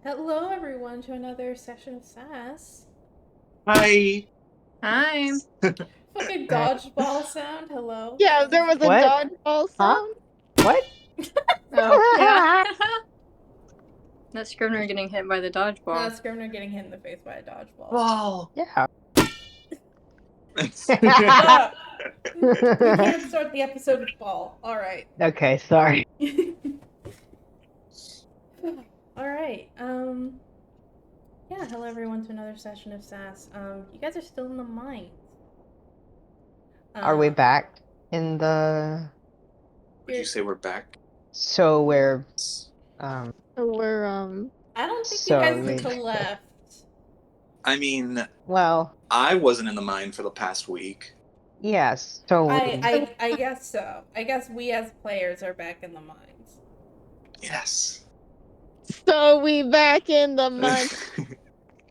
Hello, everyone, to another session of SAS. Hi. Hi. Fucking Hi. dodgeball sound. Hello. Yeah, there was a What? dodgeball Huh? sound. What? Oh, yeah. That Scrivener getting hit by the dodgeball. Scrivener getting hit in the face by a dodgeball. Wow. Yeah. Stop! We can't start the episode with ball. Alright. Okay, sorry. Alright. Yeah, hello, everyone, to another session of SAS. You guys are still in the mines. Are we Um, back in the... Would you say we're back? So we're, um, We're I don't think you so guys we... left. I mean, Well, I wasn't in the mine for the past week. yes, so we... I guess so. I guess we as players are back in the mines. Yes. we back in the mud.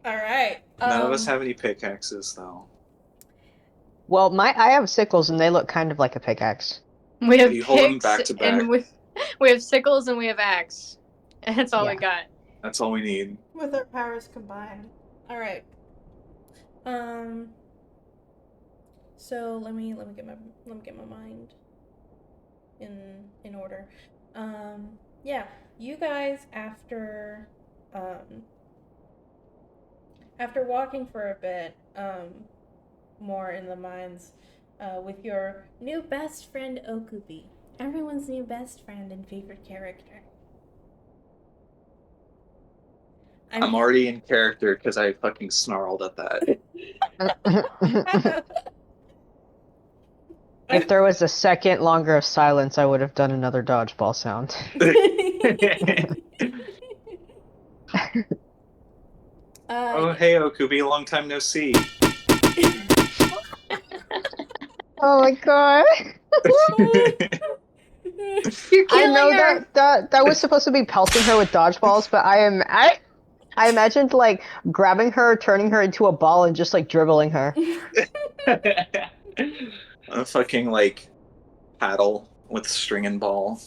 Alright. None of us have any pickaxes, though. Well, I have sickles and they look kind of like a pickaxe. We have You hold them picks back to back. and we have sickles and we have axe. And that's all we Yeah. got. That's all we need. With our powers combined. Alright. So let me get my mind in order. Yeah, you guys after walking for a bit, more in the mines, with your new best friend Okubi. Everyone's new best friend and favorite character. I'm already in character because I fucking snarled at that. If there was a second longer of silence, I would have done another dodgeball sound. Oh, hey, Okubi, long time no see. Oh my god. You're I killing know her! that was supposed to be pelting her with dodgeballs, but I imagined like grabbing her, turning her into a ball, and just like dribbling her. A fucking, like, paddle with string and ball.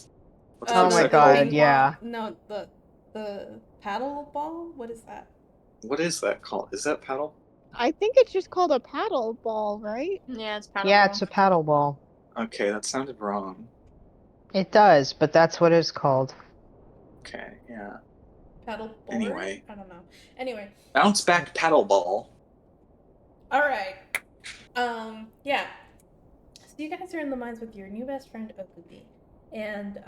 What the Oh fuck's my that The called? god, ping pong. yeah. No, the paddle ball. What is that? What is that called? Is that paddle? I think it's just called a paddle ball, right? Yeah, it's Yeah, paddleball. it's a paddle ball. Okay, that sounded wrong. It does, but that's what it's called. Okay, yeah. Paddle board? Anyway. I don't know. Anyway. Bounce back paddle ball. Alright. Yeah. So you guys are in the mines with your new best friend Okubi. And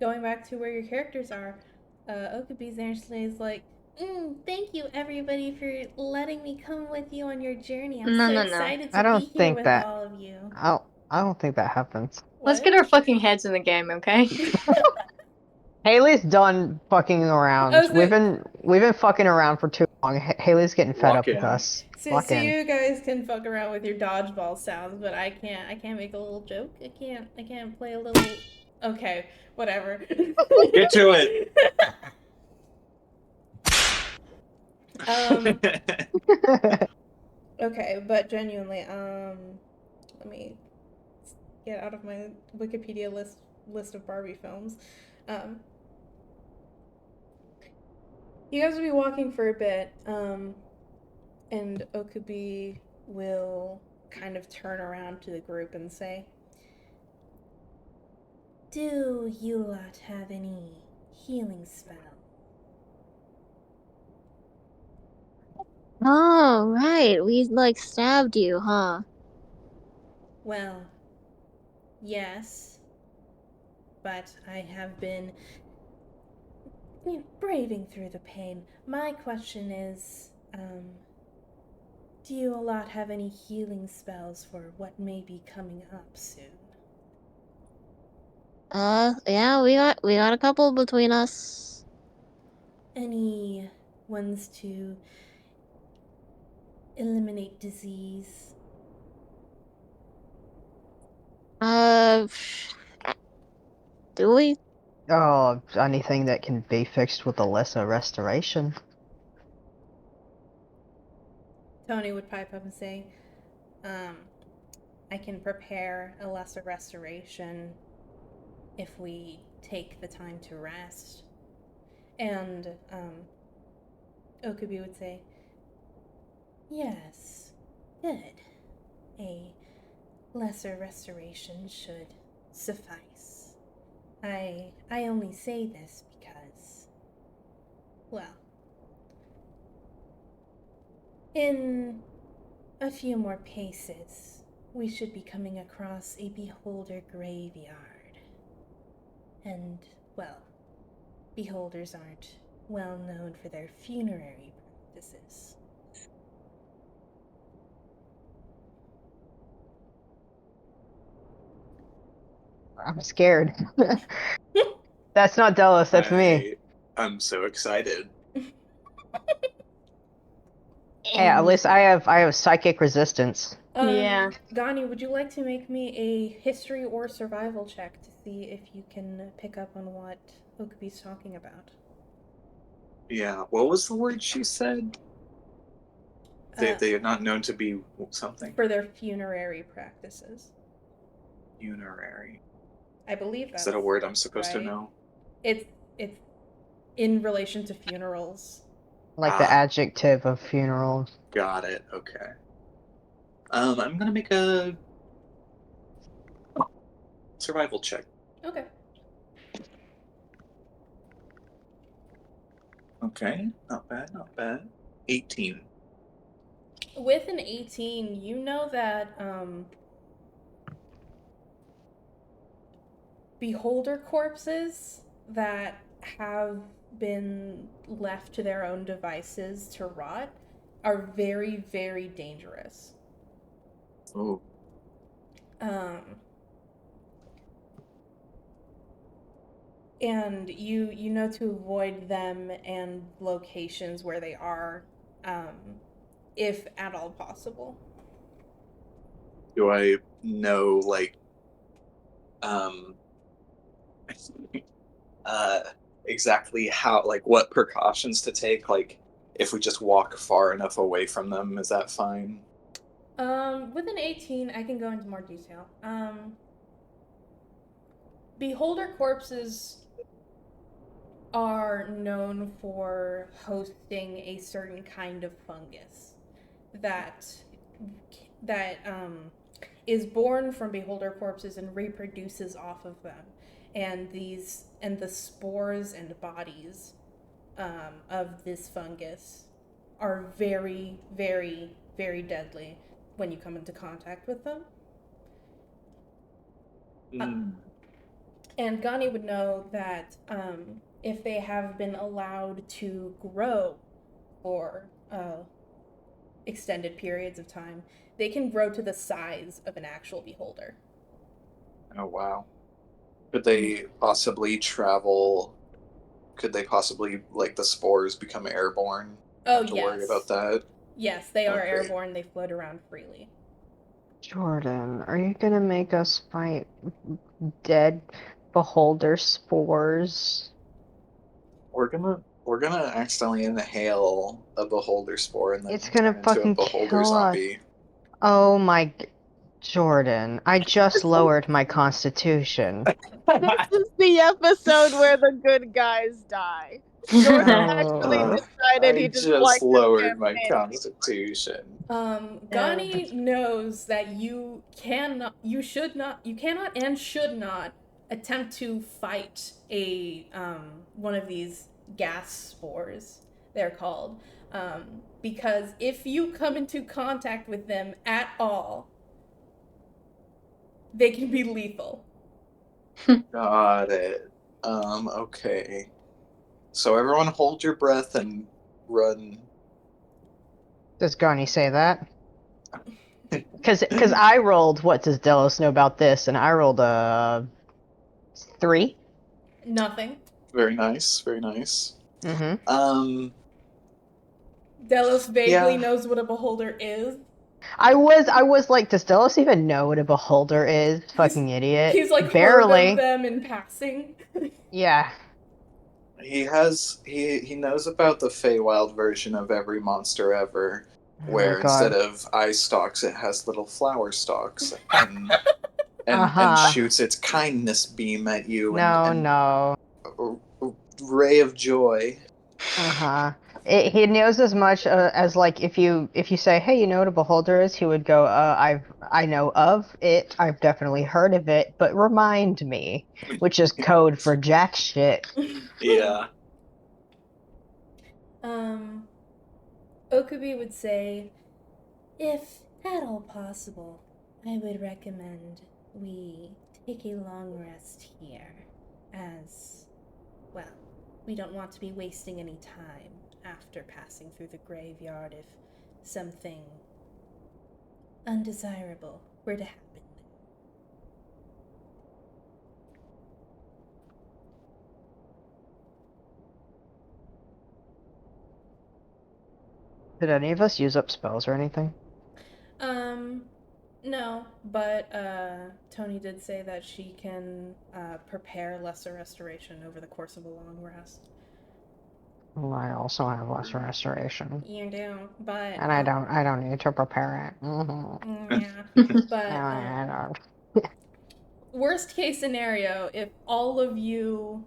going back to where your characters are, Okubi's actually is like, thank you everybody for letting me come with you on your journey. I'm No, so no, no. excited I to be don't here think with that all of you. I don't think that happens. Let's What? get our fucking heads in the game, okay? Haley's done fucking around. Oh, We've been fucking around for too long. Haley's getting fed Lock up with in. us. so Lock in. you guys can fuck around with your dodgeball sounds, but I can't. I can't make a little joke. I can't play a little. Okay, whatever. Get to it. um. Okay, but genuinely, let me get out of my Wikipedia list of Barbie films. Um, you guys will be walking for a bit, and Okubi will kind of turn around to the group and say, "Do you lot have any healing spell?" Oh, right. We like stabbed you, huh? Well, yes, but I have been braving through the pain. My question is, do you a lot have any healing spells for what may be coming up soon? Yeah, we got a couple between us. Any ones to eliminate disease? Uh, do we? Oh, anything that can be fixed with a lesser restoration. Tony would pipe up and say, um, I can prepare a lesser restoration if we take the time to rest. And Okubi would say, yes, good. A lesser restoration should suffice. I only say this because, well, in a few more paces, we should be coming across a beholder graveyard. And, well, beholders aren't well known for their funerary practices. I'm scared. That's not Delos, that's me. I'm so excited. Hey, at least I have psychic resistance. Yeah. Gani, would you like to make me a history or survival check to see if you can pick up on what Okubi's talking about? Yeah, what was the word she said? They are not known to be something. For their funerary practices. Funerary. I believe that's Is that a word I'm supposed to right. know? It's in relation to funerals. Like the adjective of funeral. Got it. Okay. I'm gonna make a survival check. Okay. Okay, not bad, not bad. 18. With an 18, you know that beholder corpses that have been left to their own devices to rot are very, very dangerous. Oh. And you know to avoid them and locations where they are, if at all possible. Do I know, like, exactly how, like, what precautions to take? Like, if we just walk far enough away from them, is that fine? With an 18, I can go into more detail. Beholder corpses are known for hosting a certain kind of fungus that is born from beholder corpses and reproduces off of them, and the spores and bodies of this fungus are very, very, very deadly when you come into contact with them. And Gani would know that if they have been allowed to grow for extended periods of time, they can grow to the size of an actual beholder. Oh, wow. Could they possibly travel? Could they possibly, like, the spores become airborne? Oh, Have to yes. worry about that? Yes, they are Okay. airborne. They float around freely. Jordan, are you gonna make us fight dead beholder spores? We're gonna accidentally inhale a beholder spore and then It's gonna turn into a fucking beholder kill us. zombie. Oh my... Jordan, I just lowered my constitution. This is the episode where the good guys die. Jordan actually decided he just liked this lowered my campaign. constitution. Gani knows that you cannot and should not attempt to fight a one of these gas spores, they're called, because if you come into contact with them at all, they can be lethal. Got it. Okay. So everyone hold your breath and run. Does Gani say that? Because I rolled, what does Delos know about this? And I rolled a 3. Nothing. Very nice, very nice. Mm-hmm. Delos vaguely knows what a beholder is. I was like, does Delos even know what a beholder is? Fucking idiot. He's like barely heard of them in passing. Yeah. He knows about the Feywild version of every monster ever, where God. instead of eye stalks, it has little flower stalks. And and shoots its kindness beam at you and No. a ray of joy. He knows as much as like if you say, hey, you know what a beholder is, he would go, I know of it, I've definitely heard of it, but remind me, which is code for jack shit. Yeah. Okubi would say, if at all possible, I would recommend we take a long rest here, as, well, we don't want to be wasting any time after passing through the graveyard if something undesirable were to happen. Did any of us use up spells or anything? No, but Tony did say that she can prepare lesser restoration over the course of a long rest. Well, I also have lesser restoration. You do, but And I don't need to prepare it. yeah, but I don't. worst case scenario, if all of you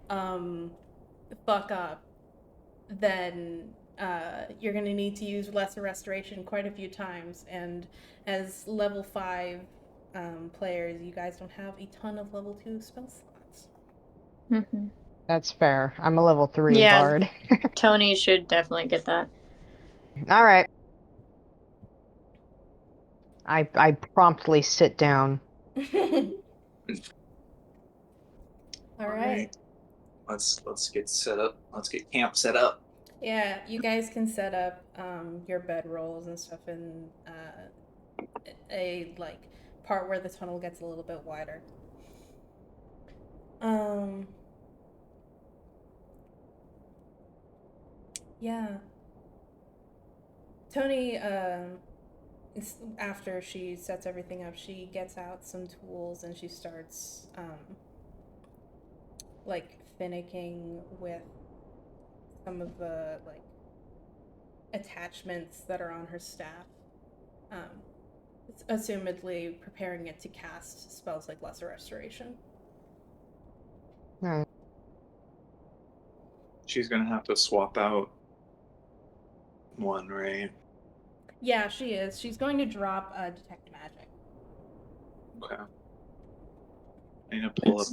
fuck up, then you're going to need to use lesser restoration quite a few times, and as level 5 players, you guys don't have a ton of level 2 spell slots. Mm-hmm. That's fair. I'm a level 3 Yeah. bard. Tony should definitely get that. Alright. I promptly sit down. All right. Let's get set up. Let's get camp set up. Yeah, you guys can set up your bed rolls and stuff in a like part where the tunnel gets a little bit wider. Yeah. Tony, after she sets everything up, she gets out some tools and she starts like finicking with some of the like attachments that are on her staff. It's assumedly preparing it to cast spells like Lesser Restoration. Alright. She's gonna have to swap out one, right? Yeah, she is. She's going to drop Detect Magic. Okay. I need to pull up.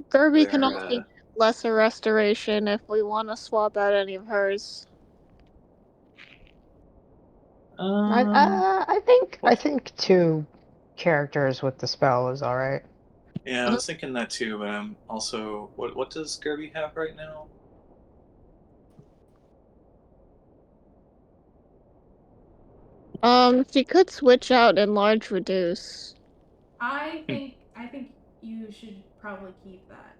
Gerby can their, also get lesser restoration if we want to swap out any of hers. I think 2 characters with the spell is alright. Yeah, I was thinking that too, but I'm also what does Gerby have right now? She could switch out enlarge reduce. I think you should probably keep that.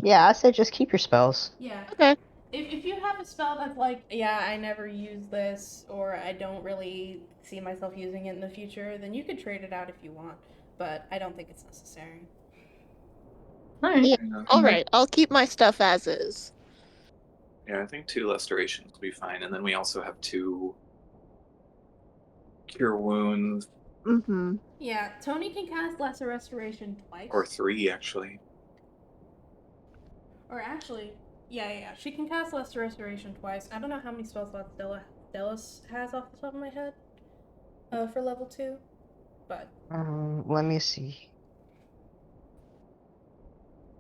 Yeah, I said just keep your spells. Yeah. Okay. If you have a spell that's like, yeah, I never use this, or I don't really see myself using it in the future, then you could trade it out if you want. But I don't think it's necessary. Alright. Yeah. Yeah. Alright, I'll keep my stuff as is. Yeah, I think 2 restorations will be fine, and then we also have 2 cure wounds. Mm-hmm. Yeah, Tony can cast Lesser Restoration twice. Or 3 actually. Or actually, yeah, she can cast Lesser Restoration twice. I don't know how many spell slots Delos has off the top of my head for level 2, but... Let me see.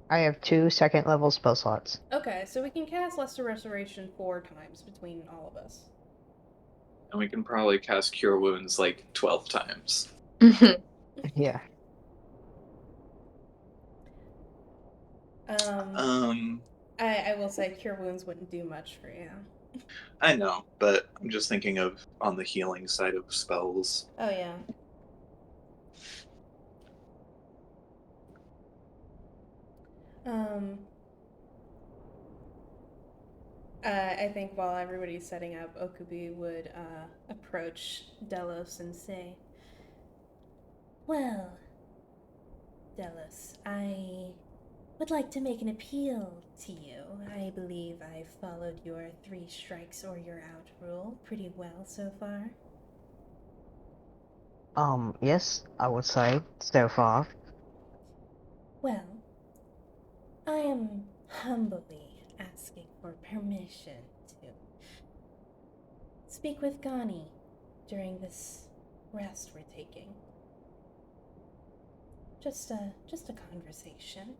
I have 2 second level spell slots. Okay, so we can cast Lesser Restoration 4 times between all of us. And we can probably cast cure wounds like 12 times. Yeah. I will say Cure Wounds wouldn't do much for you. I know, but I'm just thinking of on the healing side of spells. Oh, yeah. I think while everybody's setting up, Okubi would approach Delos and say, well, Delos, I would like to make an appeal to you. I believe I've followed your 3 strikes or you're out rule pretty well so far. Yes, I would say so far. Well, I am humbly asking for permission to speak with Gani during this rest we're taking. Just a conversation.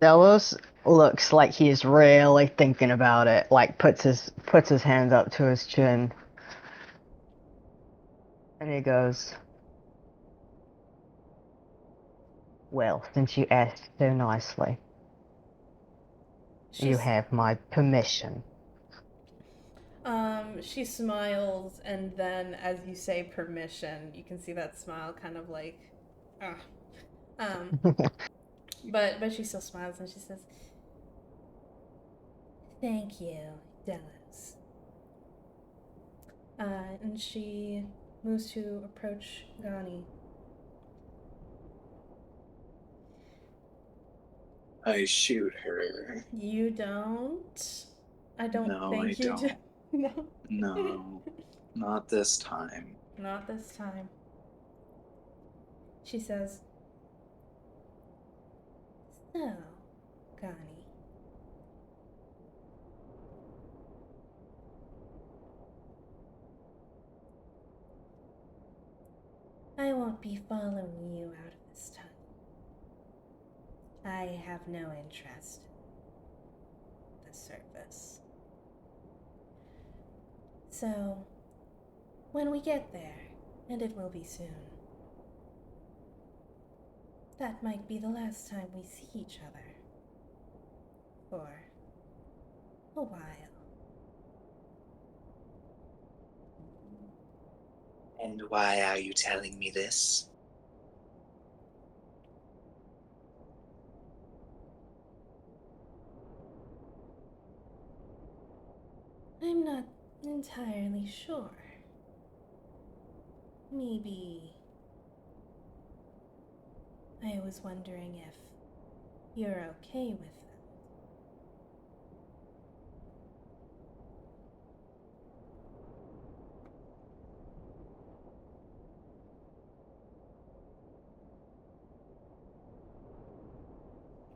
Delos looks like he's really thinking about it, like puts his hands up to his chin. And he goes, "Well, since you asked so nicely, you She's have my permission." she smiles, and then as you say permission, you can see that smile kind of like, ah. But she still smiles and she says, "Thank you, Delos." And she moves to approach Gani. I shoot her. You don't? I don't No, think I you do. don't. No. No, not this time. Not this time. She says, "So, Gani, I won't be following you out of this tunnel. I have no interest in the surface. So, when we get there, and it will be soon, that might be the last time we see each other. For a while." And why are you telling me this? I'm not entirely sure. Maybe I was wondering if you're okay with that.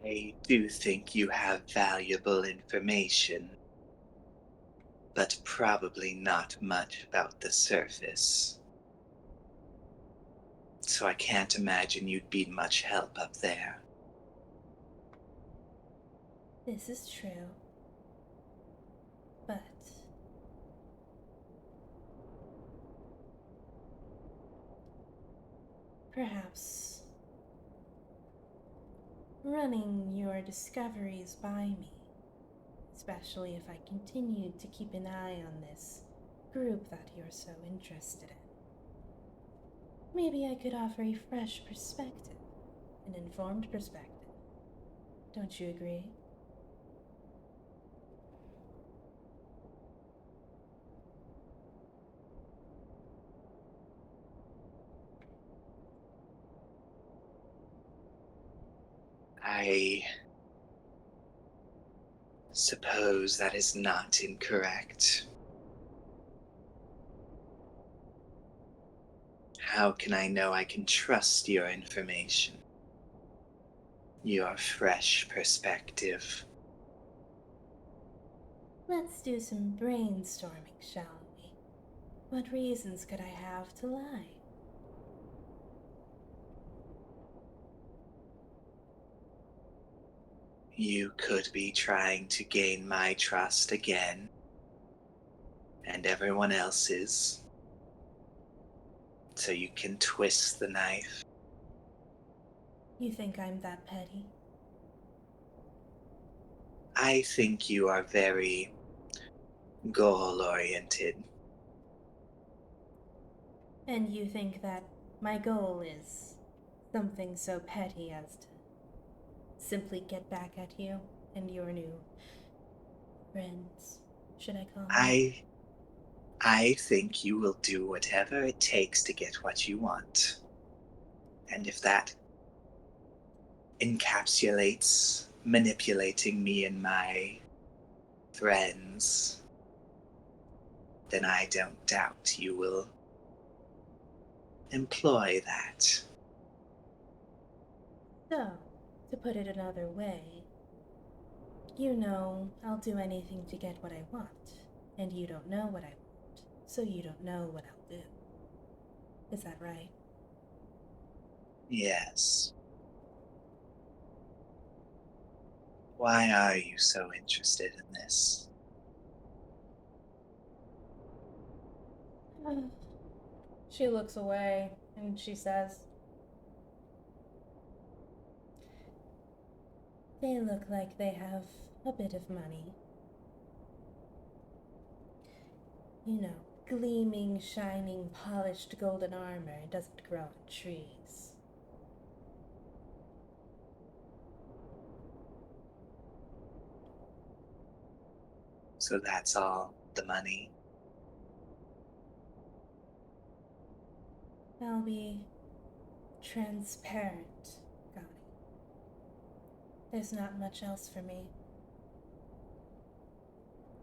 I do think you have valuable information, but probably not much about the surface. So I can't imagine you'd be much help up there. This is true. But perhaps running your discoveries by me, especially if I continued to keep an eye on this group that you're so interested in. Maybe I could offer a fresh perspective, an informed perspective. Don't you agree? I suppose that is not incorrect. How can I know I can trust your information? Your fresh perspective. Let's do some brainstorming, shall we? What reasons could I have to lie? You could be trying to gain my trust again, and everyone else's, so you can twist the knife. You think I'm that petty? I think you are very goal-oriented. And you think that my goal is something so petty as to simply get back at you and your new friends, should I call them? I think you will do whatever it takes to get what you want. And if that encapsulates manipulating me and my friends, then I don't doubt you will employ that. So, to put it another way, you know I'll do anything to get what I want, and you don't know what I want, so you don't know what I'll do. Is that right? Yes. Why are you so interested in this? She looks away and she says, "They look like they have a bit of money. You know, gleaming, shining, polished golden armor doesn't grow on trees." So that's all the money? I'll be transparent, Connie. There's not much else for me.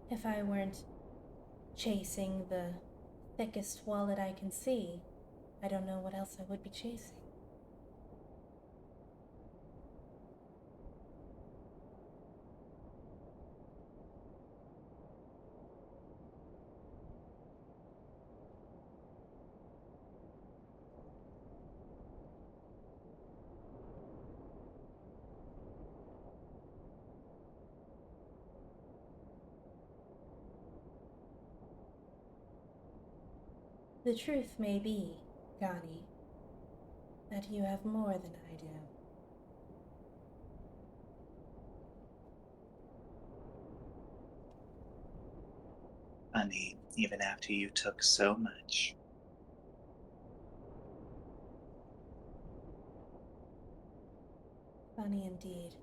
If I weren't chasing the thickest wallet I can see, I don't know what else I would be chasing. The truth may be, Gani, that you have more than I do. Honey, even after you took so much. Funny indeed.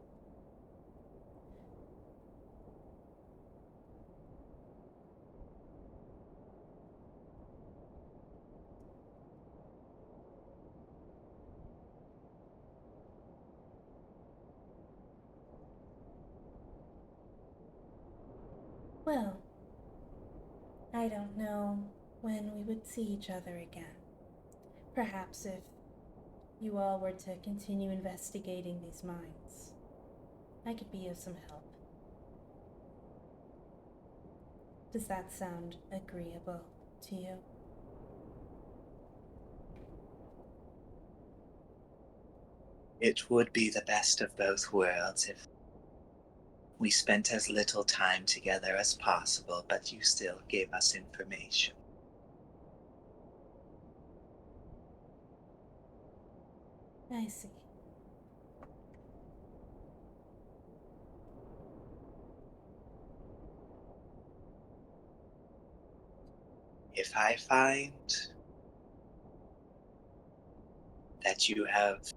Well, I don't know when we would see each other again. Perhaps if you all were to continue investigating these mines, I could be of some help. Does that sound agreeable to you? It would be the best of both worlds if we spent as little time together as possible, but you still gave us information. I see. If I find that you have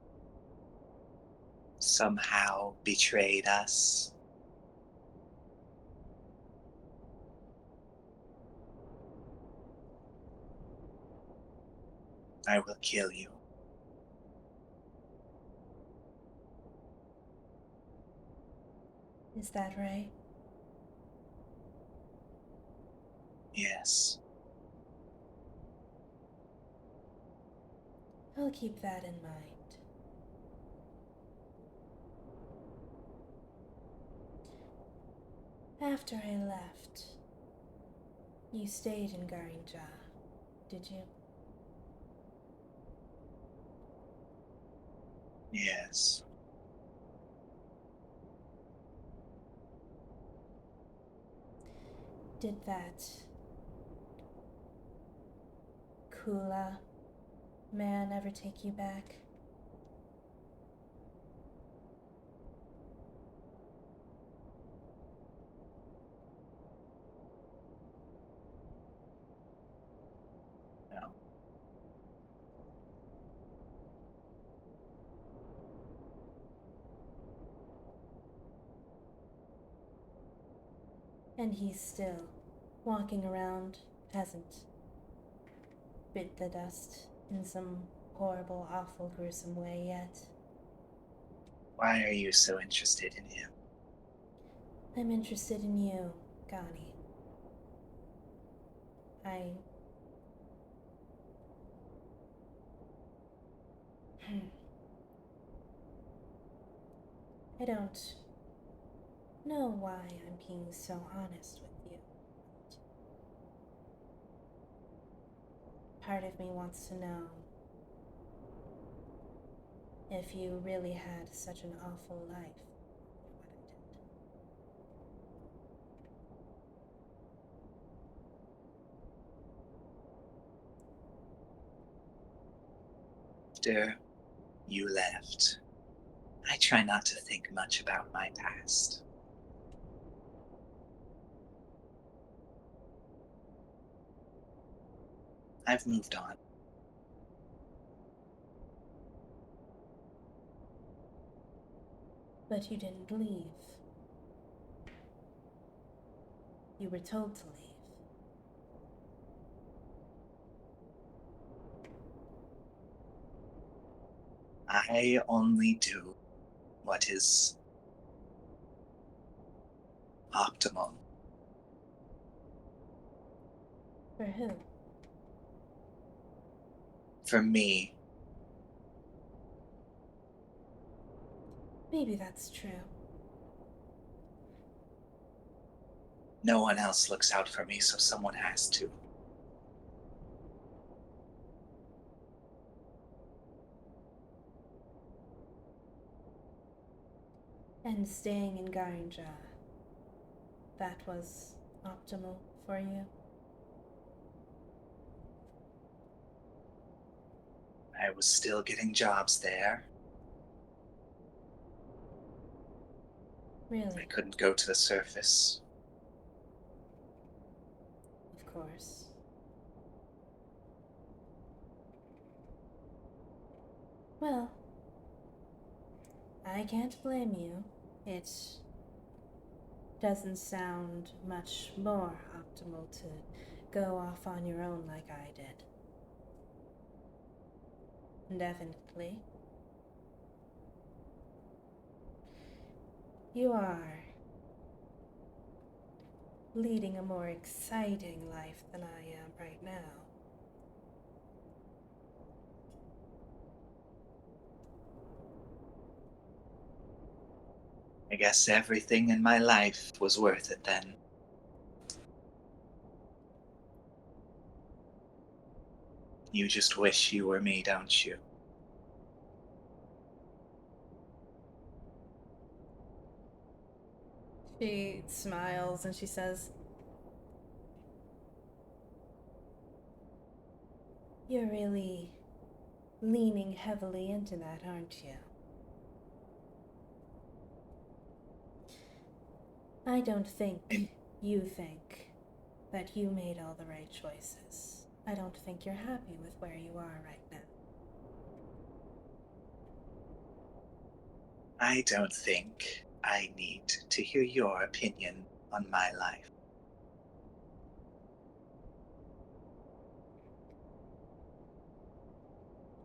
somehow betrayed us, I will kill you. Is that right? Yes. I'll keep that in mind. After I left, you stayed in Garinja, did you? Yes. Did that Kula man ever take you back? No. And he's still walking around, hasn't bit the dust in some horrible, awful, gruesome way yet. Why are you so interested in him? I'm interested in you, Gani. I. I don't know why I'm being so honest with you. Part of me wants to know if you really had such an awful life. After you left, I try not to think much about my past. I've moved on. But you didn't leave. You were told to leave. I only do what is optimal. For who? For me. Maybe that's true. No one else looks out for me, so someone has to. And staying in Garanja, that was optimal for you? I was still getting jobs there. I Really? couldn't go to the surface. Of course. Well, I can't blame you. It doesn't sound much more optimal to go off on your own like I did. Definitely. You are leading a more exciting life than I am right now. I guess everything in my life was worth it then. You just wish you were me, don't you? She smiles and she says, "You're really leaning heavily into that, aren't you?" I don't think you think that you made all the right choices. I don't think you're happy with where you are right now. I don't think I need to hear your opinion on my life.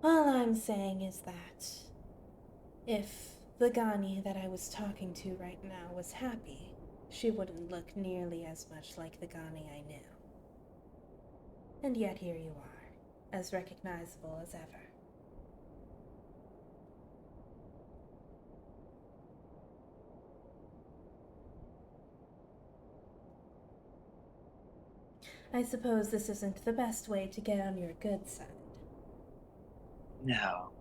All I'm saying is that if the Gani that I was talking to right now was happy, she wouldn't look nearly as much like the Gani I knew. And yet here you are, as recognizable as ever. I suppose this isn't the best way to get on your good side. No,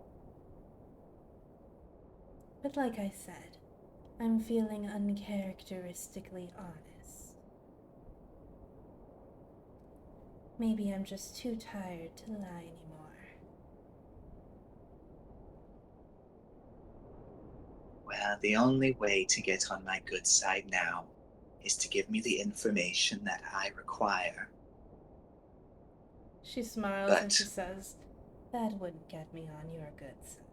But like I said, I'm feeling uncharacteristically honest. Maybe I'm just too tired to lie anymore. well, the only way to get on my good side now is to give me the information that I require. She smiles and But she says, "That wouldn't get me on your good side.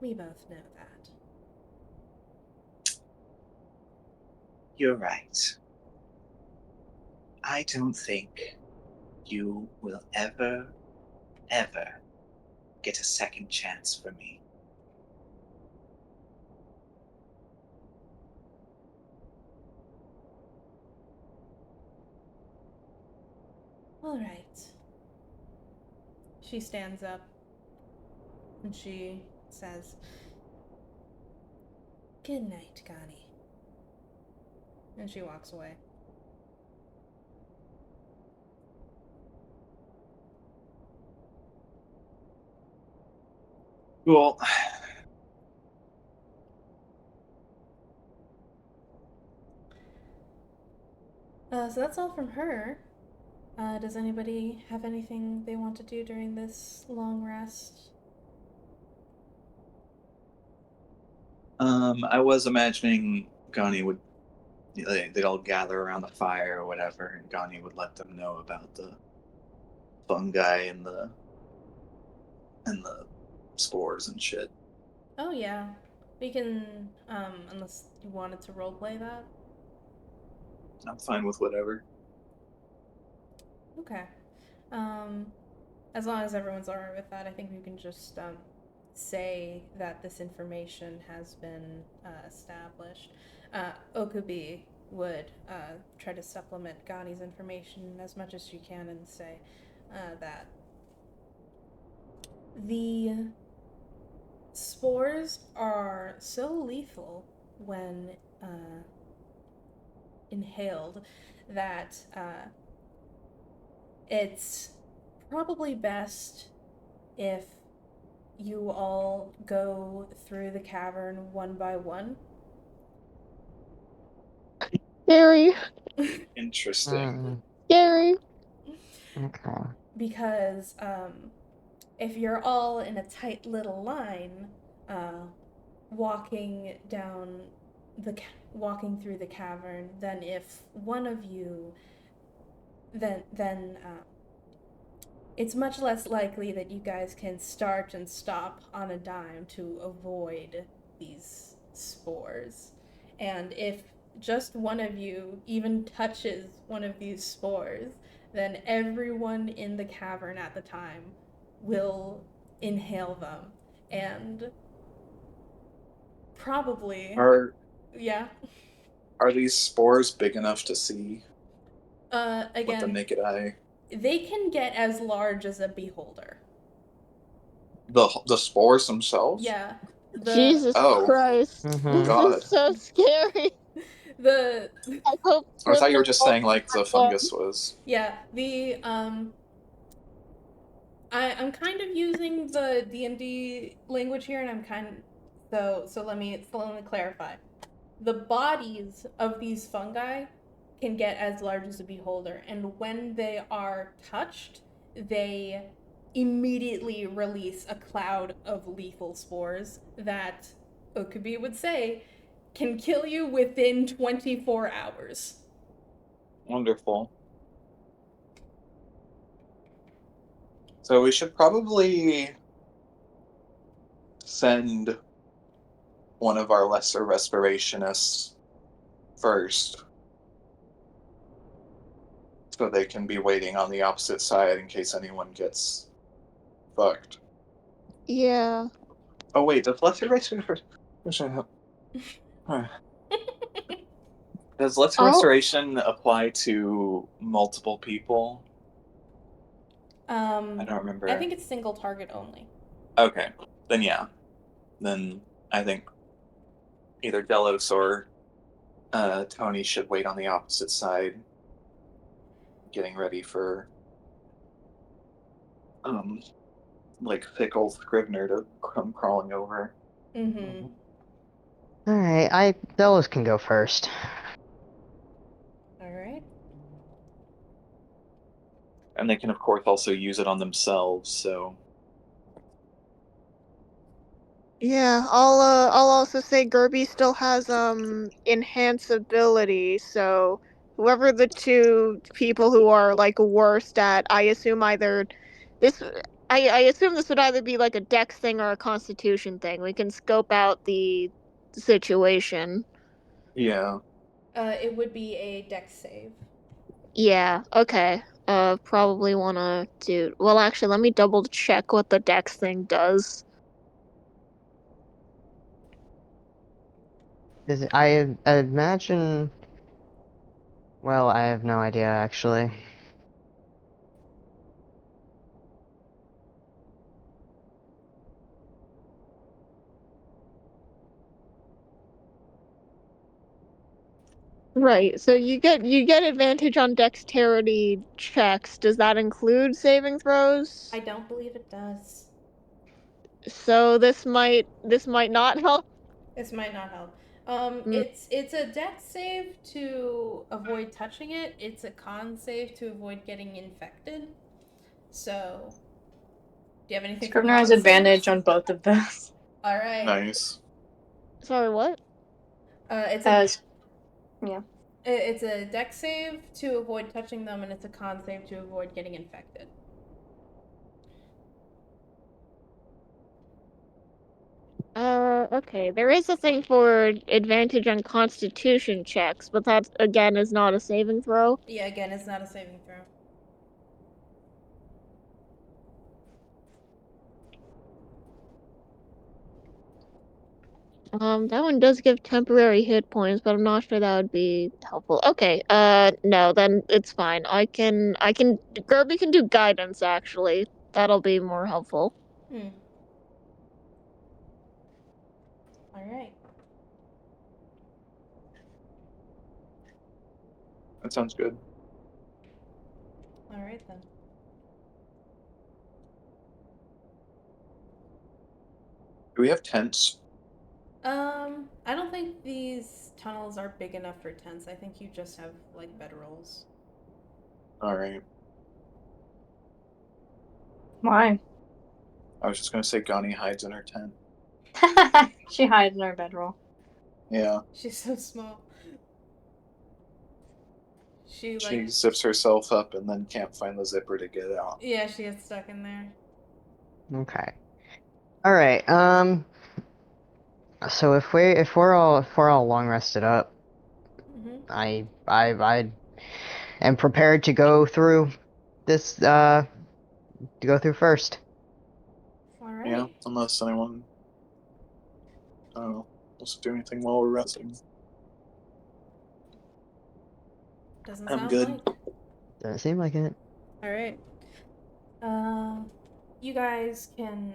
We both know that." you're right. I don't think you will ever, ever get a second chance for me. All right. She stands up and she says, "Good night, Gani." And she walks away. Cool. So that's all from her. Does anybody have anything they want to do during this long rest? I was imagining Gani would they'd all gather around the fire or whatever, and Gani would let them know about the fungi and the spores and shit. Oh yeah, we can. Unless you wanted to roleplay that. I'm fine with whatever. Okay. Um, as long as everyone's alright with that, I think we can just say that this information has been established. Okubi would try to supplement Gani's information as much as she can and say that the spores are so lethal when inhaled that it's probably best if you all go through the cavern one by one. Scary. Interesting. Scary. Okay. Because if you're all in a tight little line, walking down walking through the cavern, then if one of you, then it's much less likely that you guys can start and stop on a dime to avoid these spores. And if just one of you even touches one of these spores, then everyone in the cavern at the time will inhale them. And probably, Are yeah. these spores big enough to see with the Again, naked eye? they can get as large as a beholder. The spores themselves? Yeah. Jesus Oh. Christ. Mhm. This God. is so scary. The I hope Or I thought you were Scrivener just rolls saying like the not fungus was. yeah, the I'm kind of using the D&D language here, and I'm kind of so let me clarify. The bodies of these fungi can get as large as a beholder, and when they are touched, they immediately release a cloud of lethal spores that Okubi would say can kill you within 24 hours. Wonderful. So we should probably send one of our lesser respirationists first, so they can be waiting on the opposite side in case anyone gets fucked. Yeah. Oh wait, does lesser restoration does lesser Oh. restoration apply to multiple people? I don't remember. I think it's single target only. Okay, then yeah, then I think either Delos or Tony should wait on the opposite side, getting ready for like thick old Scrivener to come crawling over. Mm-hmm. All right. Delos can go first. All right. And they can of course also use it on themselves, so Yeah, I'll also say Gerby still has enhance ability, so whoever the two people who are like worst at, I assume either this I assume this would either be like a dex thing or a constitution thing. We can scope out the situation. yeah. It would be a dex save. Yeah, okay. Probably wanna do well actually let me double check what the dex thing does. I imagine. Well, I have no idea actually. Right. So you get advantage on dexterity checks. Does that include saving throws? I don't believe it does. So this might not help. This might not help. Mm. It's a dex save to avoid touching it. It's a con save to avoid getting infected. So, do you have anything for Scrivener has con advantage saves? on both of those. All right. Nice. Sorry, what? It's As yeah. it's a dex save to avoid touching them, and it's a con save to avoid getting infected. Okay. There is a thing for advantage on constitution checks, but that again is not a saving throw. Yeah, again, it's not a saving throw. That one does give temporary hit points, but I'm not sure that would be helpful. Okay, no, then it's fine. Gerby can do guidance, actually. That'll be more helpful. Hmm. All right. That sounds good. All right then. Do we have tents? I don't think these tunnels are big enough for tents. I think you just have like bedrolls. All right. Why? I was just gonna say Gani hides in her tent. She hides in her bedroll. Yeah. She's so small. She She zips herself up and then can't find the zipper to get out. yeah, she gets stuck in there. Okay. All right. So if we're all long rested up, Mm-hmm. I am prepared to go through this. To go through first. All right. Yeah, unless anyone, I don't know, wants to do anything while we're resting. Doesn't I'm sound good. like. Doesn't seem like it. All right. You guys can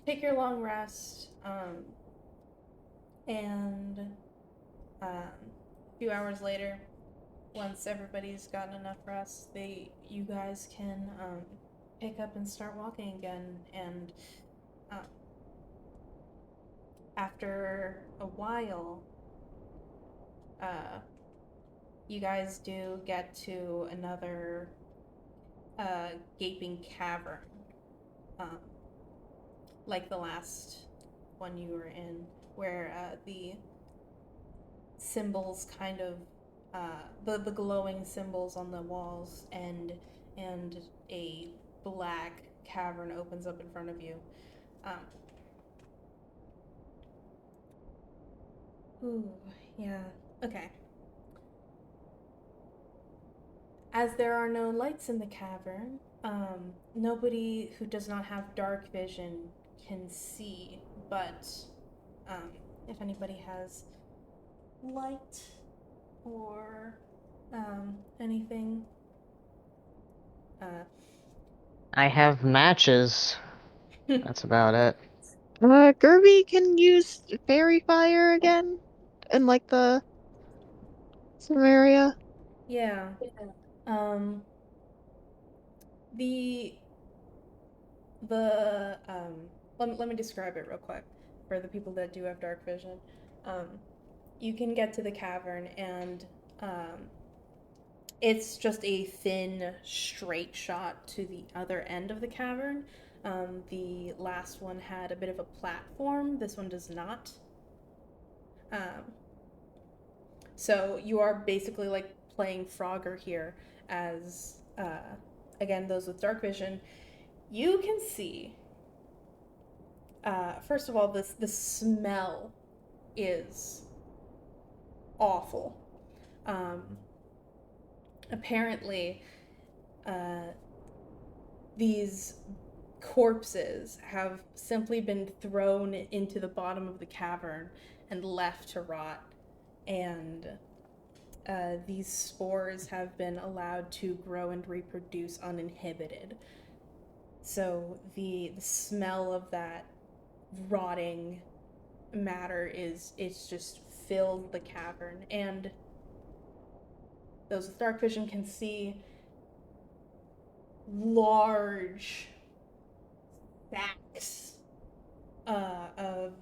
take your long rest. And a few hours later, once everybody's gotten enough rest, you guys can pick up and start walking again. And after a while, you guys do get to another gaping cavern, like the last one you were in, where the symbols kind of the glowing symbols on the walls and a black cavern opens up in front of you. Ooh, yeah. Okay. As there are no lights in the cavern, nobody who does not have dark vision can see, but if anybody has light or anything, I have matches. That's about it. Gerby can use fairy fire again in like some area. yeah. Um, the let me describe it real quick for the people that do have dark vision. Um, you can get to the cavern and it's just a thin, straight shot to the other end of the cavern. The last one had a bit of a platform. This one does not. So you are basically like playing Frogger here as, again, those with dark vision. You can see, first of all, the smell is awful. Apparently, these corpses have simply been thrown into the bottom of the cavern and left to rot, and these spores have been allowed to grow and reproduce uninhibited. So the smell of that rotting matter is it's just filled the cavern, and those with dark vision can see large sacks of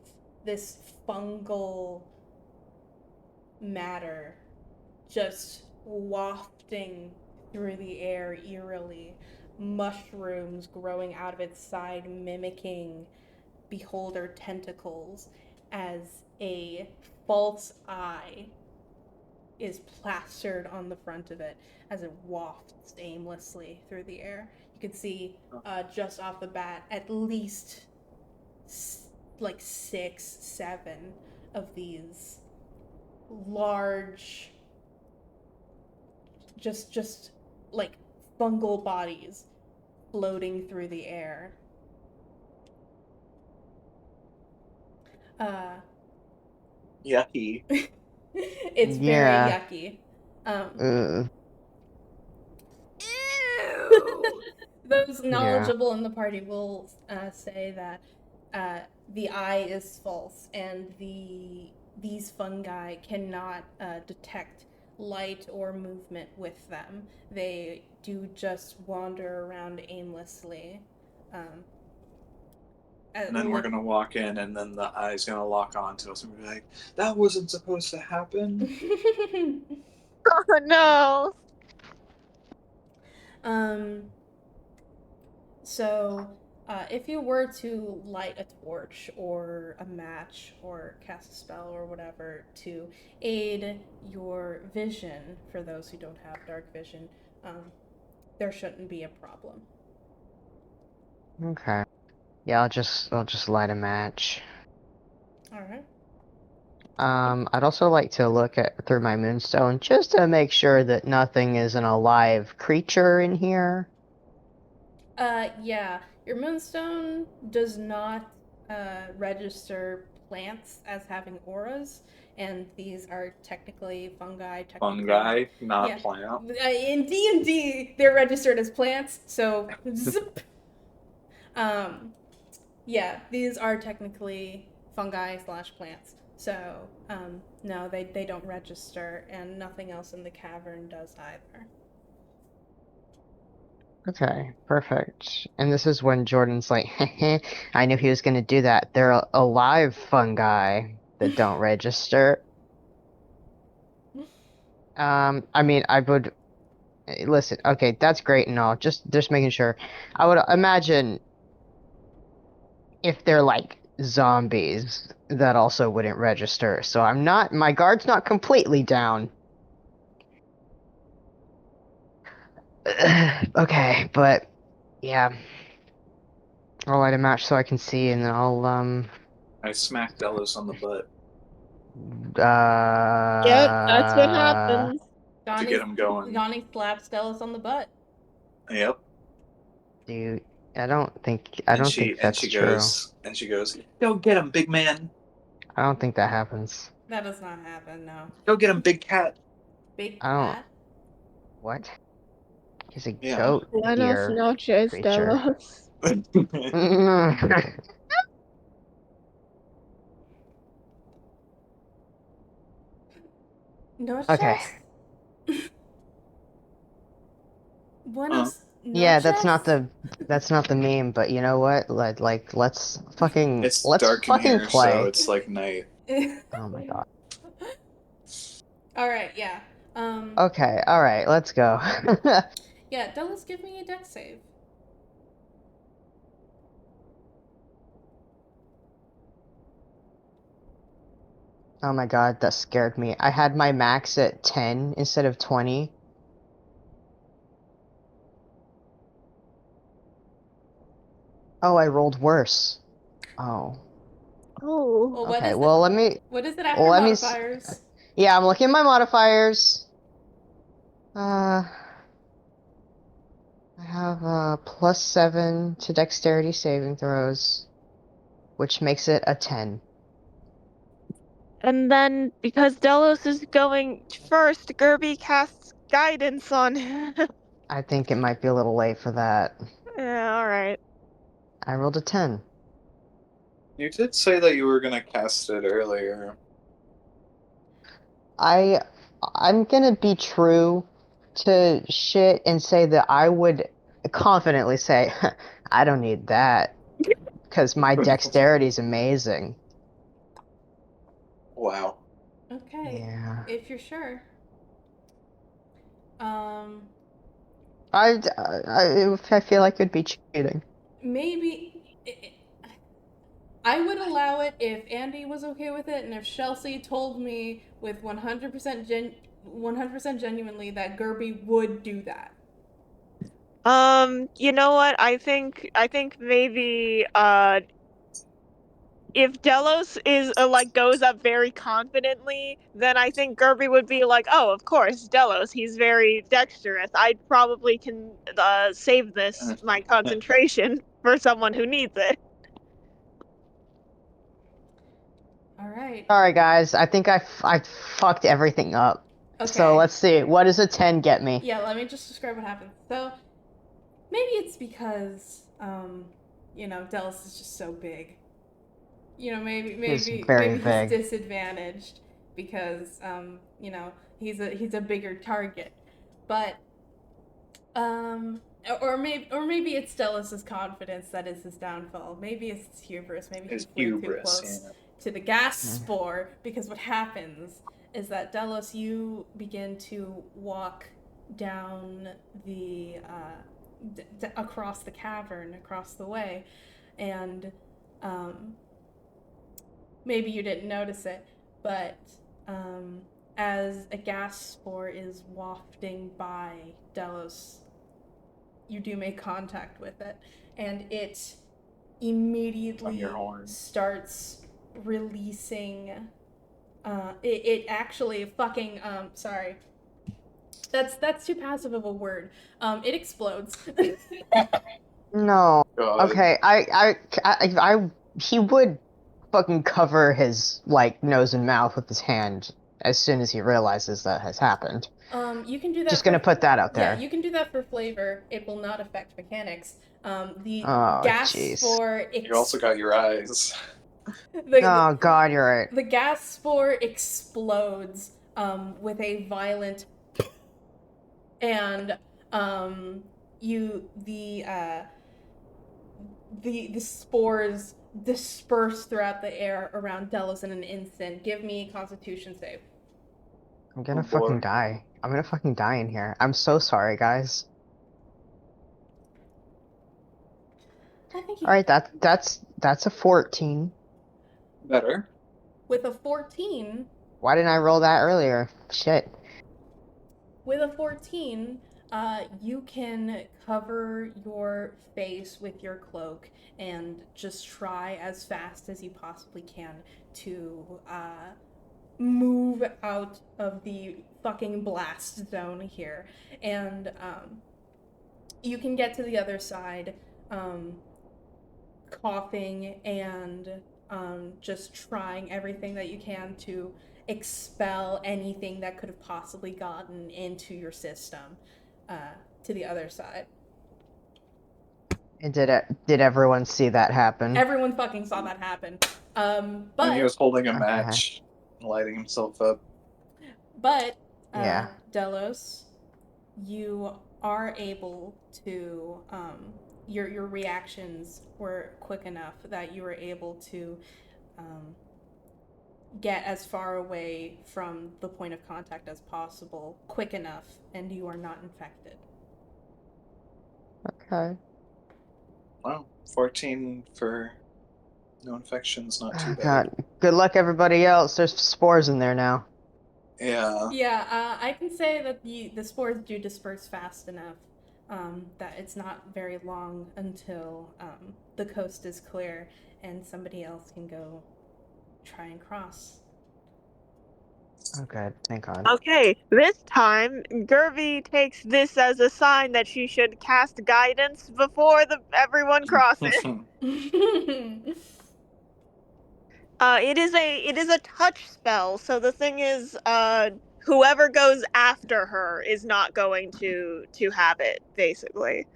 this fungal matter just wafting through the air eerily, mushrooms growing out of its side mimicking beholder tentacles as a false eye is plastered on the front of it as it wafts aimlessly through the air. You can see just off the bat at least like 6, 7 of these large, just like fungal bodies floating through the air. Yucky. It's Yeah. very yucky. Ugh. Those knowledgeable in the party will say that the eye is false, and these fungi cannot detect light or movement with them. They do just wander around aimlessly. And then we're gonna walk in, and then the eye's gonna lock onto us, and we're like, "That wasn't supposed to happen." Oh no! So, if you were to light a torch or a match or cast a spell or whatever to aid your vision, for those who don't have dark vision, there shouldn't be a problem. Okay. Yeah, I'll just light a match. All right. I'd also like to look at through my moonstone just to make sure that nothing is an alive creature in here. Yeah, your moonstone does not register plants as having auras, and these are technically fungi. Fungi, not Yeah. plant. In D&D, they're registered as plants, so zip. Yeah, these are technically fungi / plants. So, no, they don't register, and nothing else in the cavern does either. Okay, perfect. And this is when Jordan's like, I knew he was gonna do that. They're alive fungi that don't register. I mean, I would listen. Okay, that's great and all. Just making sure. I would imagine if they're like zombies, that also wouldn't register. So my guard's not completely down. Okay, but yeah, I'll light a match so I can see, and then I'll I smacked Delos on the butt Yep, that's what uh happens. to get him going. Donnie slaps Stelis on the butt. Yep. dude, I don't think that's true. She goes, "Go get him, big man. I don't think that happens. That does not happen, no. Go get him, big cat." Big I don't. cat. What? He's a Yeah. goat Buenas ear noches, creature. Delos. Noches? Okay. Buenos Yeah, noches? that's not the meme, but you know what? Let's fucking It's dark in here, so play. it's like night. Oh my god. All right, yeah. Okay, all right, let's go. Yeah, Delos, give me a dex save. Oh my god, that scared me. I had my max at 10 instead of 20. Oh, I rolled worse. Oh. Oh. Well, what Okay, is well, what is it after let me modifiers? Yeah, I'm looking at my modifiers. I have +7 to dexterity saving throws, which makes it a 10. And then, because Delos is going first, Gerby casts guidance on him. I think it might be a little late for that. Yeah, alright. I rolled a 10. You did say that you were gonna cast it earlier. I'm gonna be true to shit and say that I would confidently say, I don't need that because my dexterity is amazing. Wow. Okay. Yeah. If you're sure. Um, I feel like it'd be cheating. maybe. I would allow it if Andy was okay with it, and if Chelsea told me with 100% genuinely that Gerby would do that. You know what? I think maybe if Delos is like goes up very confidently, then I think Gerby would be like, "Oh, of course, Delos. He's very dexterous. I probably can save this my concentration for someone who needs it." All right. Sorry, guys. I think I fucked everything up. Okay. So let's see. What does a 10 get me? Yeah, let me just describe what happened. So maybe it's because Delos is just so big. Maybe He's very he's big. disadvantaged because he's a bigger target. But or maybe it's Delos' confidence that is his downfall. Maybe it's his hubris. Maybe he His flew too hubris, close yeah. to the gas spore, because what happens is that Delos, you begin to walk down the across the cavern, across the way, and maybe you didn't notice it, but as a gas spore is wafting by Delos, you do make contact with it, and it On immediately your horn. starts releasing. It actually fucking sorry. That's too passive of a word. It explodes. No. God. Okay. He would fucking cover his like nose and mouth with his hand as soon as he realizes that has happened. You can do that. Just gonna put that out Yeah, there. you can do that for flavor. It will not affect mechanics. The Oh, gas jeez. spore. You also got your eyes. Oh God, you're right. The gas spore explodes with a violent, and the spores disperse throughout the air around Delos in an instant. Give me a Constitution save. I'm gonna Oh, boy. fucking die. I'm gonna fucking die in here. I'm so sorry, guys. I think you. All right, that's a 14. Better. With a 14, Why didn't I roll that earlier? Shit. you can cover your face with your cloak and just try as fast as you possibly can to move out of the fucking blast zone here. And you can get to the other side, coughing and just trying everything that you can to expel anything that could have possibly gotten into your system to the other side. And did everyone see that happen? Everyone fucking saw that happen. And he was But holding a Okay. match, lighting himself up. Yeah. Delos, you are able to your reactions were quick enough that you were able to get as far away from the point of contact as possible quick enough, and you are not infected. Okay. Wow. 14 for no infections, not too Oh, bad. God. Good luck, everybody else. There's spores in there now. Yeah, I can say that the spores do disperse fast enough that it's not very long until the coast is clear and somebody else can go try and cross. Oh, good. Thank God. Okay, this time Gervy takes this as a sign that she should cast guidance before everyone crosses. It is a touch spell, so the thing is, whoever goes after her is not going to have it, basically.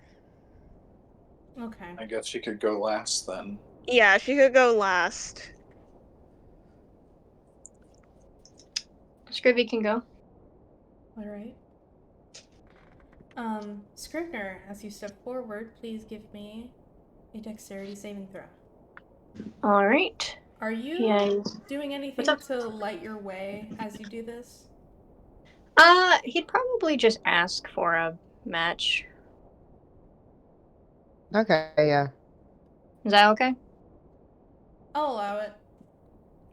Okay. I guess she could go last then. Yeah, she could go last. Scrivy can go. All right. Scrivener, as you step forward, please give me a dexterity saving throw. All right. Are you Yes. doing What's anything up? to light your way as you do this? He'd probably just ask for a match. Okay, yeah. Is that okay? I'll allow it.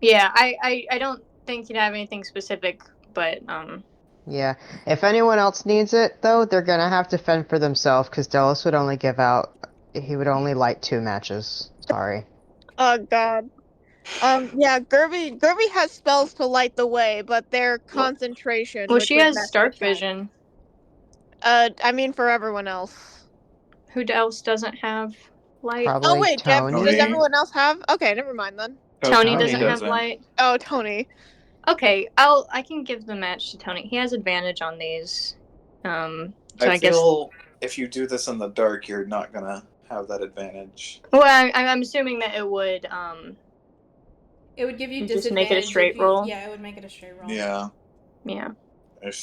Yeah, I don't think he'd have anything specific, but Yeah. If anyone else needs it, though, they're gonna have to fend for themselves, because Delos would only give out. He would only light 2 matches. Sorry. Oh god. Yeah, Gerby has spells to light the way, but their concentration, well, which she would has mess dark with that. vision. I mean for everyone else. Who else doesn't have light? Oh Probably wait, Jeff, Tony. does everyone else have? Okay, never mind then. Tony Tony doesn't have light. Oh, Tony. Okay, I can give the match to Tony. He has advantage on these. So I guess. feel if you do this in the dark, you're not gonna have that advantage. Well, I'm assuming that it would It would give you just disadvantage. make it a straight if you, roll. Yeah, it would make it a straight roll. Yeah. Yeah.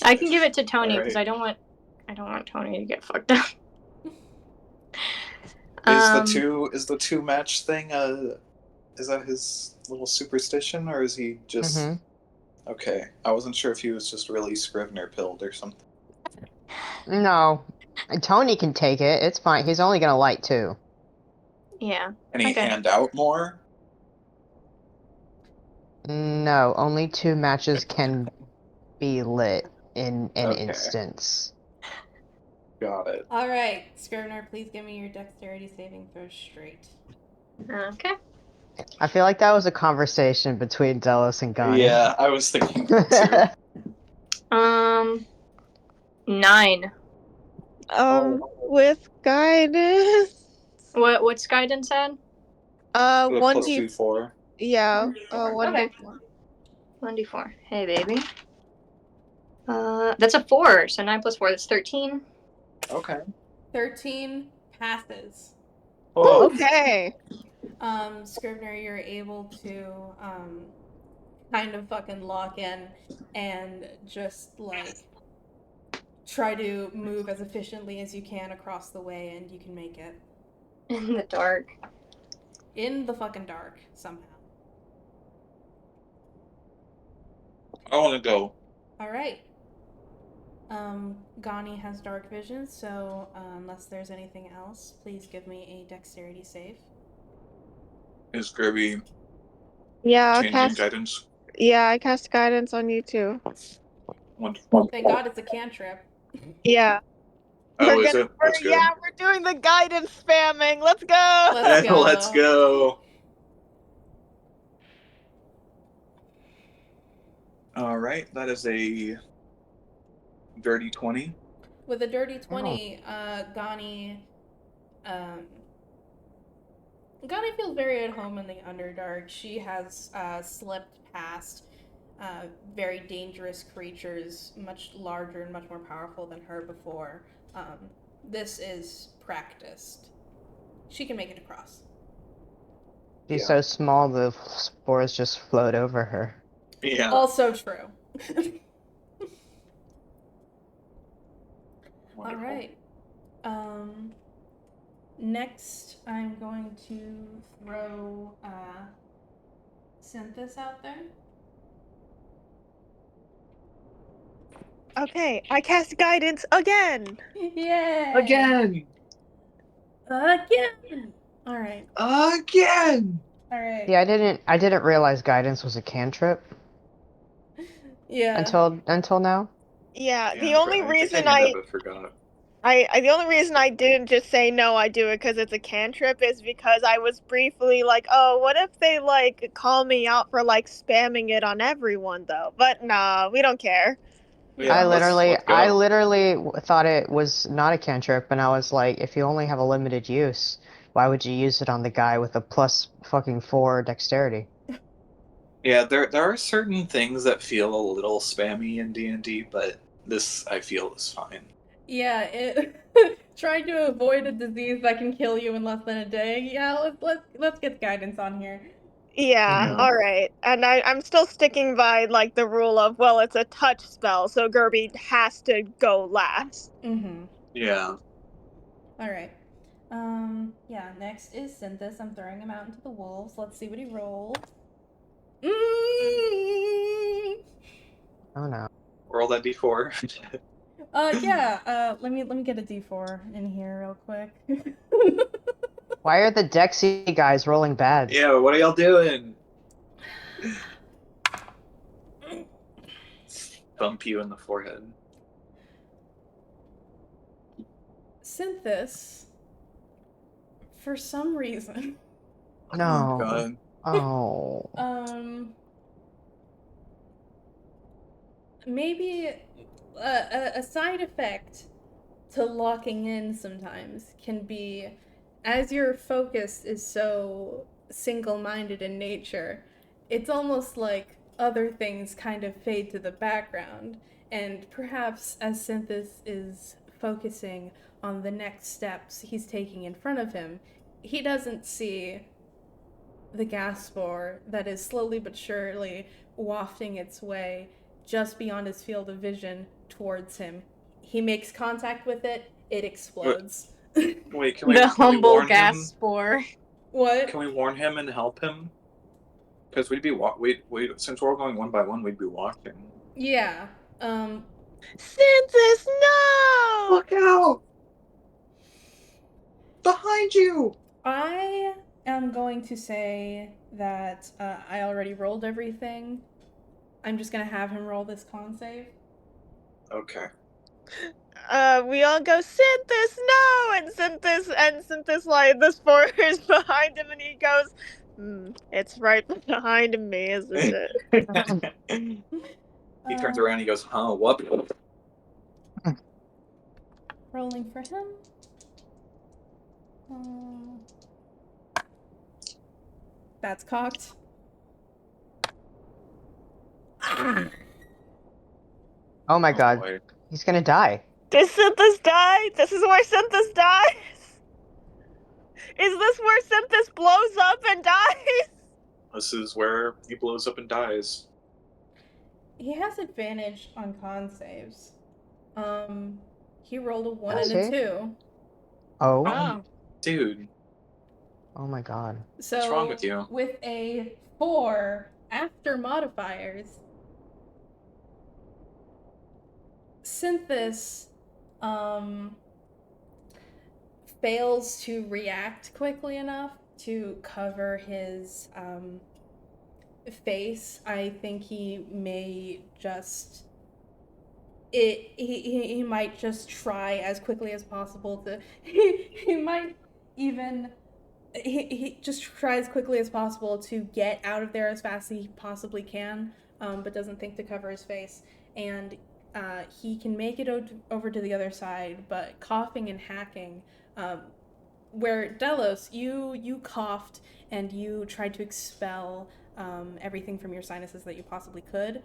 I can give it to Tony because alright. I don't want Tony to get fucked up. Is the 2 match thing is that his little superstition, or is he just Mm-hmm. okay? I wasn't sure if he was just really Scrivener pilled or something. No. And Tony can take it. It's fine. He's only gonna light 2. Yeah. Can he Okay. hand out more? No, only 2 matches can be lit in an Okay. instance. Got it. All right, Scrivener, please give me your dexterity saving throw straight. Okay. I feel like that was a conversation between Delos and Gani. Yeah, I was thinking that too. 9. With guidance. What's guidance at? 1d4. Yeah. 1d4. 1d4. Hey, baby. That's a 4. So 9 plus 4. That's 13. Okay. 13 passes. Oh, Okay. Scrivener, you're able to kind of fucking lock in and just like try to move as efficiently as you can across the way, and you can make it In the dark. in the fucking dark somehow. I want to go. All right. Gani has dark vision, so unless there's anything else, please give me a dexterity save. Is Kirby Yeah, I'll changing cast. guidance? Yeah, I cast guidance on you too. Wonderful. Thank God it's a cantrip. Yeah. Oh, is it? That's good. Yeah, we're doing the guidance spamming. Let's go. Let's go. Let's go. All right, that is a dirty 20. With a dirty 20, Gani feels very at home in the Underdark. She has slipped past very dangerous creatures, much larger and much more powerful than her before. This is practiced. She can make it across. She's so small, the spores just float over her. Yeah. Also true. All Wonderful. right. Next, I'm going to throw Synthis out there. Okay, I cast guidance again. Yay! Again. All right. Again. All right. Yeah, I didn't realize guidance was a cantrip Yeah. until now. Yeah, Yeah, the only reason I forgot. the only reason I didn't just say no, I do it because it's a cantrip is because I was briefly like, oh, what if they like call me out for like spamming it on everyone though? But nah, we don't care. Yeah, I let's go. literally thought it was not a cantrip, and I was like, if you only have a limited use, why would you use it on the guy with a plus fucking 4 dexterity? Yeah, there are certain things that feel a little spammy in D&D, but this I feel is fine. Yeah, trying to avoid a disease that can kill you in less than a day. Yeah, let's get guidance on here. Yeah, Mhm. alright. And I'm still sticking by, like, the rule of, well, it's a touch spell, so Gerby has to go last. Mm-hmm. Yeah. Alright. Yeah, next is Synthis. I'm throwing him out into the wolves. Let's see what he rolled. Oh no. Roll that d4. Yeah, let me get a d4 in here real quick. Why are the Dexy guys rolling bad? Yeah, what are y'all doing? Bump you in the forehead. Synthis, for some reason, No. Oh, God. Oh. maybe a side effect to locking in sometimes can be, as your focus is so single-minded in nature, it's almost like other things kind of fade to the background, and perhaps as Synthis is focusing on the next steps he's taking in front of him, he doesn't see the gas spore that is slowly but surely wafting its way just beyond his field of vision towards him. He makes contact with it, it explodes. Wait, can The we humble warn gas him? spore. What? Can we warn him and help him? Because we'd be since we're all going one by one, we'd be watching. Yeah. Synthis, no! Look out! Behind you! I am going to say that I already rolled everything. I'm just gonna have him roll this con save. Okay. We all go, Synthis, no! And Synthis, like, the spore is behind him, and he goes, it's right behind me, isn't it? He turns around and he goes, huh, what? Rolling for him. That's cocked. Oh my god. Boy. He's gonna die. Did Synthis die? This is where Synthis dies? Is this where Synthis blows up and dies? This is where he blows up and dies. He has advantage on con saves. He rolled a 1 Does and a he? 2. Oh. Oh. Dude, Oh my god. So what's wrong with you? with a 4 after modifiers, Synthis fails to react quickly enough to cover his face. I think he may just he might just try as quickly as possible to he might even he just tries quickly as possible to get out of there as fast as he possibly can, but doesn't think to cover his face. And he can make it over to the other side, but coughing and hacking. Where Delos, you coughed and you tried to expel everything from your sinuses that you possibly could,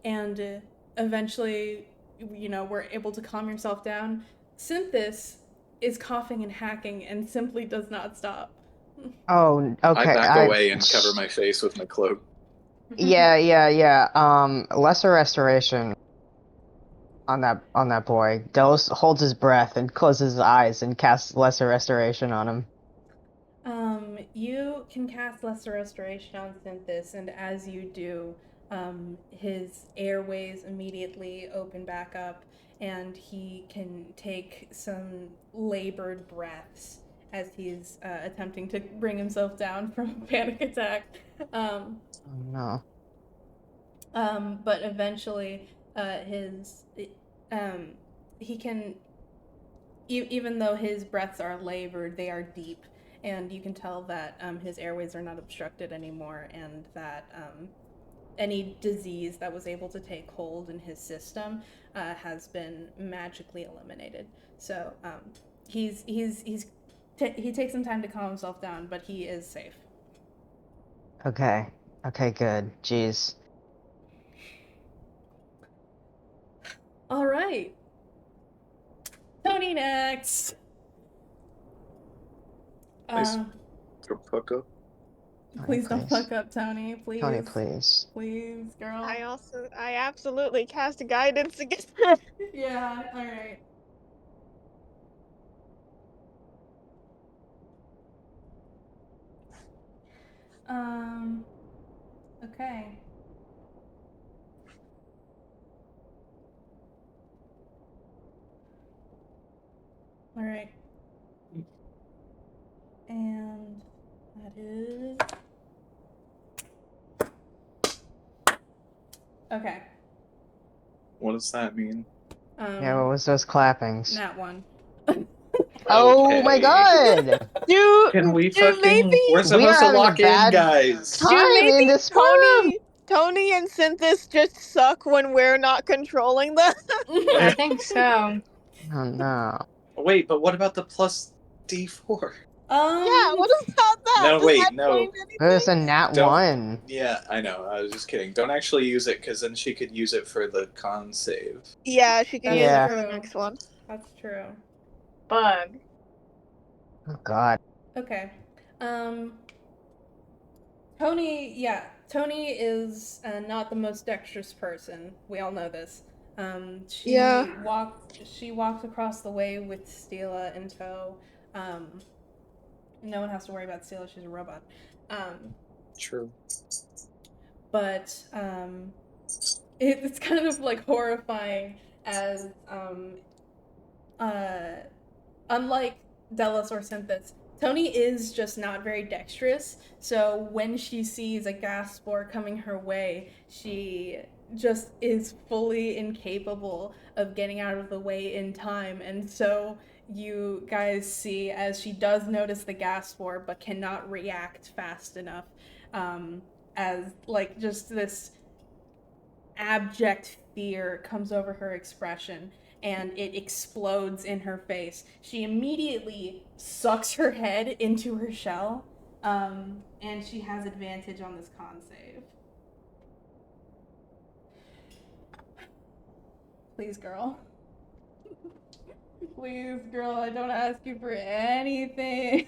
and eventually, were able to calm yourself down. Synthis is coughing and hacking and simply does not stop. Oh, okay. I back away and cover my face with my cloak. Yeah. Lesser restoration on that boy. Delos holds his breath and closes his eyes and casts lesser restoration on him. You can cast Lesser Restoration on Synthis, and as you do, his airways immediately open back up, and he can take some labored breaths as he's attempting to bring himself down from a panic attack. Oh no. But eventually, he can, even though his breaths are labored, they are deep, and you can tell that his airways are not obstructed anymore, and that any disease that was able to take hold in his system has been magically eliminated. So he takes some time to calm himself down, but he is safe. Okay. Okay, good. Jeez. All right. Tony next. Nice. Go fuck up. Please don't please. fuck up, Tony. Please. Tony, please. Please, girl. I absolutely cast guidance against her. Yeah, alright. Okay. Alright. And that is... Okay. What does that mean? Yeah, what was those clappings? Nat 1. Oh my Okay. god! Can we do maybe We're We supposed are to having a lock in, bad guys. time in this forum! Tony and Synthis just suck when we're not controlling them? I think so. Oh no. Wait, but what about the plus D4? Yeah, what about that? No, Does wait, that no. change It was anything? a nat Don't. 1. Yeah, I know. I was just kidding. Don't actually use it, because then she could use it for the con save. Yeah, she can That's use it Yeah. for the true. next one. That's true. Bug. Oh god. Okay. Tony is not the most dexterous person. We all know this. She Yeah. walked across the way with Stila in tow. No one has to worry about Stila, she's a robot. True. But it's kind of like horrifying as unlike Delos or Synthis, Tony is just not very dexterous, so when she sees a gas spore coming her way, she just is fully incapable of getting out of the way in time, and so you guys see as she does notice the gas spore but cannot react fast enough, as like just this abject fear comes over her expression and it explodes in her face. She immediately sucks her head into her shell, and she has advantage on this con save. Please, girl. Please, girl, I don't ask you for anything.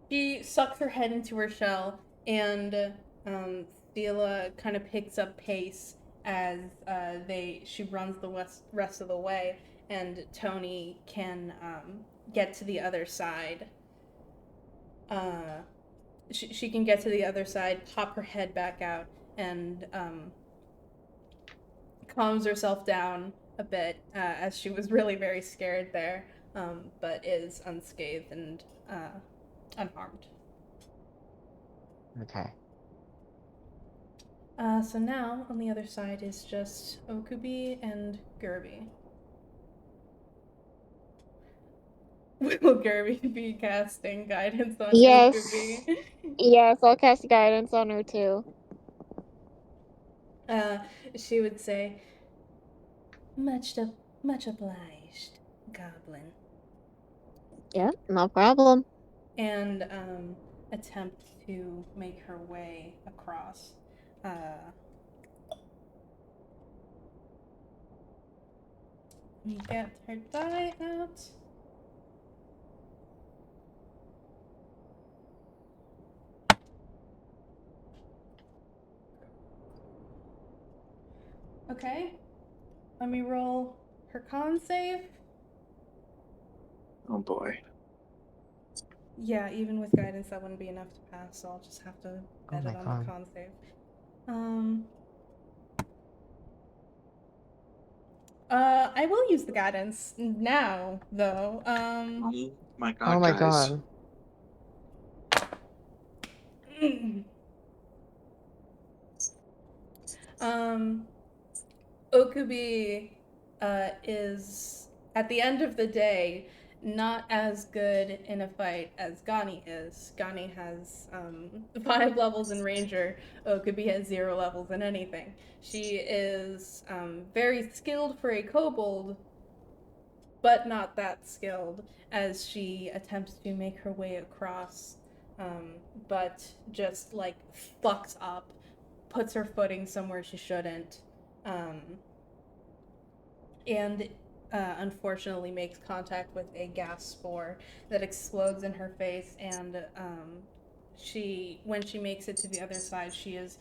She sucks her head into her shell, and Stila kind of picks up pace as she runs the rest of the way, and Tony can get to the other side. She can get to the other side, pop her head back out, and calms herself down a bit as she was really very scared there, but is unscathed and unharmed. Okay. So now, on the other side is just Okubi and Gerby. Will Gerby be casting guidance on Yes. Okubi? Yes, I'll cast guidance on her too. She would say, much obliged, Goblin. Yeah, no problem. And attempt to make her way across. Get her die out. Okay. Let me roll her con save. Oh boy. Yeah, even with guidance, that wouldn't be enough to pass, so I'll just have to bet my it on God. the con save. I will use the guidance now, though. Oh my god, Oh my guys. god. Okubi is, at the end of the day, not as good in a fight as Gani is. Gani has 5 levels in Ranger. Okubi has 0 levels in anything. She is very skilled for a kobold, but not that skilled as she attempts to make her way across, but just like fucks up, puts her footing somewhere she shouldn't, and unfortunately makes contact with a gas spore that explodes in her face, and when she makes it to the other side, she is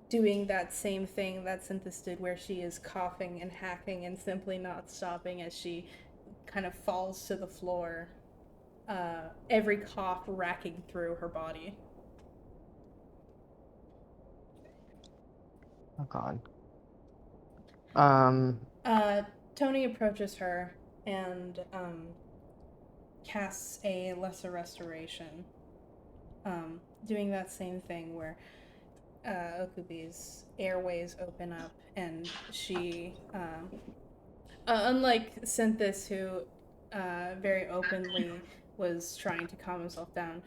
doing that same thing that Synthis did, where she is coughing and hacking and simply not stopping as she kind of falls to the floor, every cough racking through her body. Oh god. Tony approaches her and casts a lesser restoration, doing that same thing where Okubi's airways open up and she, unlike Synthis, who very openly was trying to calm himself down,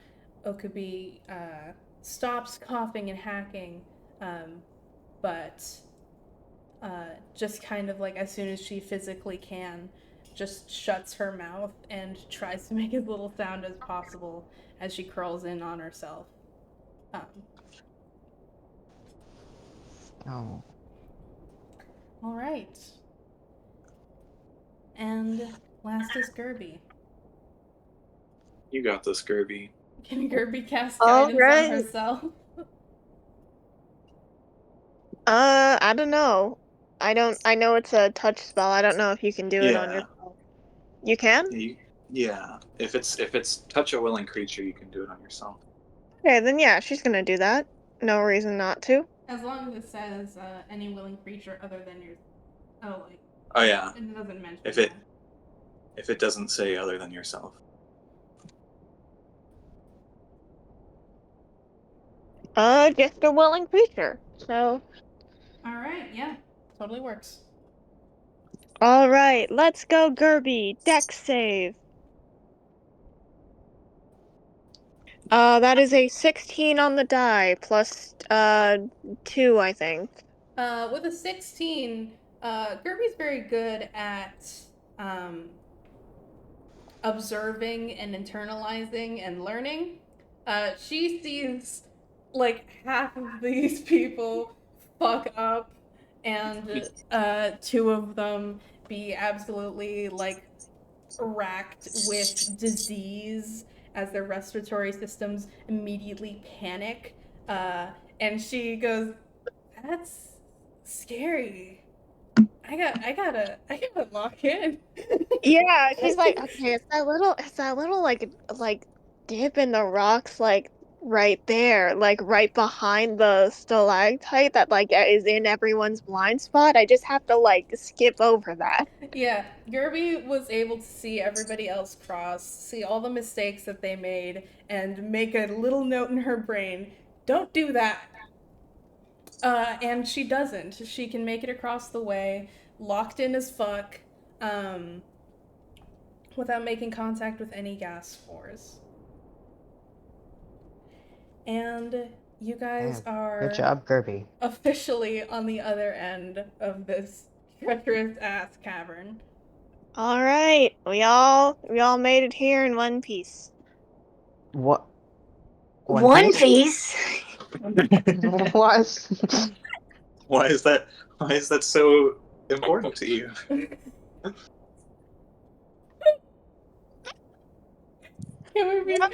Okubi stops coughing and hacking, but just kind of like as soon as she physically can, just shuts her mouth and tries to make as little sound as possible as she curls in on herself. Oh. All right. And last is Gerby. You got this, Gerby. Can Gerby cast All guidance right. on herself? I don't know. I know it's a touch spell. I don't know if you can do it on Yeah. yourself. You can? Yeah. If it's touch a willing creature, you can do it on yourself. Okay, then yeah, she's gonna do that. No reason not to. As long as it says any willing creature other than your. Oh, like. Oh yeah. It doesn't mention. If it doesn't say other than yourself. Just a willing creature. So. All right. Yeah. Totally works. All right, let's go, Gerby. Dex save. That is a 16 on the die plus 2, I think. With a 16, Gerby's very good at observing and internalizing and learning. She sees like half of these people fuck up, and two of them be absolutely like racked with disease as their respiratory systems immediately panic. And she goes, "That's scary. I gotta lock in." Yeah, she's like, okay, it's that little like dip in the rocks, like right there, like right behind the stalactite that like is in everyone's blind spot. I just have to like skip over that. Yeah, Gerby was able to see everybody else cross, see all the mistakes that they made, and make a little note in her brain, don't do that. And she doesn't. She can make it across the way, locked in as fuck, without making contact with any gas spores. And you guys are Good job, Gerby. officially on the other end of this treacherous ass cavern. All right, we all made it here in one piece. What? One Piece? What? Why is that so important to you? Can we That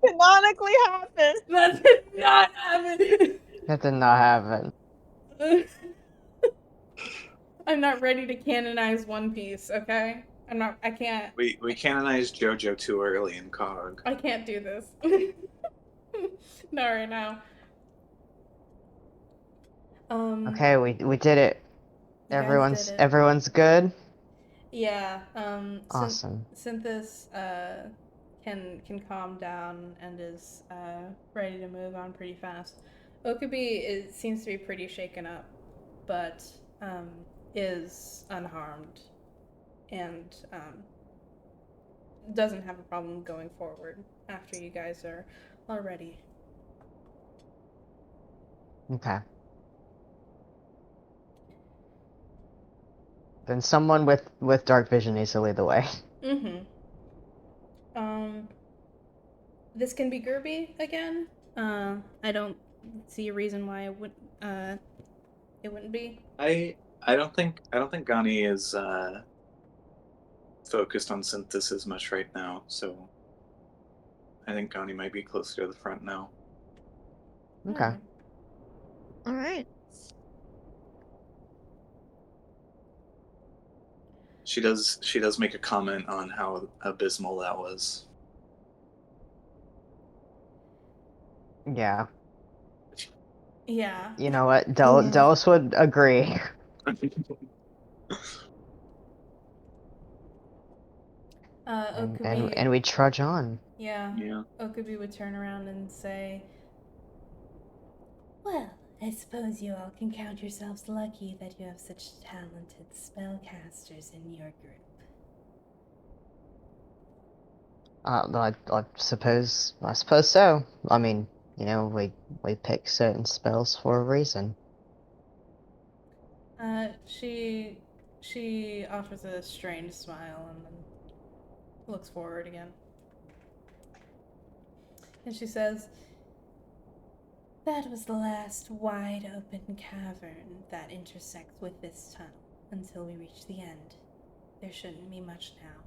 canonically happened. That did not happen. That did not happen. I'm not ready to canonize One Piece, okay? I can't. We canonized JoJo too early in COG. I can't do this. Not right now. Okay, we did it. You guys Everyone's did it. everyone's good. Yeah. Awesome. Synthis can calm down and is ready to move on pretty fast. Okubi seems to be pretty shaken up, but is unharmed and doesn't have a problem going forward after you guys are ready. Okay. Then someone with dark vision needs to lead the way. Mm-hmm. This can be Gerby again. I don't see a reason why it It wouldn't be. I don't think Gani is focused on synthesis much right now, so I think Gani might be closer to the front now. Okay. Alright. All right. She does make a comment on how abysmal that was. Yeah. Yeah. You know what? Yeah. Dallas would agree. Okubi. And we trudge on. Yeah. Yeah. Okubi would turn around and say, "Well, I suppose you all can count yourselves lucky that you have such talented spellcasters in your group." I suppose so. I mean, you know, we pick certain spells for a reason. She offers a strained smile and then looks forward again. And she says, "That was the last wide open cavern that intersects with this tunnel until we reach the end. There shouldn't be much now."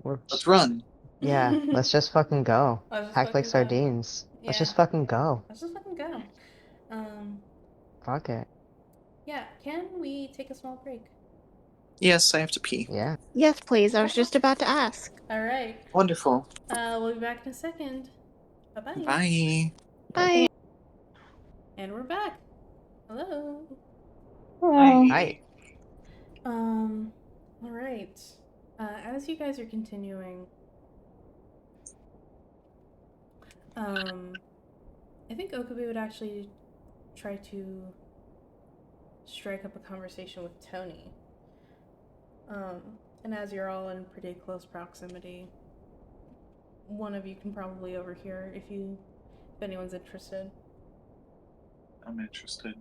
Let's run. Yeah, let's just fucking go. Let's just Pack like fucking go. sardines. Let's Yeah. just fucking go. Let's just fucking go. Fuck it. Yeah, can we take a small break? Yes, I have to pee. Yeah. Yes, please. I was just about to ask. Alright. Wonderful. We'll be back in a second. Bye-bye. Bye. Bye. And we're back. Hello. Hi. Alright. As you guys are continuing, I think Okubi would actually try to strike up a conversation with Tony. And as you're all in pretty close proximity, one of you can probably overhear if anyone's interested. I'm interested.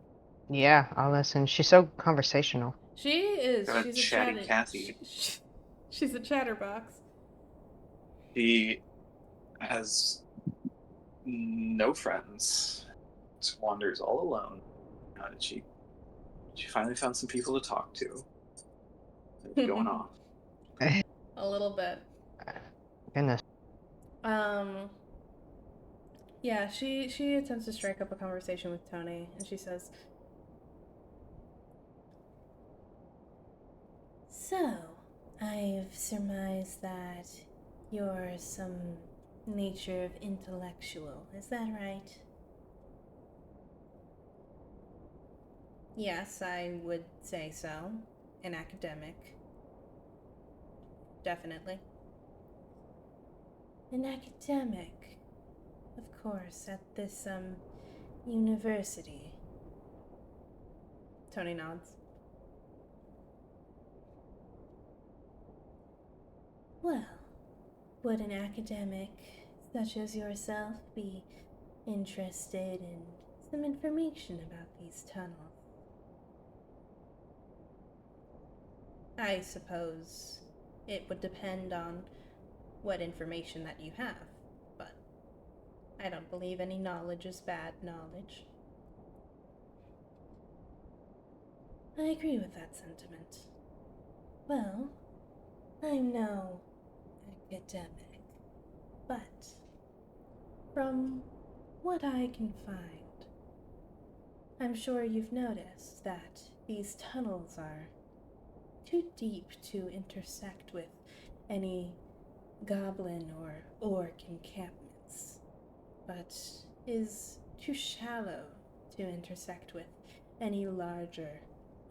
Yeah, I'll listen. She's so conversational. She is. Got a She's a chatty chatter. Cathy. She's a chatterbox. She has no friends. Just wanders all alone. How did she finally found some people to talk to. What's going on? A little bit. Goodness. Yeah, she attempts to strike up a conversation with Tony, and she says, "So, I've surmised that you're some nature of intellectual, is that right?" "Yes, I would say so. An academic. Definitely." "An academic, of course, at this, university." Tony nods. "Well, would an academic such as yourself be interested in some information about these tunnels?" "I suppose it would depend on what information that you have, but I don't believe any knowledge is bad knowledge." "I agree with that sentiment. Well, I'm no academic, but from what I can find, I'm sure you've noticed that these tunnels are too deep to intersect with any goblin or orc encampments, but is too shallow to intersect with any larger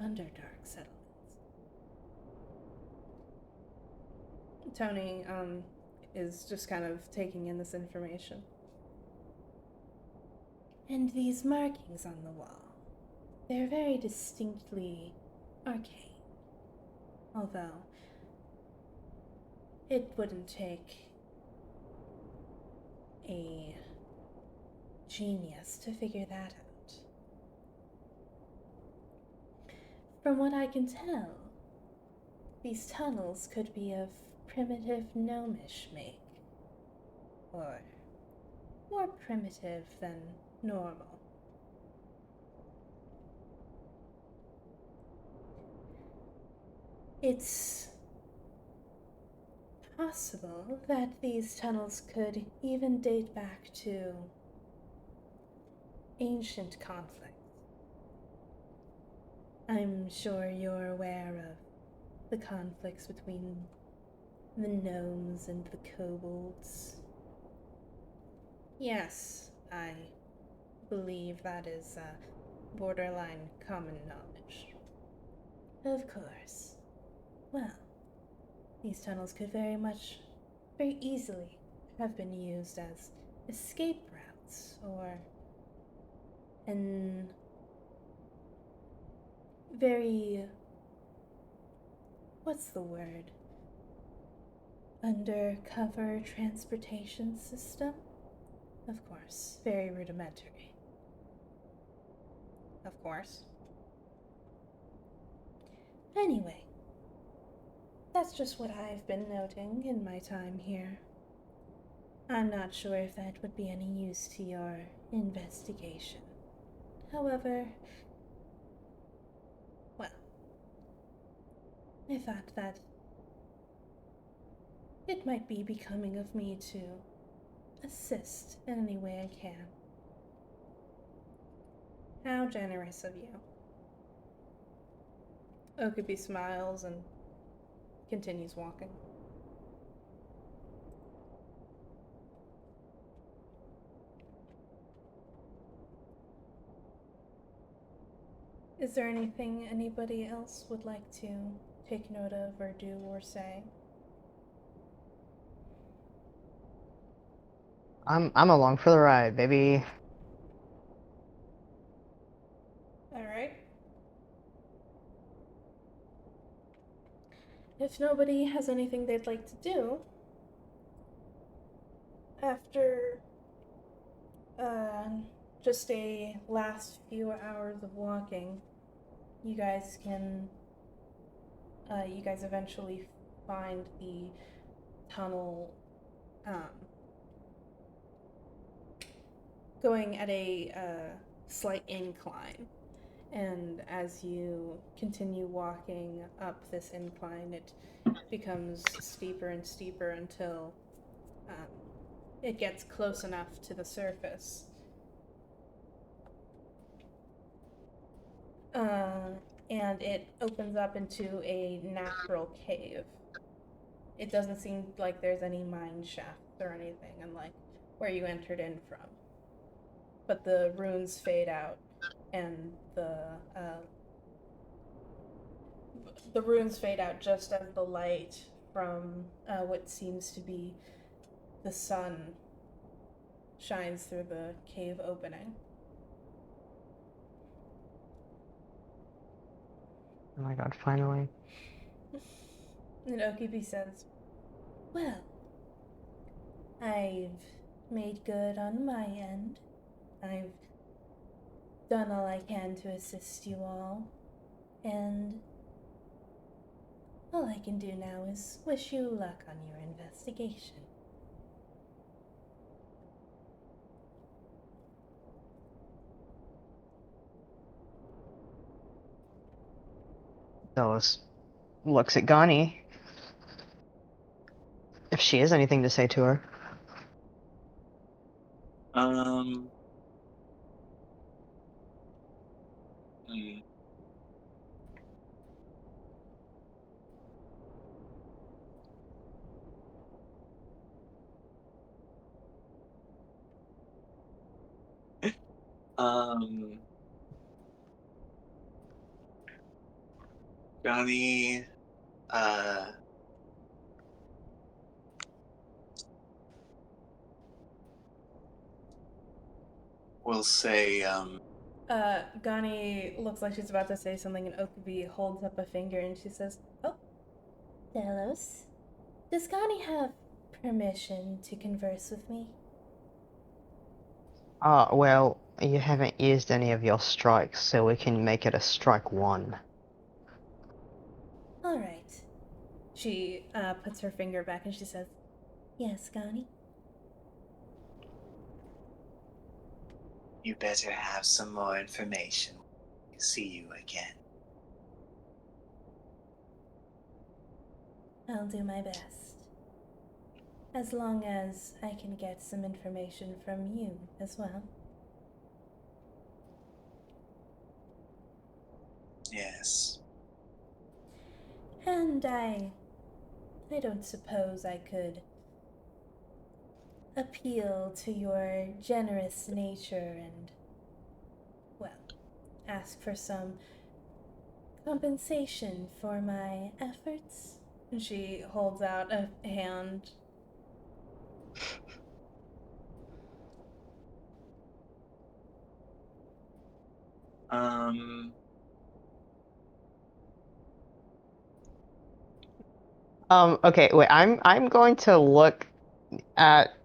Underdark settlements." Tony, is just kind of taking in this information. "And these markings on the wall, they're very distinctly arcane. Although, it wouldn't take a genius to figure that out. From what I can tell, these tunnels could be of primitive gnomish make, or more primitive than normal. It's possible that these tunnels could even date back to ancient conflicts. I'm sure you're aware of the conflicts between the gnomes and the kobolds. Yes, I believe that is borderline common knowledge. Of course. Well, these tunnels could very easily have been used as escape routes or an very, what's the word? Undercover transportation system? Of course, very rudimentary. Of course. Anyway, that's just what I've been noting in my time here. I'm not sure if that would be any use to your investigation. However, well, I thought that it might be becoming of me to assist in any way I can. How generous of you. Okabe smiles and continues walking. Is there anything anybody else would like to take note of or do or say? I'm along for the ride, baby. Alright. If nobody has anything they'd like to do, after just a last few hours of walking, you guys eventually find the tunnel going at a slight incline. And as you continue walking up this incline, it becomes steeper and steeper until it gets close enough to the surface. And it opens up into a natural cave. It doesn't seem like there's any mine shafts or anything, unlike where you entered in from. But the runes fade out, and the runes fade out just as the light from what seems to be the sun shines through the cave opening. Oh my god, finally. And Okibi says, "Well, I've made good on my end. I've done all I can to assist you all, and all I can do now is wish you luck on your investigation." Dallas looks at Gani. If she has anything to say to her. Um. Um. Johnny, will say, Gani looks like she's about to say something, and Okubi holds up a finger and she says, "Oh, Delos, does Gani have permission to converse with me?" Well, you haven't used any of your strikes, so we can make it a strike one. Alright. She puts her finger back and she says, "Yes, Gani." You better have some more information when we see you again. I'll do my best. As long as I can get some information from you as well. Yes. And I don't suppose I could appeal to your generous nature and, well, ask for some compensation for my efforts. And she holds out a hand. Okay, wait. I'm going to look at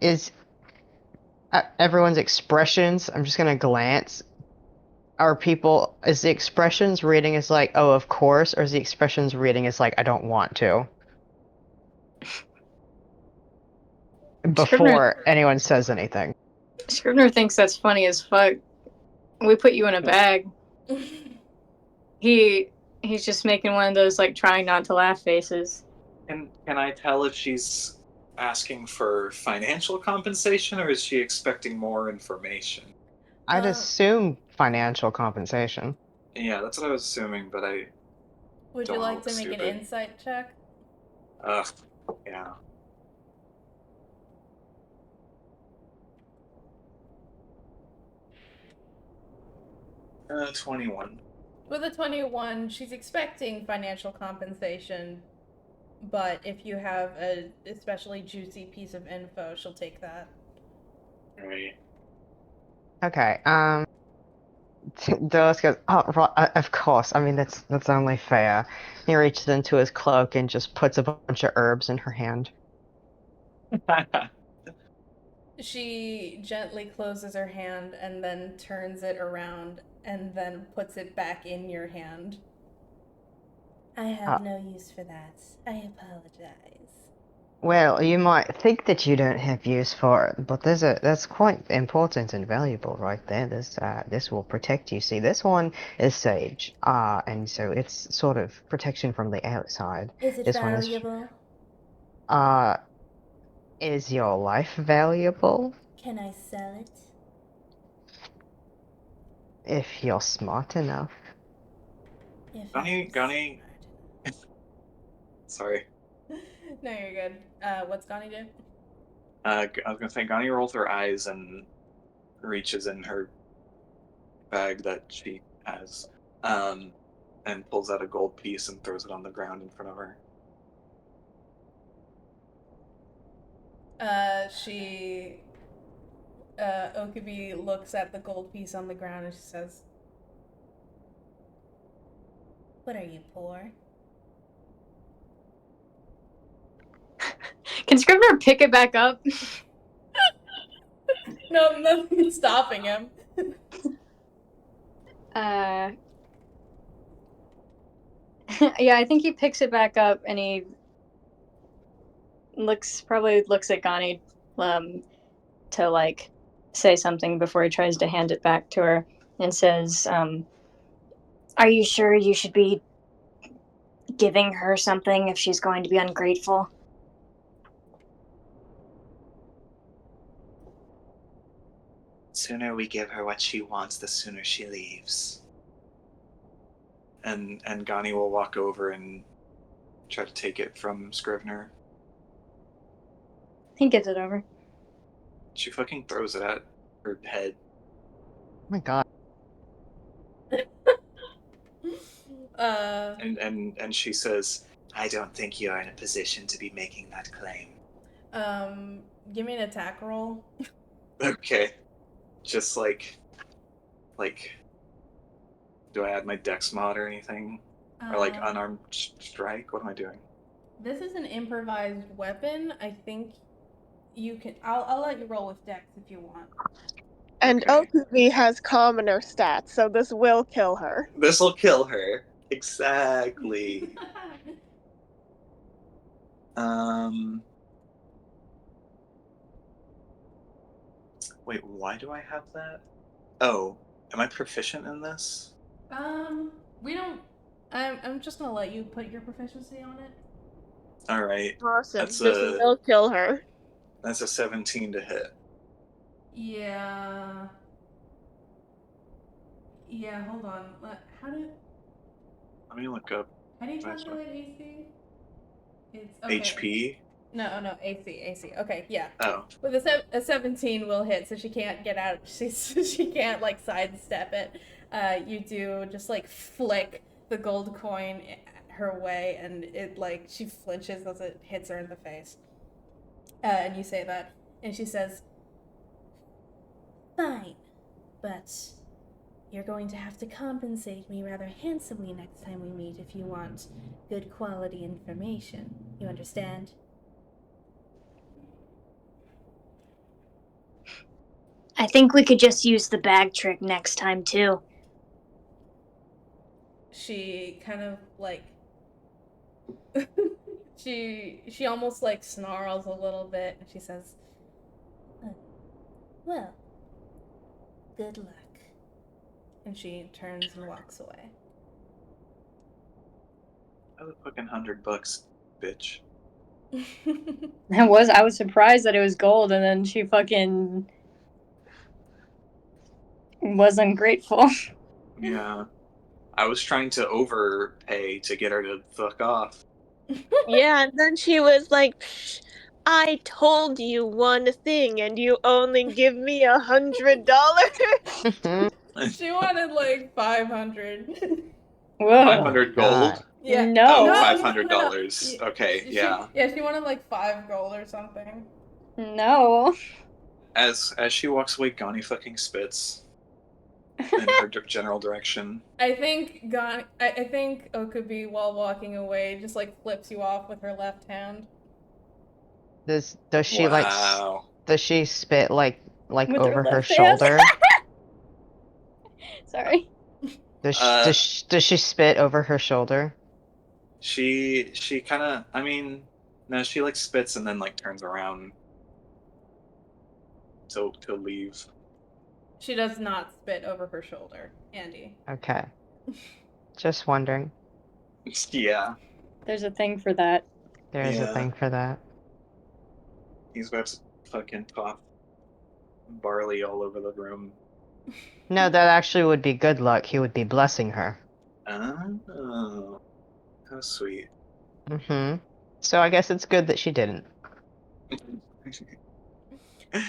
is at everyone's expressions. I'm just gonna glance. Are people is the expressions reading as like, oh, of course, or is the expressions reading as like, I don't want to? Scrivener, Before anyone says anything. Scrivener thinks that's funny as fuck. We put you in a bag. He's just making one of those like trying not to laugh faces. Can I tell if she's asking for financial compensation or is she expecting more information? I'd assume financial compensation. Yeah, that's what I was assuming, but I Would don't you wanna like to look make an stupid. insight check? Ugh, yeah. 21. With a 21, she's expecting financial compensation, but if you have a especially juicy piece of info, she'll take that. Right. Okay. Dulles goes, oh, right, of course. I mean, that's only fair. He reaches into his cloak and just puts a bunch of herbs in her hand. She gently closes her hand and then turns it around and then puts it back in your hand. I have no use for that. I apologize. Well, you might think that you don't have use for it, but that's quite important and valuable right there. This will protect you. See, this one is sage, and so it's sort of protection from the outside. Is it This valuable? one is your life valuable? Can I sell it? If you're smart enough. If Gani, sorry. No, you're good. What's Gani do? I was gonna say, Gani rolls her eyes and reaches in her bag that she has, and pulls out a gold piece and throws it on the ground in front of her. Okubi looks at the gold piece on the ground and she says, "What are you, poor?" Can Scrivener pick it back up? No, nothing's stopping him. Yeah, I think he picks it back up and he probably looks at Gani to like say something before he tries to hand it back to her and says, "Are you sure you should be giving her something if she's going to be ungrateful?" Sooner we give her what she wants, the sooner she leaves. And Gani will walk over and try to take it from Scrivener. He gives it over. She fucking throws it at her head. Oh my god. And she says, I don't think you're in a position to be making that claim. Give me an attack roll. okay. Just like, do I add my dex mod or anything? Or like unarmed strike? What am I doing? This is an improvised weapon. I think you can. I'll let you roll with dex if you want. And Okay. Okubi has commoner stats, so this will kill her. This'll kill her. Exactly. Wait, why do I have that? Oh, am I proficient in this? We don't. I'm just gonna let you put your proficiency on it. All right. Awesome. That's This a will kill her. 17 to hit. Yeah. Yeah. Hold on. How do Let me look up you That's what- calculate AC? It's okay. HP. No, AC. Okay, yeah. Oh, With a 17 will hit, so she can't get out. She can't like sidestep it. You do just like flick the gold coin her way, and it like she flinches as it hits her in the face. And you say that, and she says, "Fine, but you're going to have to compensate me rather handsomely next time we meet if you want good quality information. You understand?" I think we could just use the bag trick next time too. She kind of like she almost like snarls a little bit and she says, "Well, good luck." And she turns and walks away. that was fucking $100, bitch. I was surprised that it was gold, and then she fucking was ungrateful. Yeah. I was trying to overpay to get her to fuck off. Yeah, and then she was like, "Psh, I told you one thing and you only give me $100." She wanted like 500. Whoa. 500 gold? Yeah. No. Oh, No. $500. Okay, yeah. She wanted like 5 gold or something. No. As she walks away, Gani fucking spits in her general direction. I think I think Okubi, while walking away, just like flips you off with her left hand. Does she Wow. does she spit like With her over her left hand? shoulder? Sorry. Does she spit over her shoulder? She kind of, I mean, no, she like spits and then like turns around to leave. She does not spit over her shoulder, Andy. Okay. Just wondering. Yeah. There's a thing for that. There's a Yeah. thing for that. He's about to fucking toss barley all over the room. No, that actually would be good luck. He would be blessing her. Oh, how sweet. Mm-hmm. So I guess it's good that she didn't. All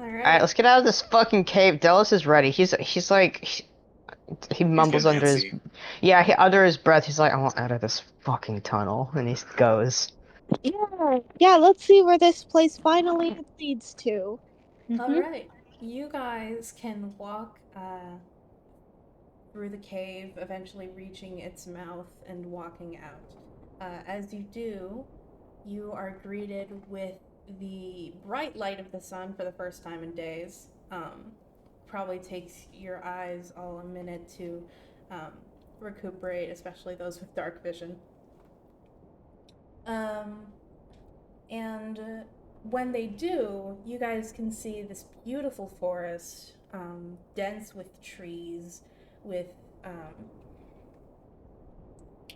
Alright, right. let's get out of this fucking cave. Dallas is ready. He's like he mumbles getting under his antsy. under his breath. He's like, I want out of this fucking tunnel, and he goes. Yeah, let's see where this place finally leads to. All right. You guys can walk through the cave, eventually reaching its mouth and walking out. As you do, you are greeted with the bright light of the sun for the first time in days. Probably takes your eyes all a minute to recuperate, especially those with dark vision. And when they do, you guys can see this beautiful forest, dense with trees, with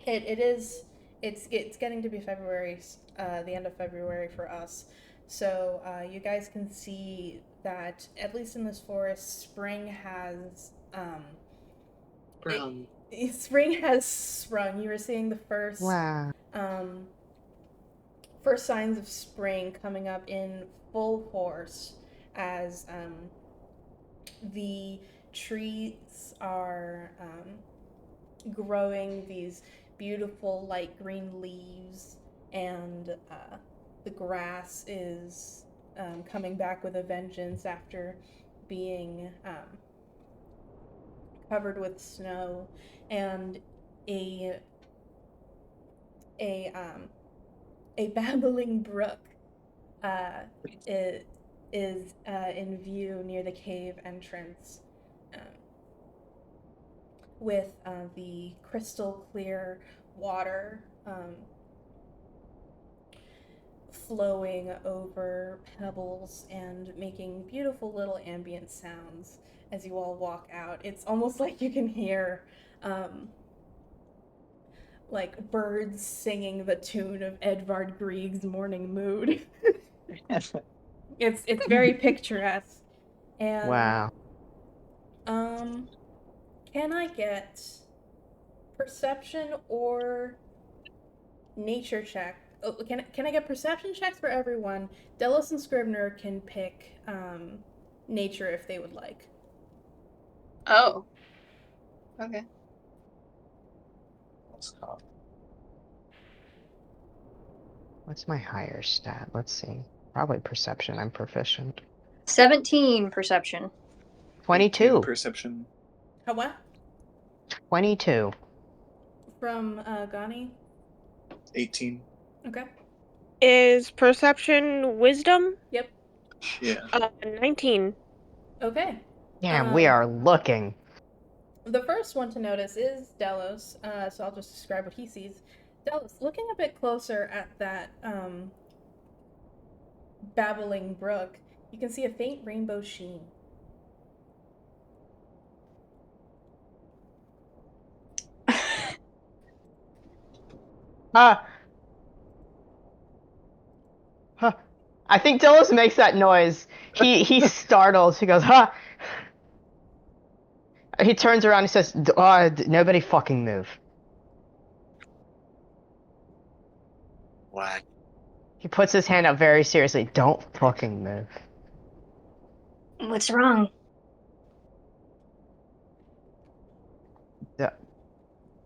it's getting to be February, the end of February for us. So you guys can see that at least in this forest, spring has spring has sprung. You were seeing the first Wow. first signs of spring coming up in full force as the trees are growing these beautiful light green leaves, and the grass is coming back with a vengeance after being covered with snow, and a a um, a babbling brook is in view near the cave entrance, um, with the crystal clear water flowing over pebbles and making beautiful little ambient sounds as you all walk out. It's almost like you can hear like birds singing the tune of Edvard Grieg's Morning Mood. It's very picturesque. And Wow. can I get perception or nature check? Oh, can I get perception checks for everyone? Delos and Scrivener can pick nature if they would like. Oh. Okay. What's my higher stat? Let's see. Probably perception. I'm proficient. 17 perception. 22. Perception. How what? 22. From Gani? 18. Okay. Is perception wisdom? Yep. Yeah. 19. Okay. Damn, we are looking. The first one to notice is Delos, so I'll just describe what he sees. Delos, looking a bit closer at that babbling brook, you can see a faint rainbow sheen. Huh. I think Delos makes that noise. He's startled. He goes, huh. He turns around and says, nobody fucking move. What? He puts his hand up very seriously. Don't fucking move. What's wrong?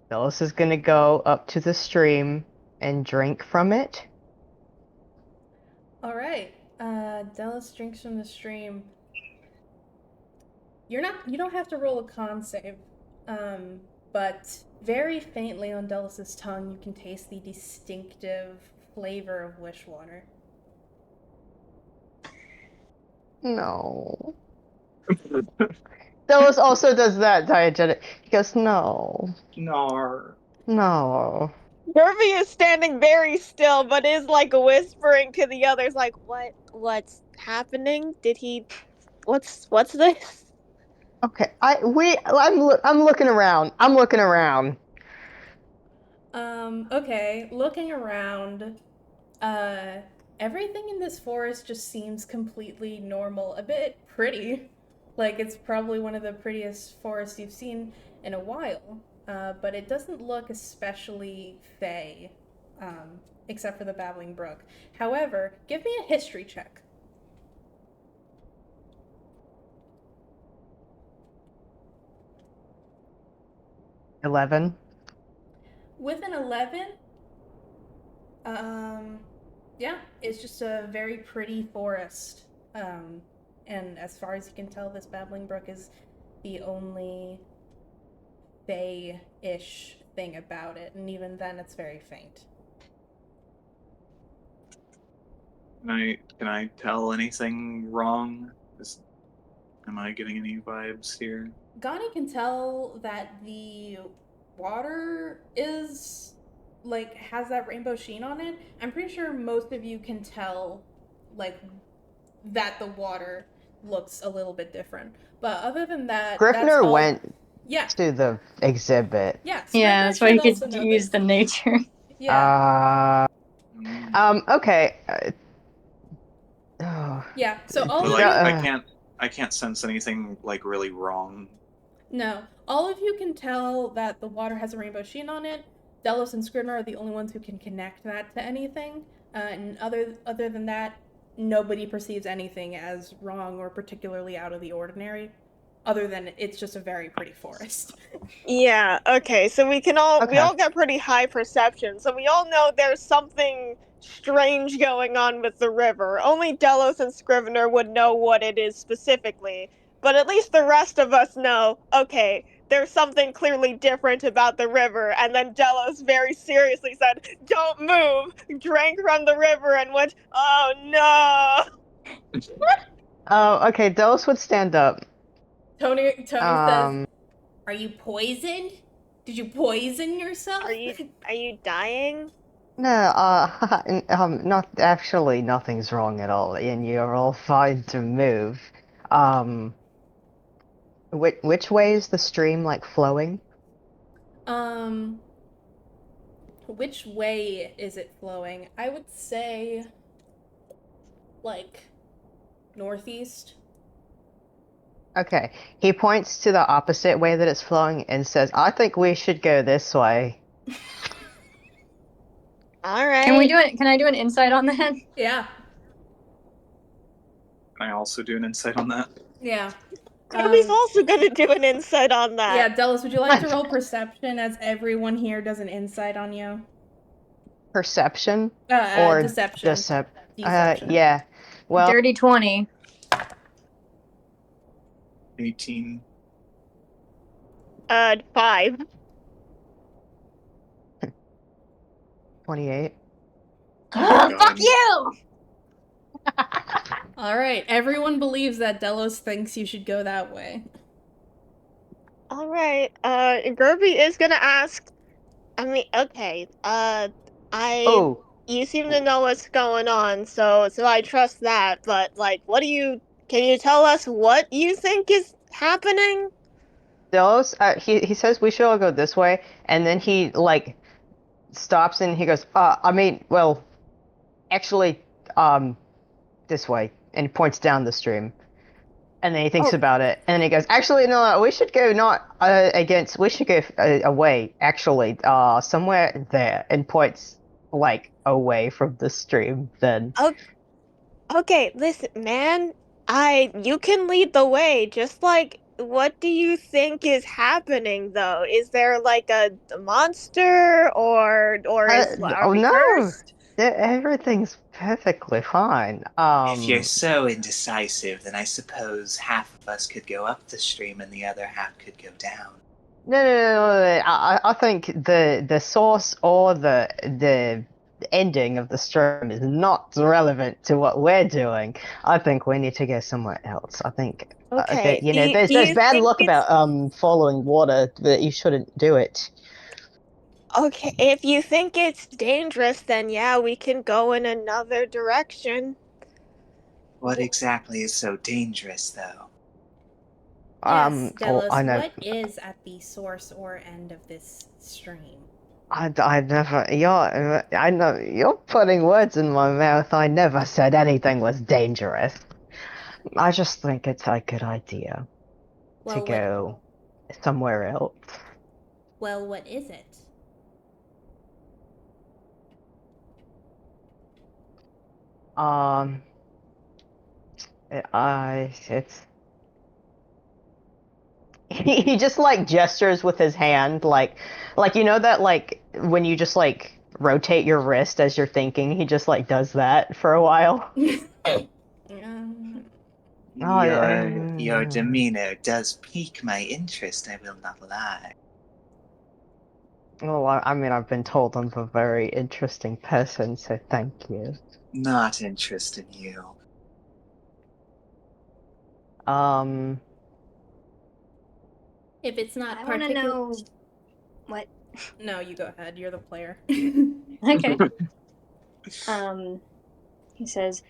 Delos is gonna go up to the stream and drink from it. Alright. Delos drinks from the stream. You don't have to roll a con save. But very faintly on Delos' tongue you can taste the distinctive flavor of wish water. No. Delos also does that diegetic. He goes, no. Nar. No. Gerby is standing very still, but is like whispering to the others, like, what's happening? Did he, what's this? Okay, I'm looking around. I'm looking around. Okay, looking around, everything in this forest just seems completely normal, a bit pretty. Like, it's probably one of the prettiest forests you've seen in a while, but it doesn't look especially fey, except for the Babbling Brook. However, give me a history check. $11. With an 11, yeah, it's just a very pretty forest. And as far as you can tell, this Babbling Brook is the only fey-ish thing about it, and even then it's very faint. Can I tell anything wrong? Am I getting any vibes here? Gani can tell that the water is like has that rainbow sheen on it. I'm pretty sure most of you can tell like that the water looks a little bit different. But other than that, Griffner went yeah. to the exhibit. Yeah, Yeah, that's why you could use the nature. Yeah. Okay. Yeah, so all But of like, you... I can't sense anything like really wrong. No, all of you can tell that the water has a rainbow sheen on it. Delos and Scrivener are the only ones who can connect that to anything. And other than that, nobody perceives anything as wrong or particularly out of the ordinary, other than it's just a very pretty forest. Yeah, okay, so we all get pretty high perception, so we all know there's something strange going on with the river. Only Delos and Scrivener would know what it is specifically, but at least the rest of us know, okay, there's something clearly different about the river, and then Delos very seriously said, don't move, drank from the river and went, oh no! Oh, okay, Delos would stand up. Tony says, are you poisoned? Did you poison yourself? Are you dying? No, not actually. Nothing's wrong at all, and you're all fine to move. Um, which way is the stream like flowing? Which way is it flowing? I would say, like, northeast. Okay, he points to the opposite way that it's flowing and says, "I think we should go this way." All right. Can we do it? Can I do an insight on that? Yeah. Can I also do an insight on that? Yeah. Kirby's also gonna do an insight on that. Yeah, Delos, would you like to roll perception as everyone here does an insight on you? Perception or Deception. Deception. Yeah. Well, Dirty 20. 18. 5. 28. Oh, Fuck you! All right, everyone believes that Delos thinks you should go that way. All right. Gerby is gonna ask. I mean, okay. Oh, You seem to know what's going on, so I trust that. But like, can you tell us what you think is happening? those. He says we should all go this way, and then he like stops and he goes, I mean, well, actually, this way, and he points down the stream. And then he thinks Oh. about it, and then he goes, "Actually, no, we should go not against. We should go away. Actually, somewhere there." And points like away from the stream. Then. Okay, listen, man. You can lead the way. Just like, what do you think is happening, though? Is there like a monster, or are Oh we no, cursed? everything's perfectly fine. If you're so indecisive, then I suppose half of us could go up the stream and the other half could go down. No. I think the source or the ending of the stream is not relevant to what we're doing. I think we need to go somewhere else. I think Okay. that, you know, there's do you bad think luck it's about following water, that you shouldn't do it. okay? If you think it's dangerous, then yeah, we can go in another direction. What exactly is so dangerous, though? Yes, Delos, I know. what is at the source or end of this stream? I never. I know you're putting words in my mouth. I never said anything was dangerous. I just think it's a good idea to Well, go somewhere else. what is it? It's he just like gestures with his hand, like you know that like when you just like rotate your wrist as you're thinking, he just like does that for a while. Your demeanor does pique my interest, I will not lie. Well, I mean, I've been told I'm a very interesting person, so thank you. Not interest in you. If it's not I want to know what. No, you go ahead. You're the player. Okay. He says,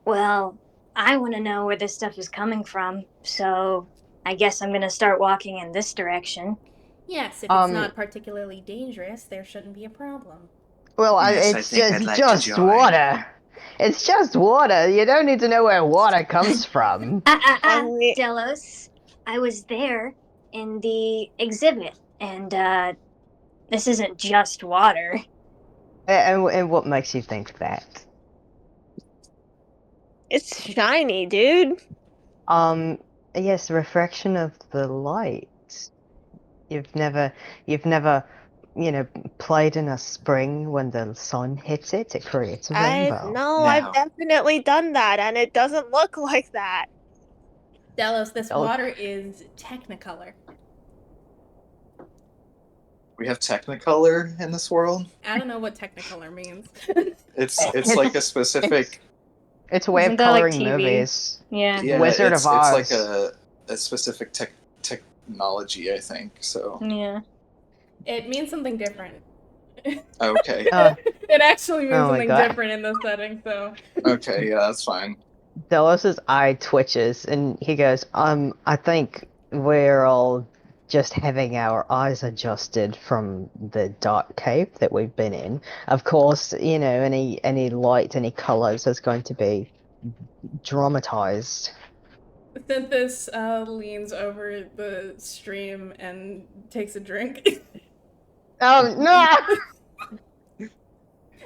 "Well, I want to know where this stuff is coming from, so I guess I'm gonna start walking in this direction." Yes, if it's not particularly dangerous, there shouldn't be a problem. Well, Yes, I it's think I'd like to just join. water. It's just water. You don't need to know where water comes from. Delos, I was there in the exhibit, and this isn't just water. And what makes you think that? It's shiny, dude. Yes, refraction of the light. You've never, you know, played in a spring when the sun hits it. It creates a rainbow. No, I've definitely done that, and it doesn't look like that. Delos, this water is Technicolor. We have Technicolor in this world? I don't know what Technicolor means. It's like a specific... It's a way of coloring movies. Yeah. Wizard of Oz. It's like a specific technology, I think, so... Yeah. It means something different. Okay. It actually means Oh my something God. different in this setting, so. Okay, yeah, that's fine. Delos's eye twitches and he goes, I think we're all just having our eyes adjusted from the dark cave that we've been in. Of course, you know, any light, any colors is going to be dramatized. Synthis leans over the stream and takes a drink. Oh no!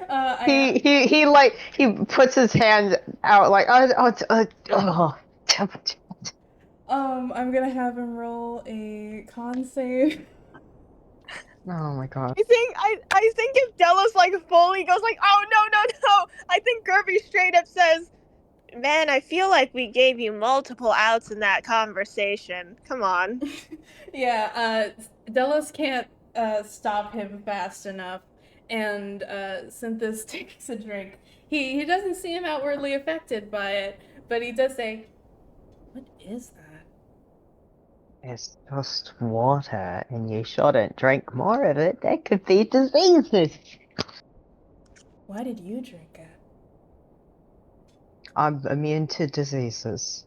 I He puts his hand out like I'm gonna have him roll a con save. oh my God. I think if Delos like fully goes like, oh no, I think Kirby straight up says, "Man, I feel like we gave you multiple outs in that conversation. Come on." Yeah, Delos can't stop him fast enough, and Synthis takes a drink. He doesn't seem outwardly affected by it, but he does say, "What is that?" It's just water, and you shouldn't drink more of it. There could be diseases. Why did you drink it? I'm immune to diseases.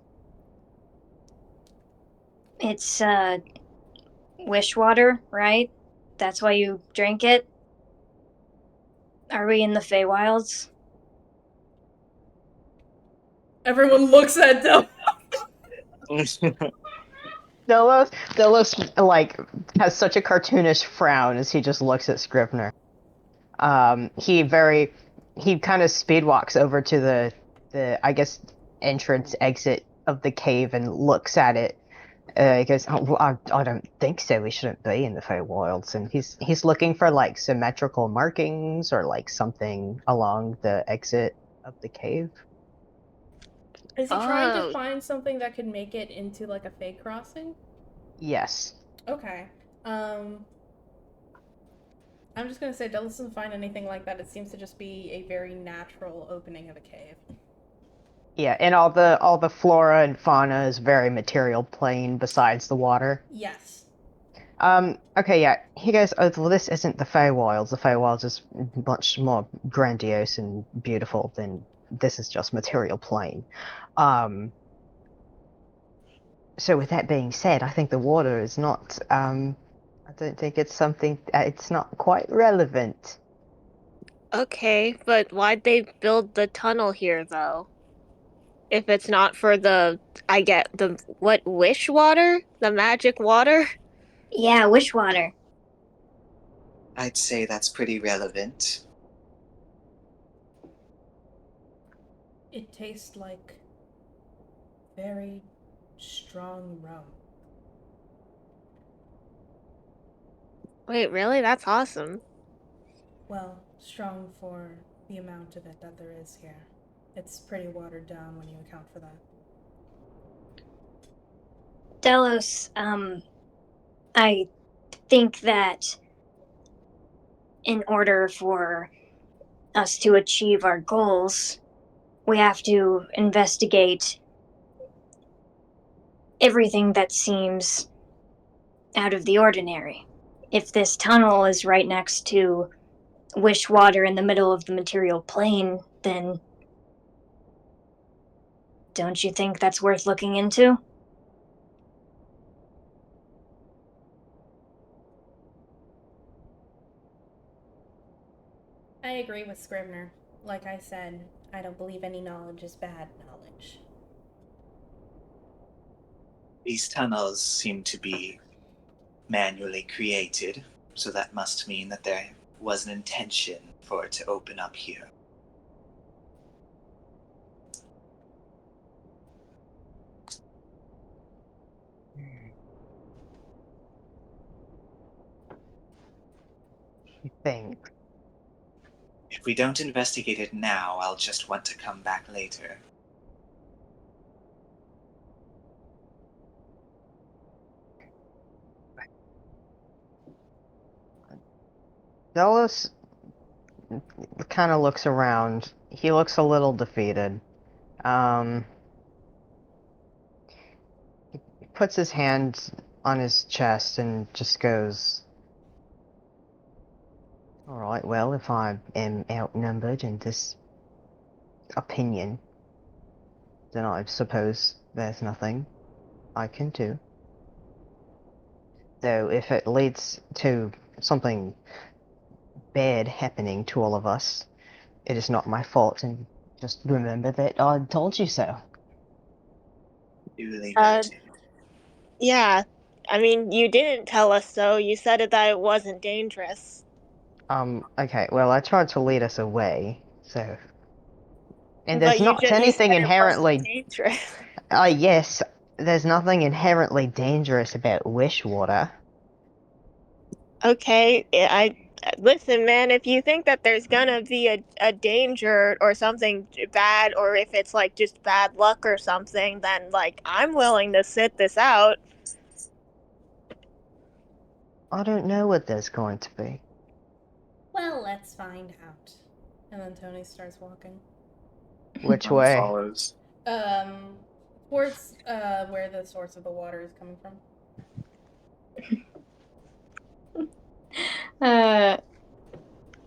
It's wish water, right? That's why you drink it. Are we in the Feywilds? Everyone looks at Delos. Delos like has such a cartoonish frown as he just looks at Scrivener. He kind of speed walks over to the I guess entrance exit of the cave and looks at it. He goes, oh, well, I don't think so. We shouldn't be in the Feywilds. And he's looking for like symmetrical markings or like something along the exit of the cave. Is he trying to Oh, find something that could make it into like a fake crossing? Yes. Okay. Um, I'm just gonna say Delos doesn't find anything like that. It seems to just be a very natural opening of a cave. Yeah, and all the flora and fauna is very material plane besides the water. Yes. Okay, yeah. He goes, oh, well, this isn't the Feywilds. The Feywilds is much more grandiose and beautiful than this is just material plane. Um, so with that being said, I think the water is not, I don't think it's something, it's not quite relevant. okay, but why'd they build the tunnel here though? If it's not for I get the what wish water, the magic water. Yeah, wish water. I'd say that's pretty relevant. It tastes like very strong rum. Wait, really? That's awesome. Well, strong for the amount of it that there is here. It's pretty watered down when you account for that. Delos, I think that in order for us to achieve our goals, we have to investigate everything that seems out of the ordinary. If this tunnel is right next to wish water in the middle of the material plane, then don't you think that's worth looking into? I agree with Scrivener. Like I said, I don't believe any knowledge is bad knowledge. These tunnels seem to be manually created, so that must mean that there was an intention for it to open up here. You think? If we don't investigate it now, I'll just want to come back later. Delos kind of looks around. He looks a little defeated. Um, he puts his hand on his chest and just goes, Alright, well, if I am outnumbered in this opinion, then I suppose there's nothing I can do. Though if it leads to something bad happening to all of us, it is not my fault, and just remember that I told you so. Duly Uh, noted. Yeah. I mean, you didn't tell us so. You said that it wasn't dangerous. Okay, well, I tried to lead us away, so... And But there's not you anything said it wasn't inherently... dangerous. yes, there's nothing inherently dangerous about wish water. Okay, listen, man. If you think that there's gonna be a danger or something bad, or if it's like just bad luck or something, then like I'm willing to sit this out. I don't know what there's going to be. Well, let's find out. And then Tony starts walking. Which Mom way? follows. Towards where the source of the water is coming from.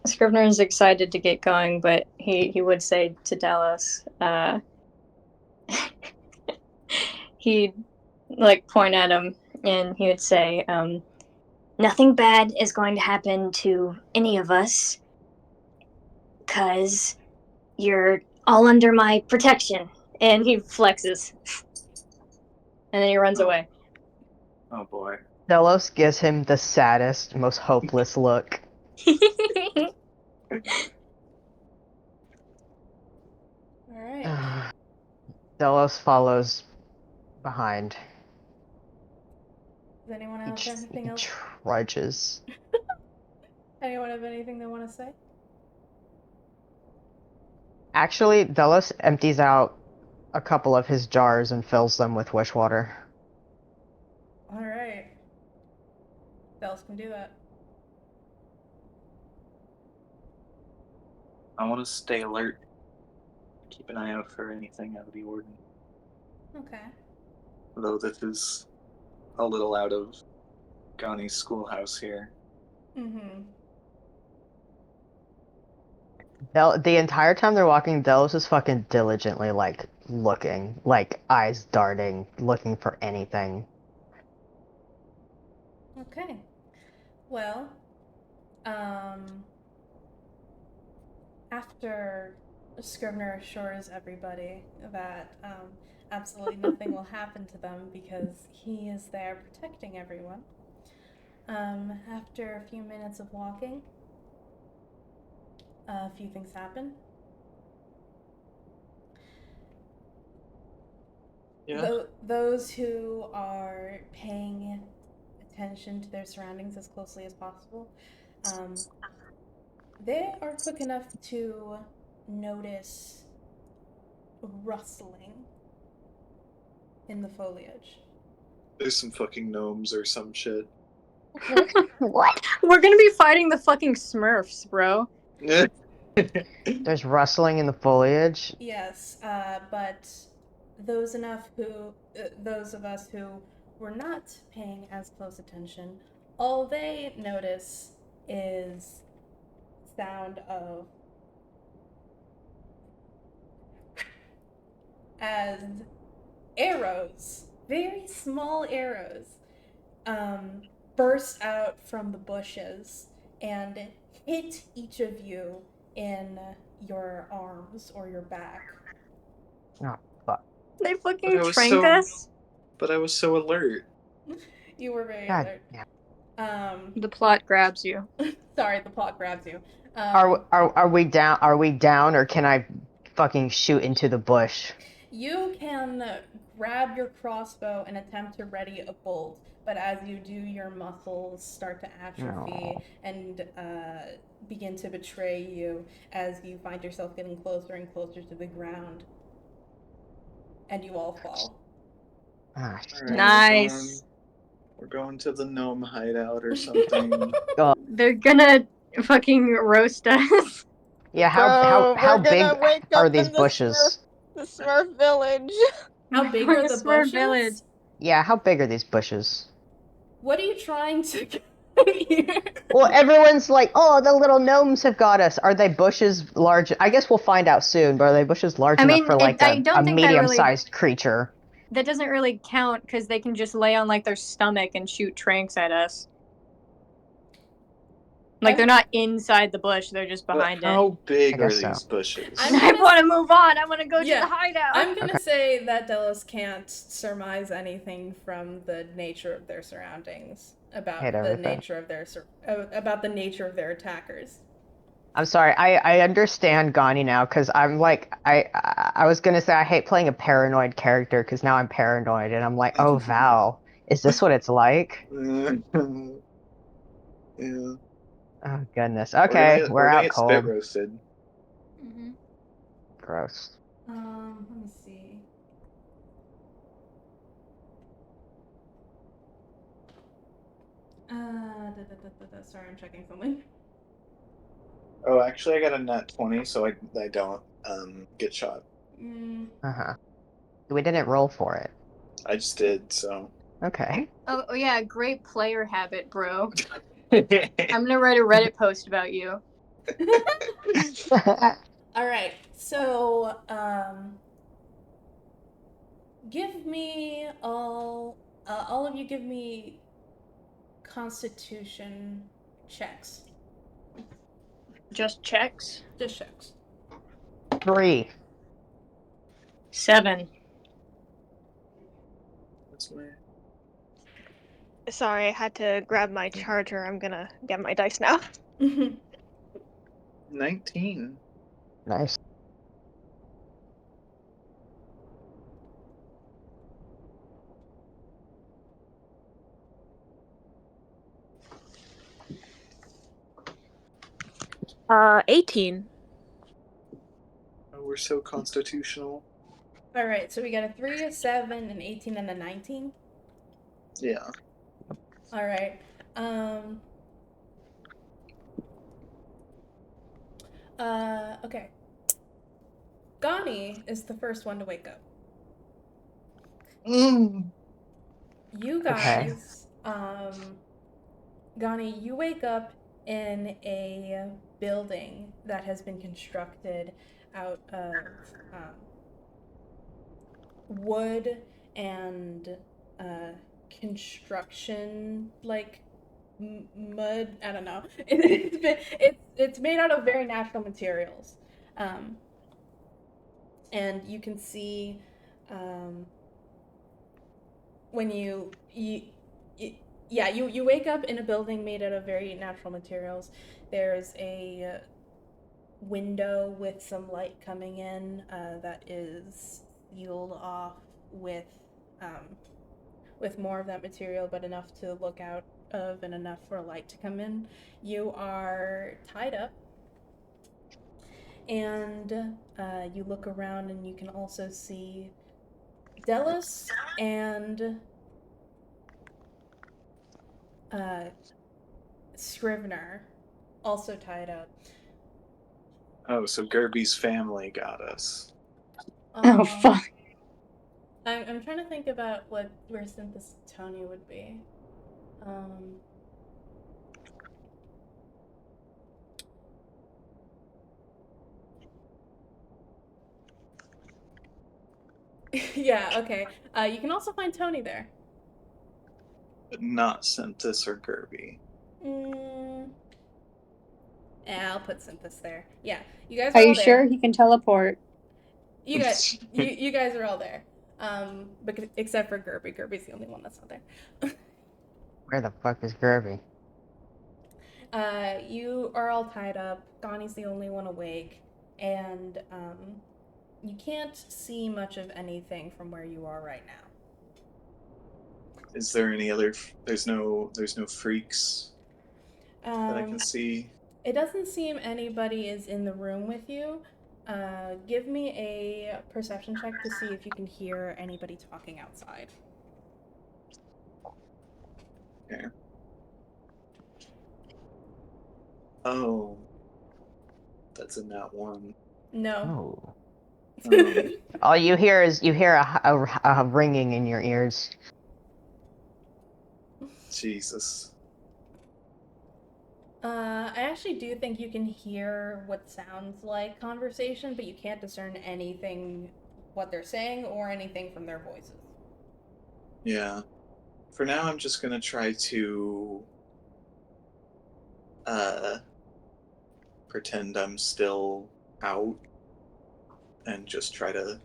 Scrivener is excited to get going, but he would say to Dallas, he'd like point at him and he would say, nothing bad is going to happen to any of us because you're all under my protection. And he flexes. And then he runs away. Oh boy. Delos gives him the saddest, most hopeless look. Alright. Delos follows behind. Does anyone He have anything else? trudges. Anyone have anything they want to say? Actually, Delos empties out a couple of his jars and fills them with wish water. Alright. Who else can do that? I want to stay alert. Keep an eye out for anything out of the ordinary. Okay. Though this is a little out of Ghani's schoolhouse here. Mm-hmm. The entire time they're walking, Delos is fucking diligently, like, looking. Like, eyes darting, looking for anything. Okay. Well, after Scrivener assures everybody that absolutely nothing will happen to them because he is there protecting everyone, after a few minutes of walking, a few things happen. Yeah. Those who are paying attention to their surroundings as closely as possible, they are quick enough to notice rustling in the foliage. There's some fucking gnomes or some shit. What? We're gonna be fighting the fucking Smurfs, bro. There's rustling in the foliage. Yes, but those of us who were not paying as close attention, all they notice is sound of as arrows, very small arrows, burst out from the bushes and hit each of you in your arms or your back. Oh, fuck. They But fucking I was trank so- us. But I was so alert. You were very God alert. damn. The plot grabs you. Sorry, the plot grabs you. Are we down? Are we down, or can I fucking shoot into the bush? You can grab your crossbow and attempt to ready a bolt, but as you do, your muscles start to atrophy and begin to betray you as you find yourself getting closer and closer to the ground. And you all fall. Ah, All right, Nice. We're going to the gnome hideout or something. They're gonna fucking roast us. yeah. So How we're big gonna wake are up these in the bushes? The Smurf village. How big We're are a the Smurf bushes? village. Yeah, how big are these bushes? What are you trying to... Well, everyone's like, "Oh, the little gnomes have got us." Are they bushes large? I guess we'll find out soon. But are they bushes large I enough mean, for like I don't a think that really medium-sized creature? that doesn't really count because they can just lay on like their stomach and shoot tranks at us. Like they're not inside the bush; they're just But behind it. how big I are guess so. these bushes? I want to move on. I want to go to Yeah, the hideout. I'm gonna Okay. say that Delos can't surmise anything from the nature of their surroundings about Hate the everything. nature of their about the nature of their attackers. I'm sorry. I understand Gani now because I'm like I was gonna say I hate playing a paranoid character because now I'm paranoid and I'm like, oh Val, is this what it's like? Yeah. Oh goodness. We're Okay, gonna we're out get spit cold. roasted. Mm-hmm. Gross. Let me see. Sorry, I'm checking something. Oh, actually, I got a nat 20, so I don't get shot. Uh-huh. We didn't roll for it. I just did, so. Okay. Oh yeah, great player habit, bro. I'm gonna write a Reddit post about you. All right, so give me all of you give me Constitution checks. Just checks. Just checks. 3. 7. That's weird. Sorry, I had to grab my charger. I'm gonna get my dice now. 19. Nice. Uh, 18. Oh, we're so constitutional. All right, so we got a 3, a 7, an 18, and a 19. Yeah. All right. Okay. Gani is the first one to wake up. You Okay. guys, Gani, you wake up in a building that has been constructed out of wood and construction like mud. I don't know. It's made out of very natural materials, and you can see when you wake up in a building made out of very natural materials. There's a window with some light coming in that is sealed off with more of that material, but enough to look out of and enough for light to come in. You are tied up, and you look around, and you can also see Delos and Scrivener also tied up. Oh, so Gerby's family got us. Oh fuck. I'm trying to think about where Synthesis Tony would be. Yeah, okay. You can also find Tony there. But not Synthis or Gerby. Yeah, I'll put Synthesis there. Yeah, you guys Are all you there. sure he can teleport? You guys are all there. But except for Gerby. Gerby's the only one that's not there. Where the fuck is Gerby? You are all tied up. Gani's the only one awake, and you can't see much of anything from where you are right now. Is there any other? There's no freaks that I can see. It doesn't seem anybody is in the room with you. Give me a perception check to see if you can hear anybody talking outside. Okay. Oh, that's in that one. No. Oh. All you hear is a ringing in your ears. Jesus. I actually do think you can hear what sounds like conversation, but you can't discern anything what they're saying or anything from their voices. Yeah. For now, I'm just gonna try to uh, pretend I'm still out and just try to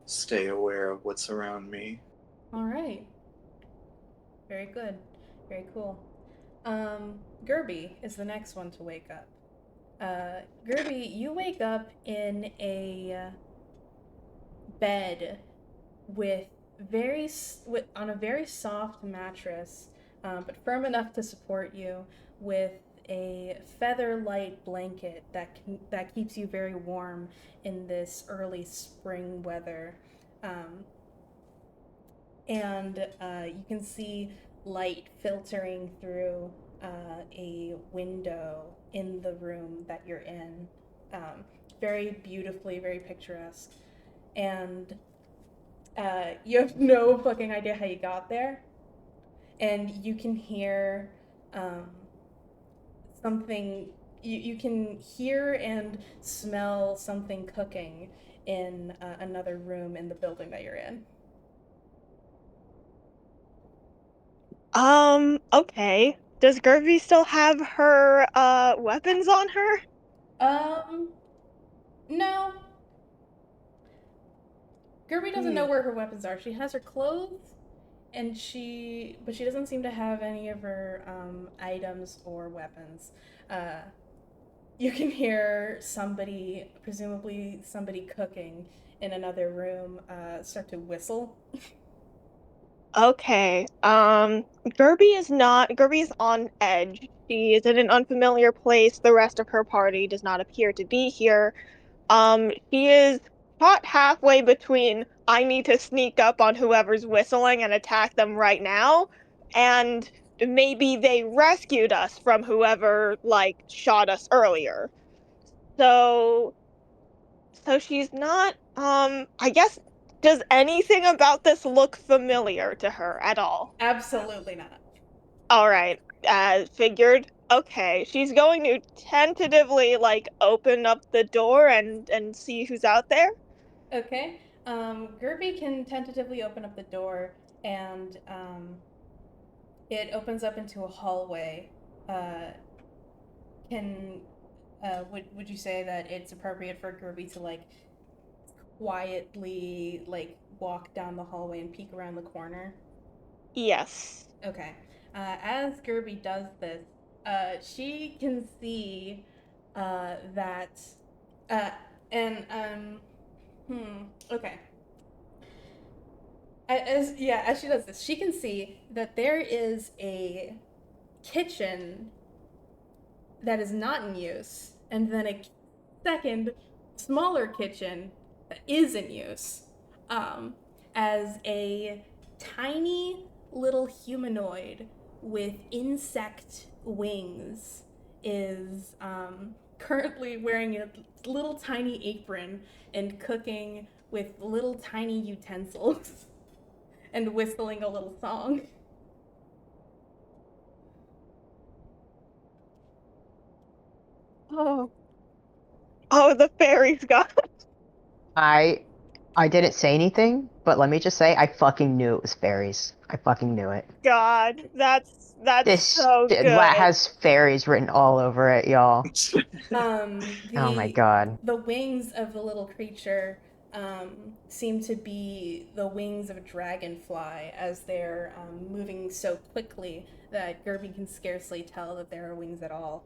stay aware of what's around me. All right. Very good. Very cool. Gerby is the next one to wake up. Gerby, you wake up in a bed with on a very soft mattress, but firm enough to support you, with a feather light blanket that keeps you very warm in this early spring weather. Um, and you can see light filtering through a window in the room that you're in. Very beautifully, very picturesque. And you have no fucking idea how you got there. And you can hear um, something, you can hear and smell something cooking in another room in the building that you're in. Okay. Does Gerby still have her weapons on her? Um, no. Gerby doesn't know where her weapons are. She has her clothes, but she doesn't seem to have any of her items or weapons. Uh, you can hear somebody, presumably somebody cooking in another room, start to whistle. Okay. Gerby is on edge. She is in an unfamiliar place. The rest of her party does not appear to be here. She is caught halfway between I need to sneak up on whoever's whistling and attack them right now, and maybe they rescued us from whoever like shot us earlier. So she's not I guess does anything about this look familiar to her at all? Absolutely not. All right, figured. Okay, she's going to tentatively like open up the door and see who's out there. Okay. Gerby can tentatively open up the door, and it opens up into a hallway. Uh, can would you say that it's appropriate for Gerby to like quietly like walk down the hallway and peek around the corner? Yes. Okay. As Gerby does this, she can see that, uh, and okay. As she does this, she can see that there is a kitchen that is not in use, and then a second, smaller kitchen that is in use, um, as a tiny little humanoid with insect wings is currently wearing a little tiny apron and cooking with little tiny utensils and whistling a little song. Oh. Oh, the fairies got I didn't say anything, but let me just say I fucking knew it was fairies. I fucking knew it. God. That's This so lat good. has fairies written all over it, y'all. Oh my The god. wings of the little creature seem to be the wings of a dragonfly, as they're moving so quickly that Gerby can scarcely tell that there are wings at all.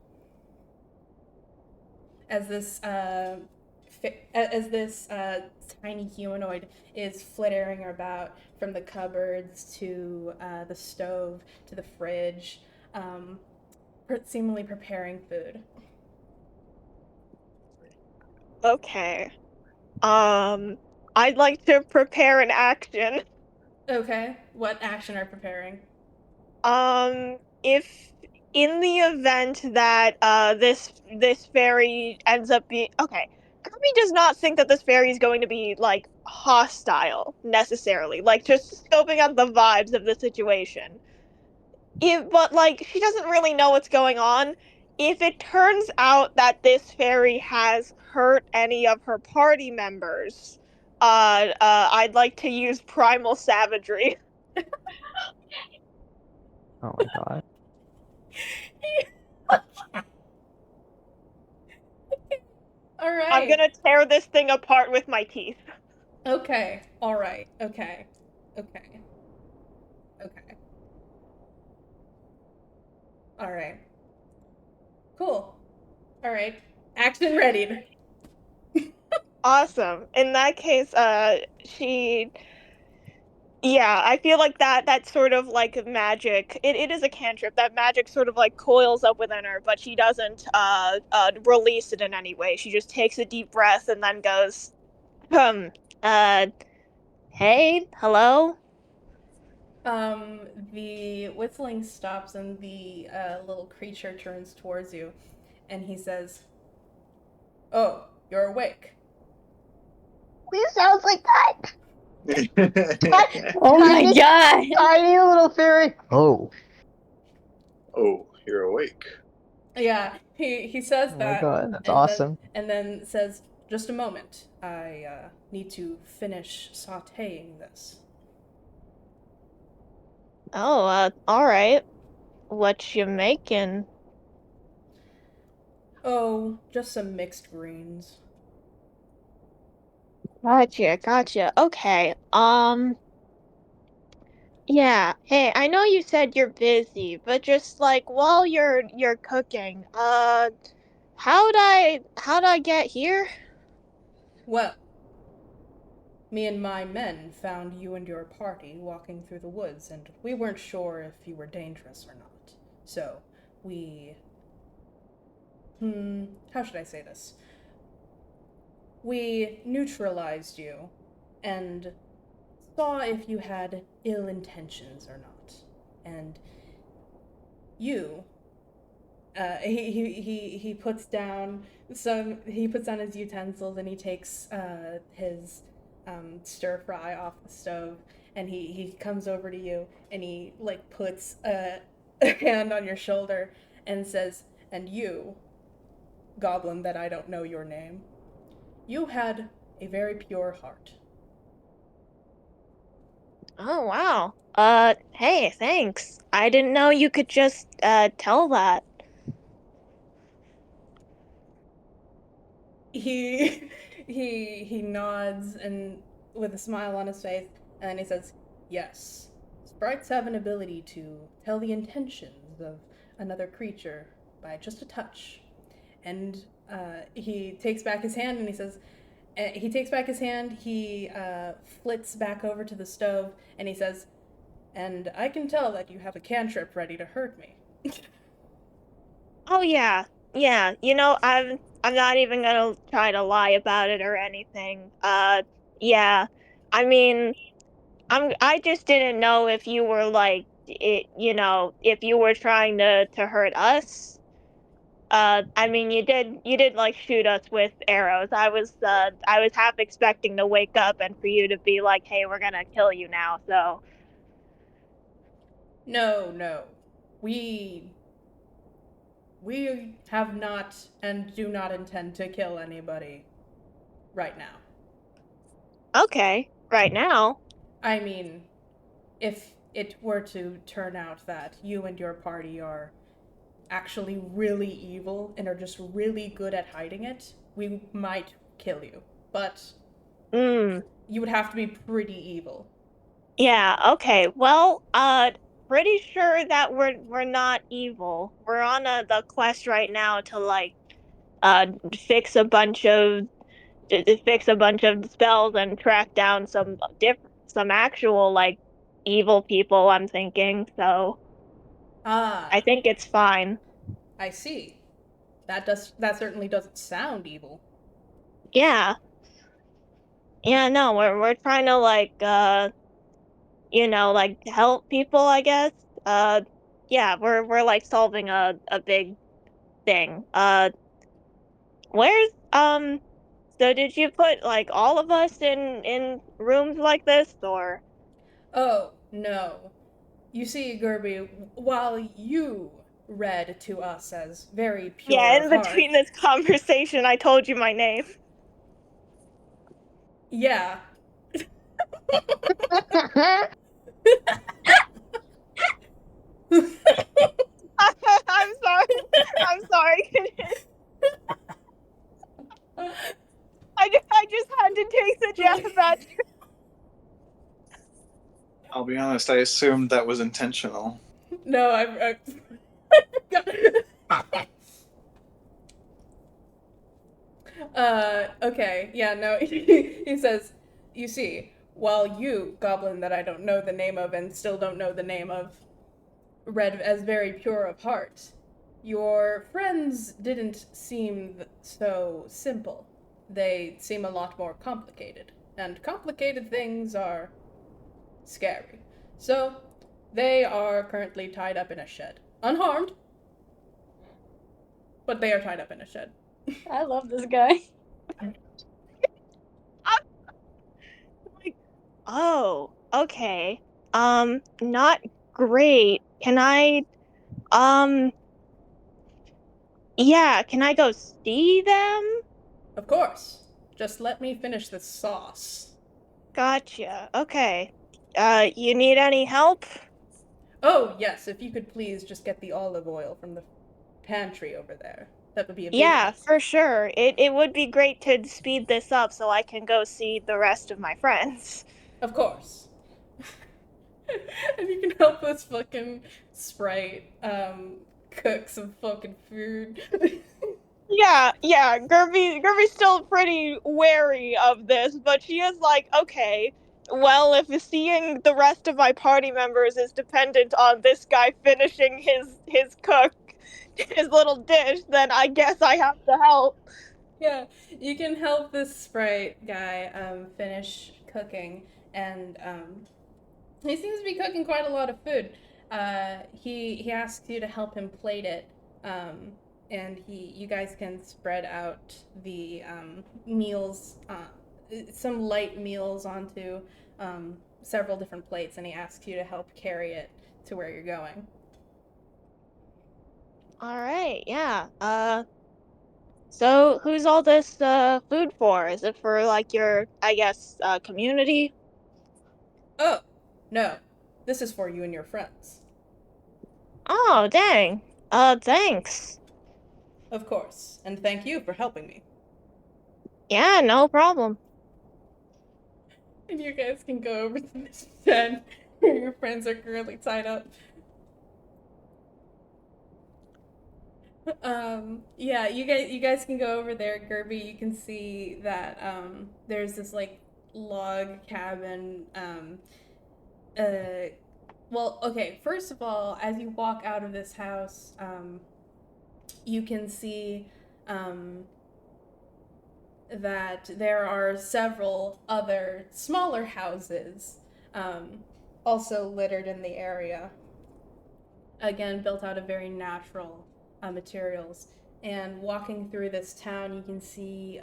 As this tiny humanoid is flittering about from the cupboards to the stove to the fridge, seemingly preparing food. Okay. I'd like to prepare an action. Okay, what action are preparing? If in the event that this fairy ends up being okay, Kirby does not think that this fairy is going to be like hostile necessarily, like just scoping out the vibes of the situation. but like she doesn't really know what's going on. If it turns out that this fairy has hurt any of her party members, I'd like to use primal savagery. Oh my god. All right. I'm gonna tear this thing apart with my teeth. Okay. All right. Okay. Okay. Okay. All right. Cool. All right. Action ready. Awesome. In that case, she yeah, I feel like that sort of like magic. It is a cantrip. That magic sort of like coils up within her, but she doesn't release it in any way. She just takes a deep breath and then goes, um, uh, hey, hello. The whistling stops and the little creature turns towards you, and he says, "Oh, you're awake." Please sounds like that. Oh my Tiny- god! Tiny little fairy. Oh. Oh, you're awake. Yeah, he says Oh my that, god, that's and awesome. then says, "Just a moment. I need to finish sautéing this." Oh, all right. What you making? Oh, just some mixed greens. Gotcha. Okay. Yeah. Hey, I know you said you're busy, but just like while you're cooking, how'd I get here? Well, me and my men found you and your party walking through the woods, and we weren't sure if you were dangerous or not. So, we. How should I say this? We neutralized you and saw if you had ill intentions or not. And you, he puts down his utensils and he takes his stir fry off the stove, and he comes over to you and he like puts a hand on your shoulder and says, "And you, goblin that I don't know your name, you had a very pure heart." Oh, wow. Hey, thanks. I didn't know you could just tell that. he he nods and with a smile on his face, and then he says, "Yes, sprites have an ability to tell the intentions of another creature by just a touch." And he takes back his hand and he says, he flits back over to the stove and he says, "And I can tell that you have a cantrip ready to hurt me." Oh yeah. Yeah, I'm not even gonna try to lie about it or anything. Yeah. I mean, I just didn't know if you were like if you were trying to hurt us. I mean, you did like shoot us with arrows. I was half expecting to wake up and for you to be like, "Hey, we're gonna kill you now." So, No, no. We we have not and do not intend to kill anybody right now. okay, right now. I mean, if it were to turn out that you and your party are actually really evil and are just really good at hiding it, we might kill you. But Mm. you would have to be pretty evil. Yeah, okay. Well, pretty sure that we're not evil. We're on the quest right now to like uh fix a bunch of fix a bunch of spells and track down some actual like evil people, I'm thinking. So, I Ah, think it's fine. I see. That certainly doesn't sound evil. Yeah. Yeah, no, we're trying to like like help people, I guess. Uh yeah, we're like solving a big thing. Where's so did you put like all of us in rooms like this or Oh, no. You see, Gerby, while you read to us as very pure Yeah, in of heart, between this conversation, I told you my name. yeah. I'm sorry. I'm sorry. I just had to take the jab at you. I'll be honest, I assumed that was intentional. No, okay, yeah, no, he says, you see, while you, goblin that I don't know the name of and still don't know the name of, read as very pure of heart, your friends didn't seem so simple. They seem a lot more complicated, and complicated things are scary. So, they are currently tied up in a shed. Unharmed, but they are tied up in a shed. I love this guy. Like, oh, okay. Not great. Can I, um, yeah, can I go see them? Of course. Just let me finish this sauce. Gotcha. Okay. You need any help? Oh, yes, if you could please just get the olive oil from the pantry over there. That would be a big Yeah, help. for sure. It would be great to speed this up so I can go see the rest of my friends. Of course. And you can help this fucking sprite cook some fucking food. Yeah, Gerby's still pretty wary of this, but she is like, okay, well, if seeing the rest of my party members is dependent on this guy finishing his cook, his little dish, then I guess I have to help. Yeah, you can help this sprite guy finish cooking, and he seems to be cooking quite a lot of food. He asks you to help him plate it, and you guys can spread out the meals, some light meals onto several different plates, and he asks you to help carry it to where you're going. All right, yeah. So who's all this food for? Is it for like your, I guess, community? Oh, no, this is for you and your friends. Oh, dang. Thanks. Of course, and thank you for helping me. Yeah, no problem. And you guys can go over to the shed where your friends are currently tied up. Yeah, you guys can go over there, Gerby. You can see that there's this like log cabin. Well, okay, first of all, as you walk out of this house, you can see that there are several other smaller houses also littered in the area. Again, built out of very natural materials. And walking through this town, you can see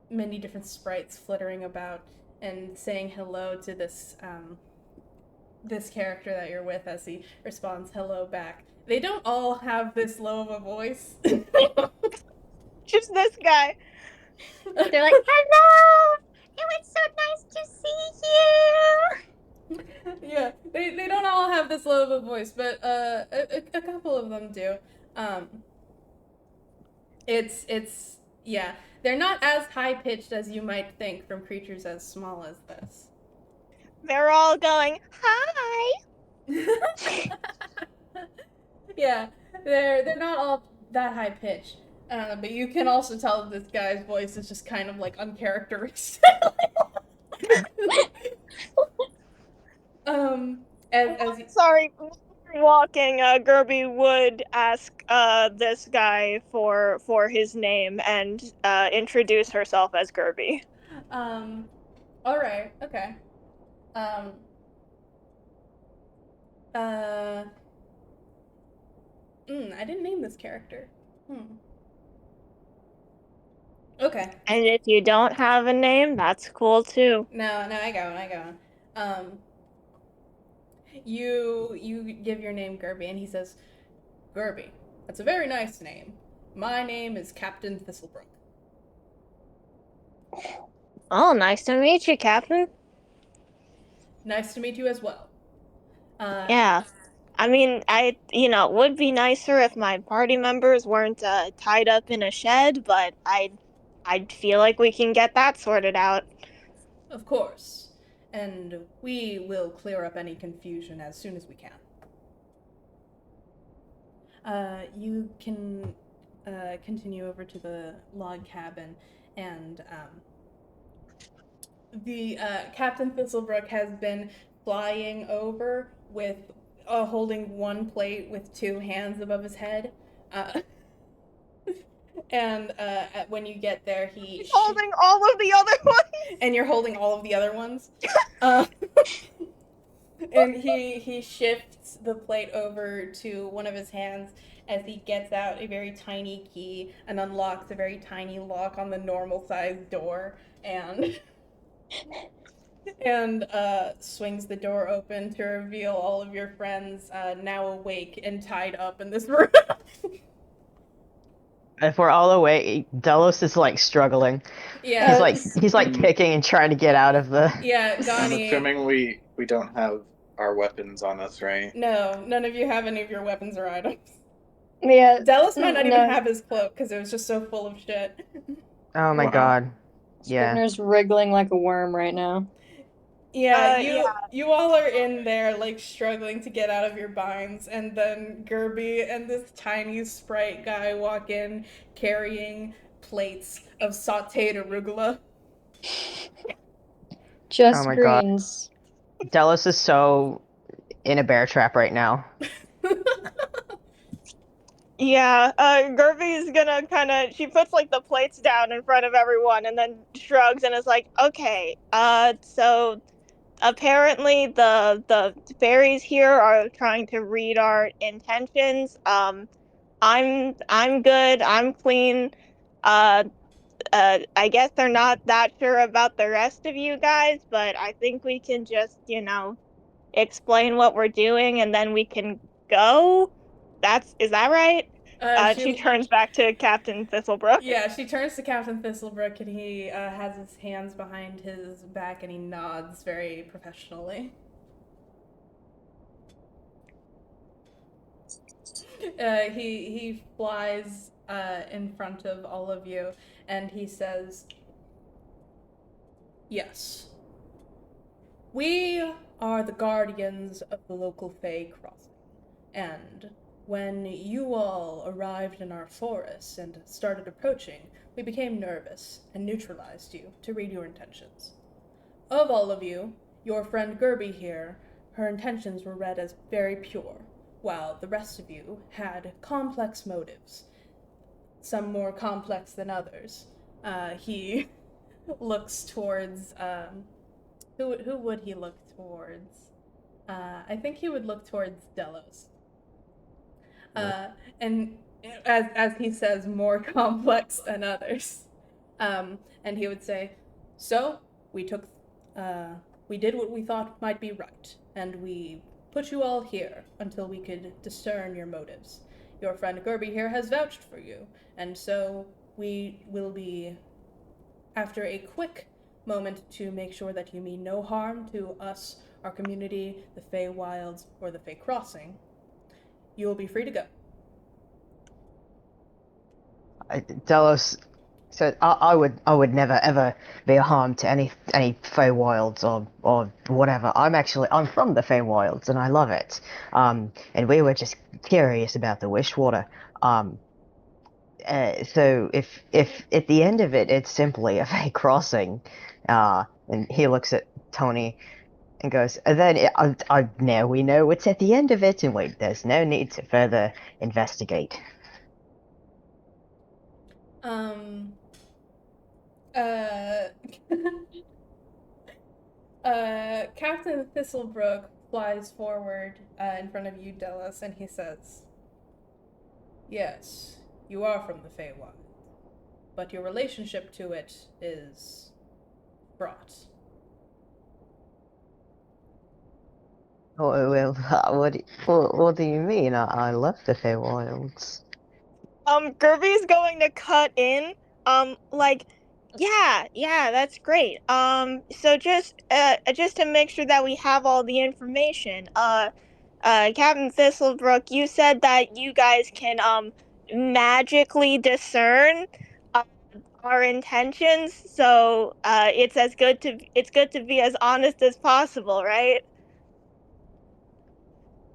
many different sprites flittering about and saying hello to this character that you're with as he responds hello back. They don't all have this low of a voice. Just this guy. They're like, hello! It was so nice to see you! Yeah, they don't all have this low of a voice, but a couple of them do. Um, it's yeah, they're not as high pitched as you might think from creatures as small as this. They're all going, hi! Yeah, they're not all that high pitched. But you can also tell that this guy's voice is just kind of like uncharacteristic. um, as Sorry, while we're walking, Gerby would ask this guy for his name and introduce herself as Gerby. all right, okay. Um, uh, I didn't name this character. Okay. And if you don't have a name, that's cool too. No, I got one. Um, You give your name Gerby, and he says, Gerby, that's a very nice name. My name is Captain Thistlebrook. Oh, nice to meet you, Captain. Nice to meet you as well. Yeah. I mean, it would be nicer if my party members weren't tied up in a shed, but I'd feel like we can get that sorted out. Of course. And we will clear up any confusion as soon as we can. You can continue over to the log cabin, and the Captain Thistlebrook has been flying over with holding one plate with two hands above his head. And when you get there, He's holding all of the other ones. and you're holding all of the other ones. Uh, and he shifts the plate over to one of his hands as he gets out a very tiny key and unlocks a very tiny lock on the normal sized door, and swings the door open to reveal all of your friends now awake and tied up in this room. If we're all awake, Delos is like struggling. Yeah. He's like kicking and trying to get out of the. Yeah, I'm Gani. assuming we don't have our weapons on us, right? No, none of you have any of your weapons or items. Yeah. Delos might not even No. have his cloak because it was just so full of shit. Oh my Wow. god. Yeah. Scrivener's wriggling like a worm right now. Yeah, Yeah. you all are in there like struggling to get out of your binds, and then Gerby and this tiny sprite guy walk in carrying plates of sauteed arugula. Just Oh my god. greens. Delos is so in a bear trap right now. Yeah, Gerby's gonna she puts like the plates down in front of everyone and then shrugs and is like, okay, so apparently the fairies here are trying to read our intentions. I'm good, I'm clean. Uh, I guess they're not that sure about the rest of you guys, but I think we can just, explain what we're doing and then we can go. Is that right? She turns back to Captain Thistlebrook. Yeah, she turns to Captain Thistlebrook, and he has his hands behind his back, and he nods very professionally. He flies in front of all of you, and he says, "Yes, we are the guardians of the local Fey Crossing, and when you all arrived in our forest and started approaching, we became nervous and neutralized you to read your intentions. Of all of you, your friend Gerby here, her intentions were read as very pure, while the rest of you had complex motives, some more complex than others." He looks towards, who would he look towards? I think he would look towards Delos. And as he says, more complex than others. And he would say, so we did what we thought might be right, and we put you all here until we could discern your motives. Your friend Gerby here has vouched for you, and so we will be, after a quick moment to make sure that you mean no harm to us, our community, the Fey Wilds, or the Fey Crossing, you will be free to go. Delos said, I would never ever be a harm to any Feywilds or whatever. I'm from the Feywilds and I love it. And we were just curious about the Wishwater. So if at the end of it it's simply a Fey crossing, and he looks at Tony and goes, then now we know what's at the end of it, and there's no need to further investigate. Captain Thistlebrook flies forward in front of you, Delos, and he says, yes, you are from the Feywild, but your relationship to it is fraught. Oh, well, what do you mean? I left the Feywilds. Gerby's going to cut in. Like, yeah, that's great. So just to make sure that we have all the information, Captain Thistlebrook, you said that you guys can, magically discern, uh, our intentions, so, it's good to be as honest as possible, right?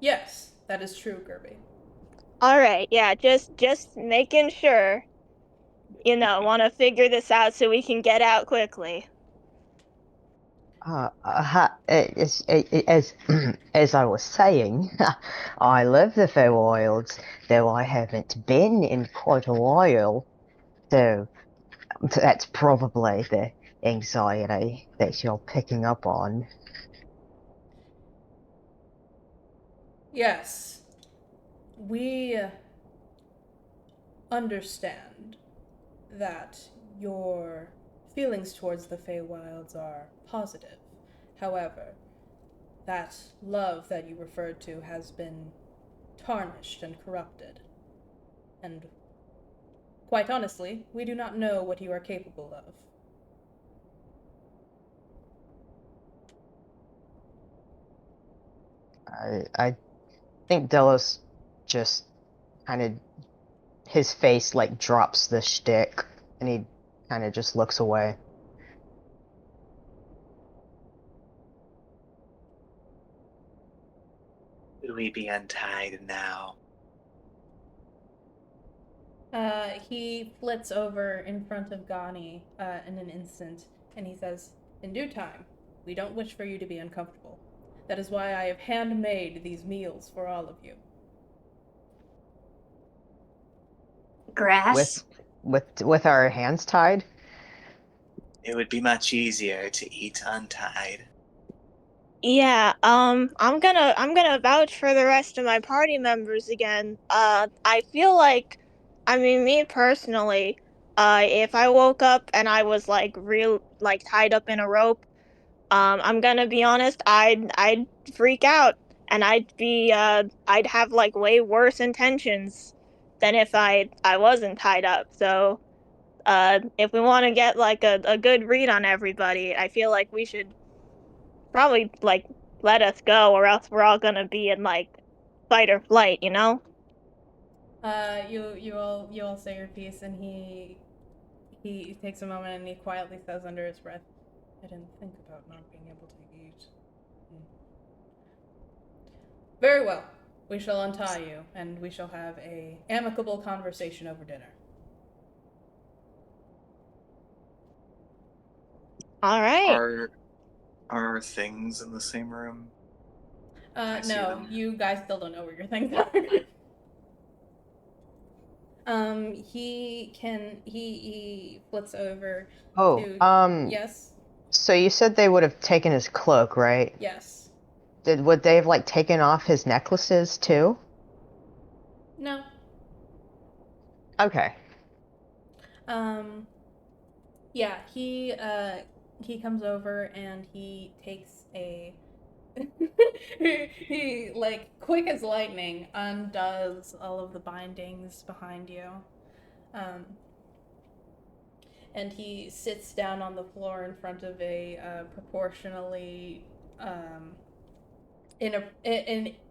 Yes, that is true, Gerby. Alright, yeah, just making sure. Want to figure this out so we can get out quickly. As as I was saying, I love the Feywilds, though I haven't been in quite a while. So that's probably the anxiety that you're picking up on. Yes, we understand that your feelings towards the Feywilds are positive. However, that love that you referred to has been tarnished and corrupted. And quite honestly, we do not know what you are capable of. I think Delos just kind of his face like drops the shtick, and he kind of just looks away. Will we be untied now? He flits over in front of Gani in an instant, and he says, "In due time. We don't wish for you to be uncomfortable. That is why I have handmade these meals for all of you." Grass? With our hands tied. It would be much easier to eat untied. Yeah, I'm gonna vouch for the rest of my party members again. I feel like, I mean, me personally, if I woke up and I was like tied up in a rope, I'm gonna be honest, I'd freak out, and I'd have like way worse intentions than if I wasn't tied up. So, if we want to get like a good read on everybody, I feel like we should probably like let us go, or else we're all gonna be in like fight or flight, you know? You all say your piece, and he takes a moment and he quietly says under his breath, "I didn't think about not being able to eat." Very well. We shall untie you, and we shall have a amicable conversation over dinner. All right. Are our things in the same room? I see No, them. you guys still don't know where your things are. He flits over Oh, to yes, so you said they would have taken his cloak, right? yes, Would they have like taken off his necklaces too? no. Okay. Um, yeah, he comes over and he takes a he like quick as lightning undoes all of the bindings behind you. Um, and he sits down on the floor in front of a proportionally in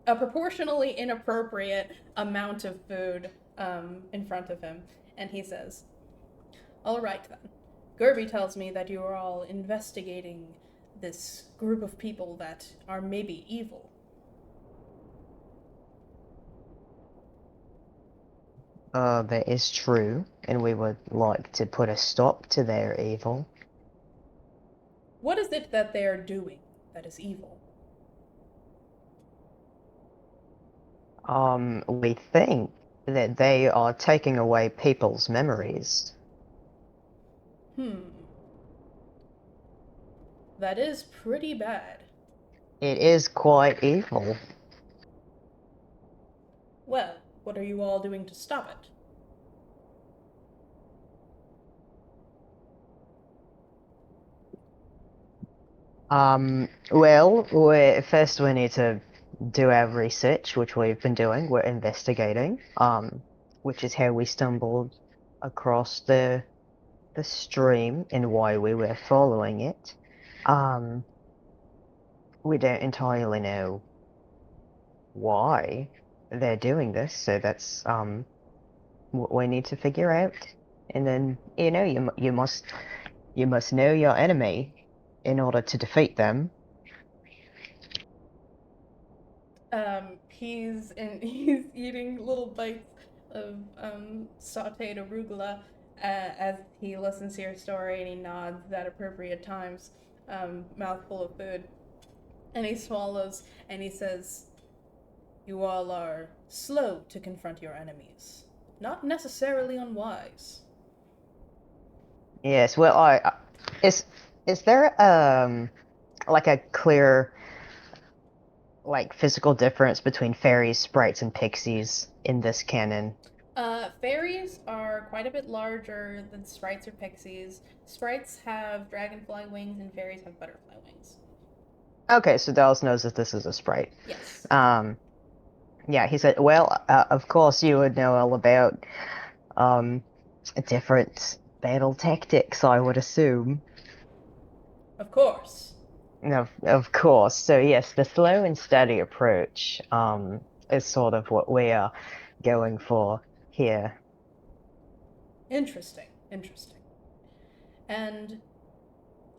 a proportionally inappropriate amount of food in front of him, and he says, "All right then. Gerby tells me that you are all investigating this group of people that are maybe evil." That is true, and we would like to put a stop to their evil. What is it that they are doing that is evil? We think that they are taking away people's memories. Hmm. That is pretty bad. It is quite evil. Well, what are you all doing to stop it? Well, first we need to do our research, which we've been doing. We're investigating, which is how we stumbled across the stream and why we were following it. We don't entirely know why they're doing this, so that's what we need to figure out. And then you must know your enemy in order to defeat them. He's eating little bites of sautéed arugula as he listens to your story, and he nods at appropriate times, mouthful of food, and he swallows and he says, "You all are slow to confront your enemies, not necessarily unwise." Yes, well, is there like a clear like physical difference between fairies, sprites, and pixies in this canon? Fairies are quite a bit larger than sprites or pixies. Sprites have dragonfly wings, and fairies have butterfly wings. Okay, so Dallas knows that this is a sprite. Yes. Yeah, he said, well, of course you would know all about different battle tactics, I would assume. Of course. Of course. So yes, the slow and steady approach is sort of what we are going for here. Interesting. Interesting. And,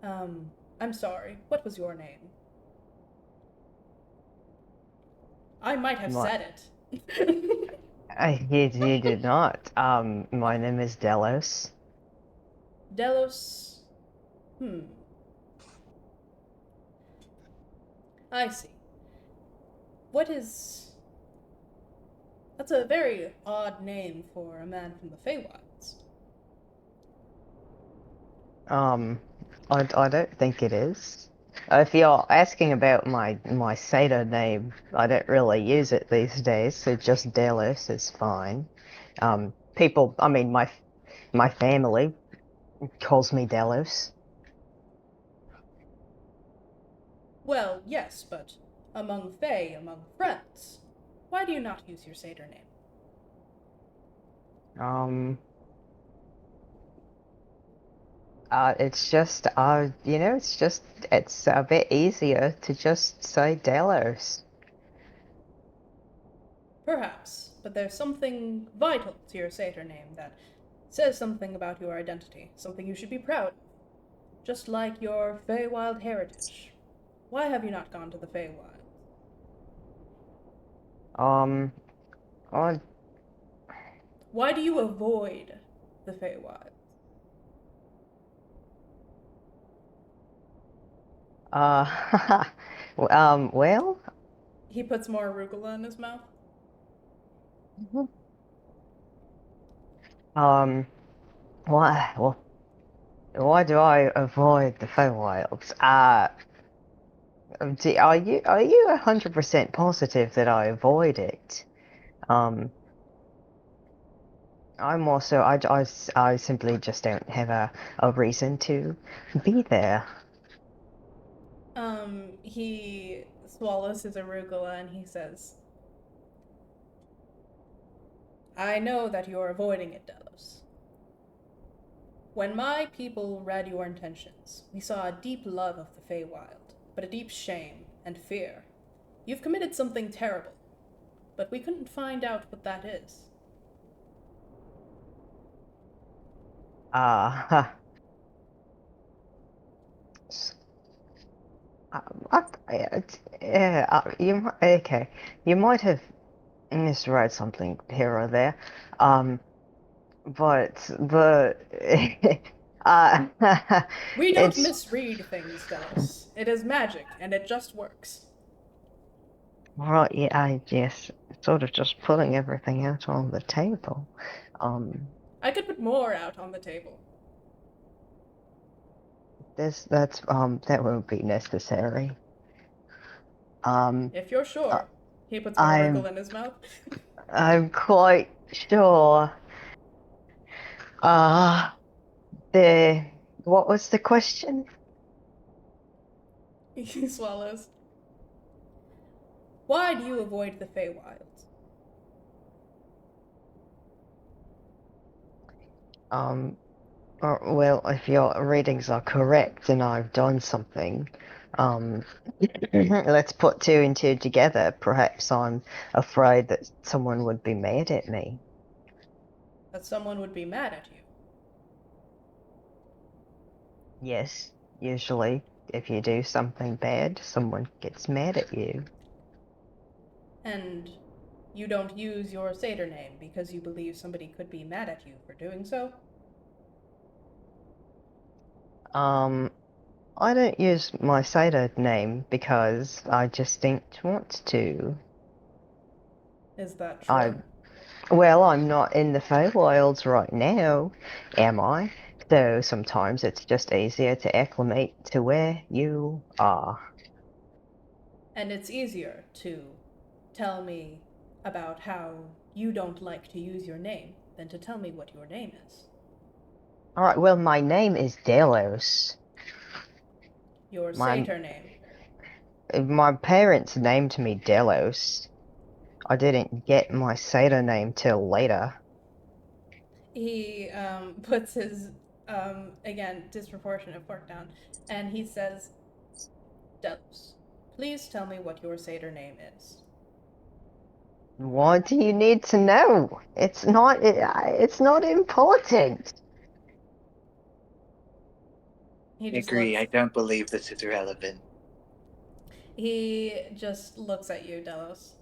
I'm sorry, what was your name? I might have My, said it. you did not. My name is Delos. Delos. I see. What is. That's a very odd name for a man from the Feywilds. I don't think it is. If you're asking about my satyr name, I don't really use it these days, so just Delos is fine. People, I mean, my family calls me Delos. Well, yes, but among Fey, among friends, why do you not use your satyr name? Um, it's just, it's a bit easier to just say Delos. Perhaps, but there's something vital to your satyr name that says something about your identity, something you should be proud of, just like your Feywild heritage. Why have you not gone to the Feywild? Um, I, Why do you avoid the Feywild? well, He puts more arugula in his mouth. um, why, well, why do I avoid the Feywilds? Are you 100% positive that I avoid it? Um, I'm also, I simply just don't have a reason to be there. He swallows his arugula and he says, "I know that you're avoiding it, Delos. When my people read your intentions, we saw a deep love of the Feywild, but a deep shame and fear. You've committed something terrible, but we couldn't find out what that is." Uh, okay. You might have misread something here or there. But uh, We don't it's misread things, Delos. It is magic, and it just works. right. Yeah, I guess sort of just putting everything out on the table. Um, I could put more out on the table. that won't be necessary. Um, If you're uh, sure. He puts more I'm arugula in his mouth. I'm quite sure. Uh, the what was the question? He swallows. Why do you avoid the Feywild? Well, if your readings are correct and I've done something, let's put two and two together. Perhaps I'm afraid that someone would be mad at me. That someone would be mad at you. Yes, usually, if you do something bad, someone gets mad at you. And you don't use your satyr name because you believe somebody could be mad at you for doing so? I don't use my satyr name because I just don't want to. Is that true? Well, I'm not in the Feywilds right now, am I? So sometimes it's just easier to acclimate to where you are. And it's easier to tell me about how you don't like to use your name than to tell me what your name is. Alright, well, my name is Delos. Your My, satyr name. my parents named me Delos. I didn't get my satyr name till later. He puts his, again, disproportionate fork down, and he says, Delos, please tell me what your satyr name is. What do you need to know? It's not important. He I just agree. looks. I don't believe that it's relevant. He just looks at you, Delos.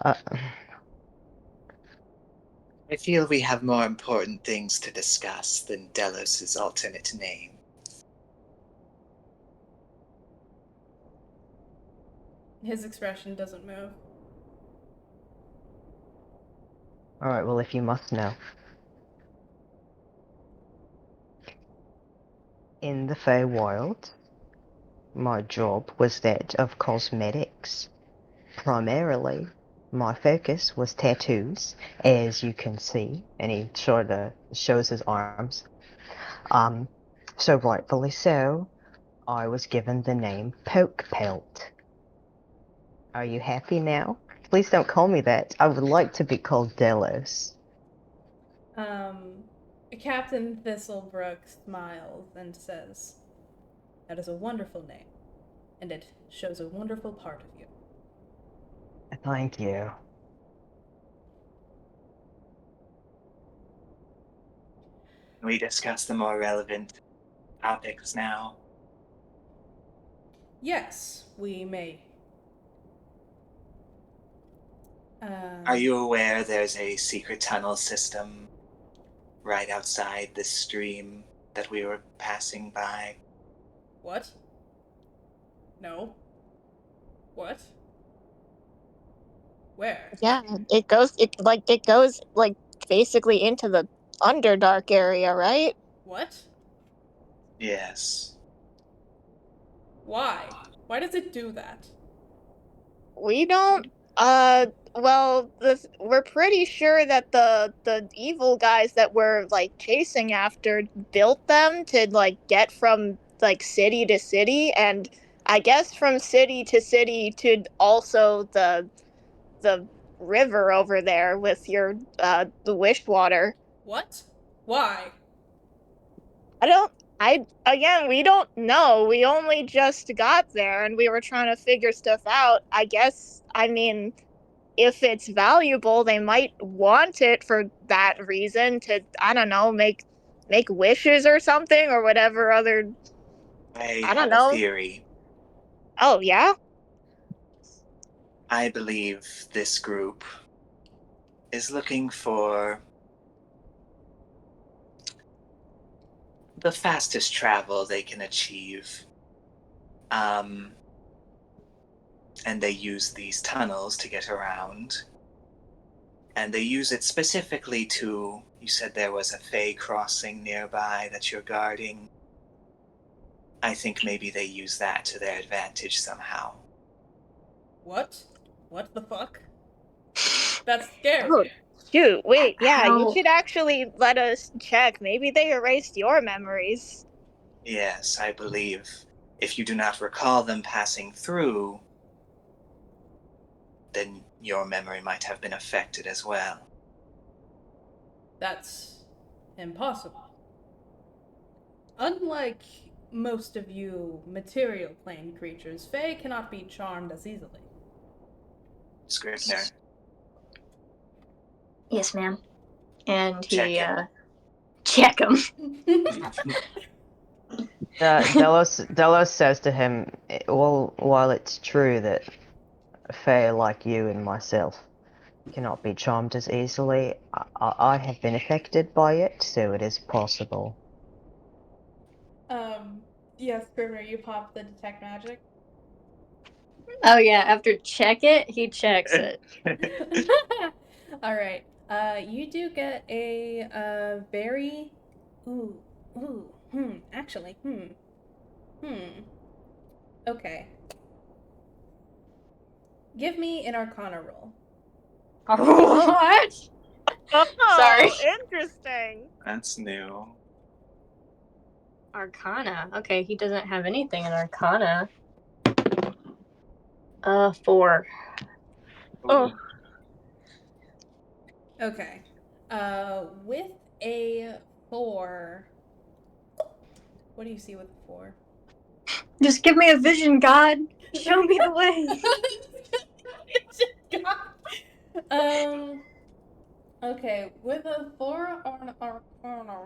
Uh, I feel we have more important things to discuss than Delos's alternate name. His expression doesn't move. Alright, well, if you must know. In the Feywild, my job was that of cosmetics. Primarily, my focus was tattoos, as you can see, and he sort of shows his arms. Um, so rightfully so, I was given the name Poke Pelt. Are you happy now? Please don't call me that. I would like to be called Delos. Captain Thistlebrook smiles and says, That is a wonderful name, and it shows a wonderful part of you. Thank you. Can we discuss the more relevant topics now? Yes, we may. Are you aware there's a secret tunnel system right outside this stream that we were passing by? What? No. What? Where? Yeah, it goes like basically into the Underdark area, right? What? Yes. Why? Why does it do that? We don't well, we're pretty sure that the evil guys that we're like chasing after built them to like get from like city to city, and I guess from city to city to also the river over there with your the wish water. What? Why? I don't I again, we don't know. We only just got there and we were trying to figure stuff out. I guess, I mean, if it's valuable, they might want it for that reason to, I don't know, make wishes or something or whatever other. I I don't have a know. theory. Oh, yeah? I believe this group is looking for the fastest travel they can achieve. And they use these tunnels to get around. And they use it specifically to, you said there was a Fey crossing nearby that you're guarding. I think maybe they use that to their advantage somehow. What? What the fuck? That's scary. Oh, shoot. Wait, yeah, you How? should actually let us check. Maybe they erased your memories. Yes, I believe if you do not recall them passing through, then your memory might have been affected as well. That's impossible. Unlike most of you material plane creatures, Fae cannot be charmed as easily. Scrivener, Yes, ma'am. And check he it. check him. Delos says to him, well, while it's true that Fae like you and myself cannot be charmed as easily, I have been affected by it, so it is possible. Yes, Grimmer, you pop the detect magic. Oh yeah, after check it, he checks it. All right. You do get a very, actually, Okay. Give me an Arcana roll. What? Oh, Sorry. interesting. That's new. Arcana. Okay, he doesn't have anything in Arcana. 4. Oh. Okay. With a 4, what do you see with a 4? Just give me a vision, God. Show me the way. Okay, with a 4 on Arcana.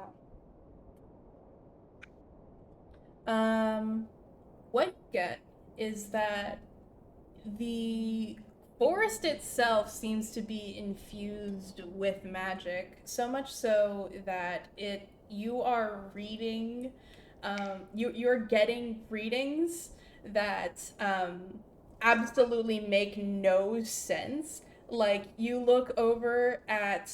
What you get is that the forest itself seems to be infused with magic, so much so that you are reading, you're getting readings that absolutely make no sense. Like, you look over at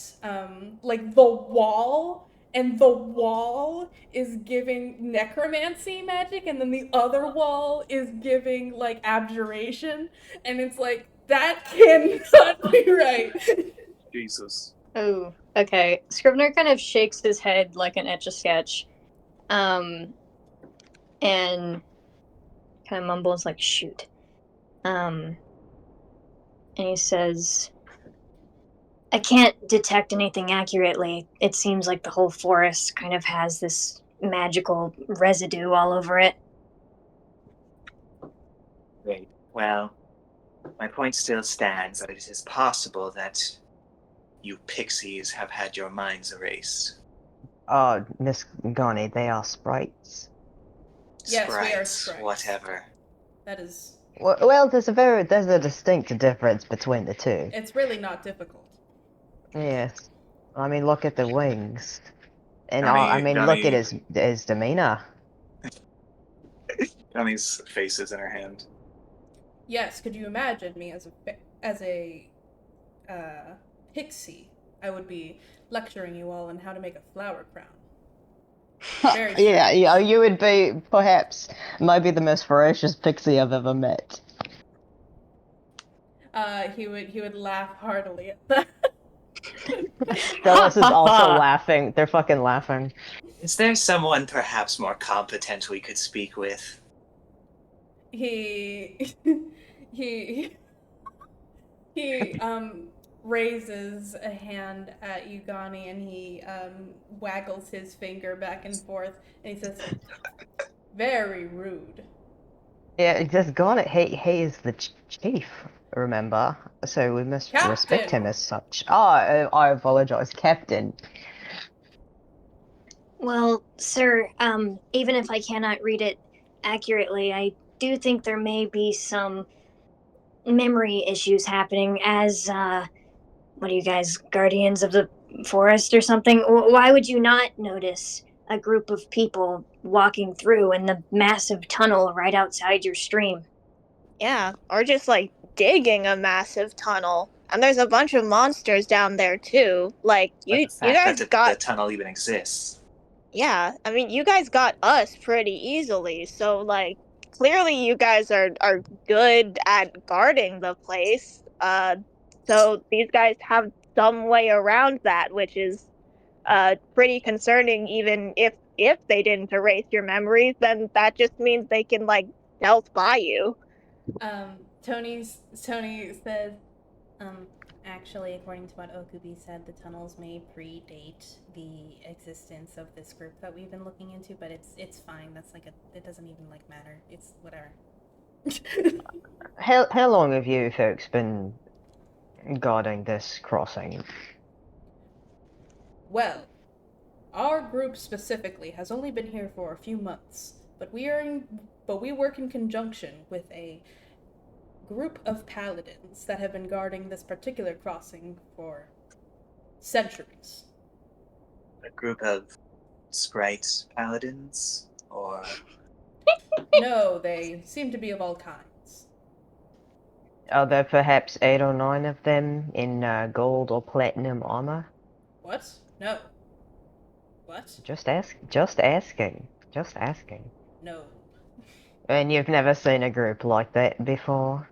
like the wall, and the wall is giving necromancy magic, and then the other wall is giving like abjuration, and it's like, that cannot be right. Jesus. Oh, okay. Scrivener kind of shakes his head like an Etch-a-Sketch, and kind of mumbles like, shoot. And he says, I can't detect anything accurately. It seems like the whole forest kind of has this magical residue all over it. Great. Well, my point still stands that it is possible that you pixies have had your minds erased. Miss Gunny, they are sprites. Yes, we are sprites. Whatever. That is, Well, there's a distinct difference between the two. it's really not difficult. Yes. I mean, look at the wings. And Gunny, look at his demeanor. Gunny's face is in her hand. Yes, could you imagine me as a pixie? I would be lecturing you all on how to make a flower crown. Very Yeah, strange. yeah, you would be perhaps maybe the most ferocious pixie I've ever met. He would laugh heartily at that. Delos is also laughing. They're fucking laughing. Is there someone perhaps more competent we could speak with? He he he raises a hand at Yugani, and he waggles his finger back and forth, and he says, very rude. Yeah, just gone it. He is the chief, remember? So we must respect him Captain! as such. Oh, I apologize, Captain. Well, sir, even if I cannot read it accurately, I do think there may be some memory issues happening as, what are you guys, guardians of the forest or something? Why would you not notice a group of people walking through in the massive tunnel right outside your stream? Yeah, or just like digging a massive tunnel. And there's a bunch of monsters down there too. Like But you the fact guys that got the tunnel even exists. yeah, I mean you guys got us pretty easily. So like clearly you guys are good at guarding the place. So these guys have some way around that, which is pretty concerning even if if they didn't erase your memories, then that just means they can, like, stealth by you. Tony says, actually, according to what Okubi said, the tunnels may predate the existence of this group that we've been looking into, but it's fine. That's like it doesn't even like matter. It's whatever. How long have you folks been guarding this crossing? Well, our group specifically has only been here for a few months, but we work in conjunction with a group of paladins that have been guarding this particular crossing for centuries. A group of sprite paladins? Or. No, they seem to be of all kinds. Are there perhaps 8 or 9 of them in gold or platinum armor? What? No. What? Just asking. Just asking. No. And you've never seen a group like that before?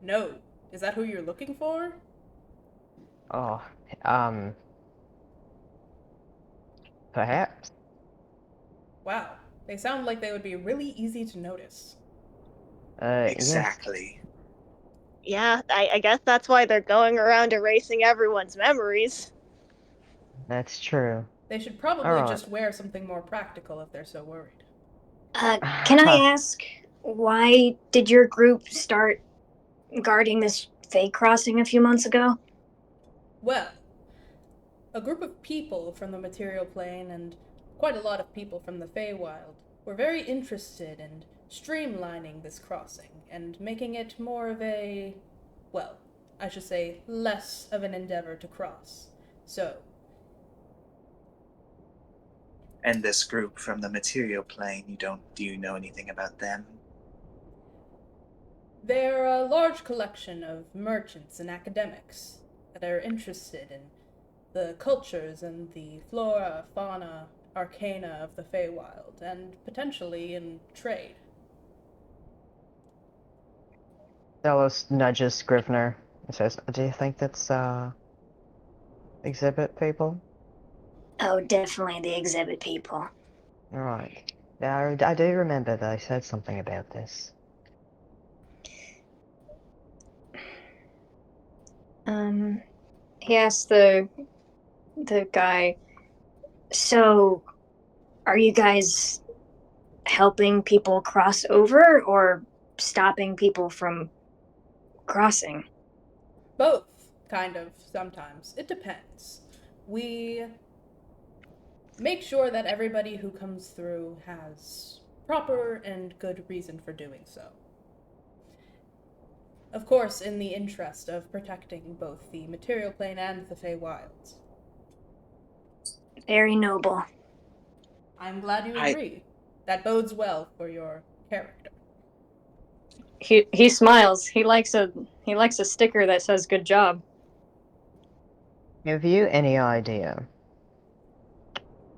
No. Is that who you're looking for? Oh, perhaps. Wow. They sound like they would be really easy to notice. Yes. Exactly. Yeah, I guess that's why they're going around erasing everyone's memories. That's true. They should probably Alright. just wear something more practical if they're so worried. Can I ask, why did your group start guarding this fake crossing a few months ago? Well, a group of people from the material plane and quite a lot of people from the Feywild were very interested in streamlining this crossing and making it more of a, well, I should say less of an endeavor to cross. So, And this group from the material plane, do you know anything about them? they're a large collection of merchants and academics that are interested in the cultures and the flora, fauna, arcana of the Feywild, and potentially in trade. Delos nudges Scrivener and says, do you think that's, exhibit people? Oh, definitely the exhibit people. Right. Yeah, I do remember they said something about this. He asked the guy, so are you guys helping people cross over or stopping people from crossing? Both, kind of, sometimes. It depends. We make sure that everybody who comes through has proper and good reason for doing so. Of course, in the interest of protecting both the material plane and the Feywilds. Very noble. I'm glad you agree. That bodes well for your character. He smiles. He likes a sticker that says "good job." Have you any idea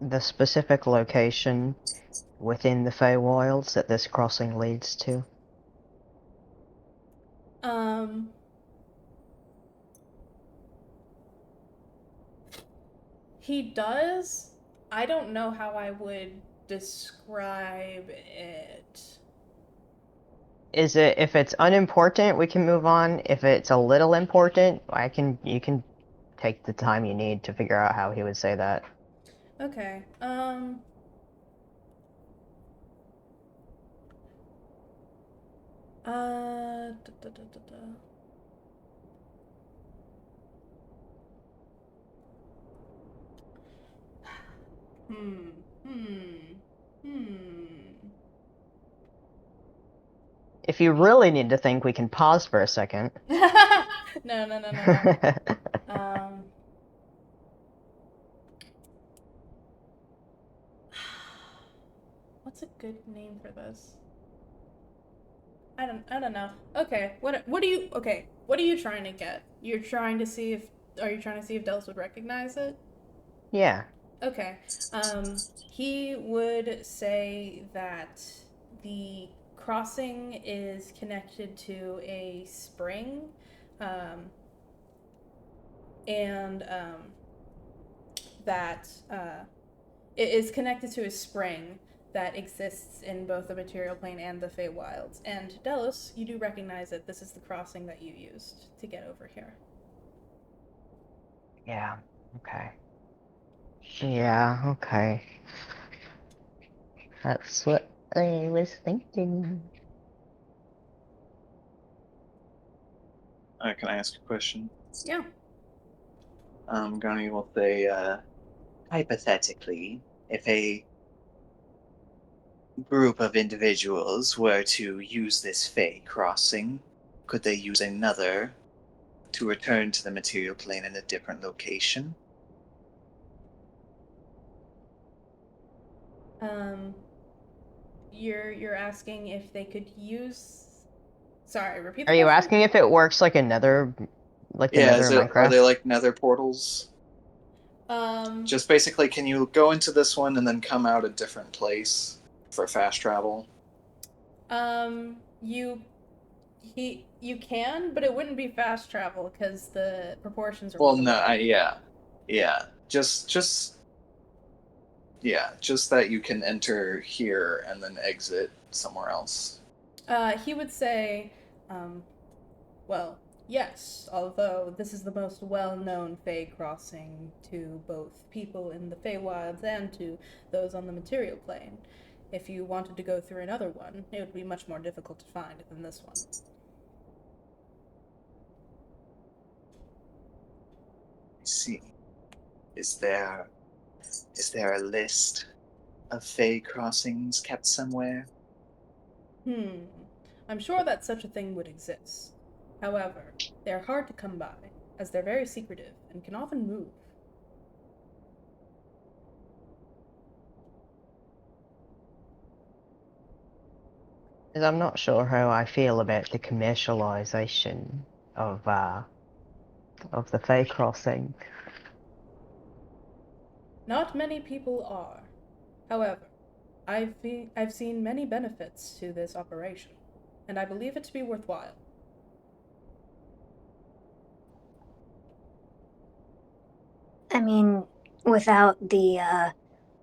the specific location within the Feywilds that this crossing leads to? He does. I don't know how I would describe it. Is it, if it's unimportant, we can move on. If it's a little important, you can take the time you need to figure out how he would say that. Okay. Da, da, da, da, da. Hmm. If you really need to think, we can pause for a second. No. What's a good name for this? I don't know. Okay, what are you trying to get? Are you trying to see if Dels would recognize it? Yeah. Okay. He would say that the crossing is connected to a spring, and that It is connected to a spring that exists in both the material plane and the Feywilds. And Delos, you do recognize that this is the crossing that you used to get over here. Yeah, okay. Yeah, okay. That's what I was thinking. Can I ask a question? Yeah. Gani will say, Hypothetically, if a group of individuals were to use this Fey crossing, could they use another to return to the material plane in a different location? You're asking if they could use. Sorry, repeat the Are you question. asking if it works like another, like the yeah, Nether in are Minecraft? they like nether portals? Um, Just basically, can you go into this one and then come out a different place for fast travel? you you can, but it wouldn't be fast travel because the proportions are. Well, way no, away. yeah, just that you can enter here and then exit somewhere else. He would say, well, yes, although this is the most well-known Fey crossing to both people in the Feywilds and to those on the material plane. If you wanted to go through another one, it would be much more difficult to find than this one. I see. Is there a list of Fey crossings kept somewhere? I'm sure that such a thing would exist. However, they are hard to come by, as they're very secretive and can often move. Because I'm not sure how I feel about the commercialization of the Fey crossing. Not many people are. However, I've seen many benefits to this operation, and I believe it to be worthwhile. I mean, without the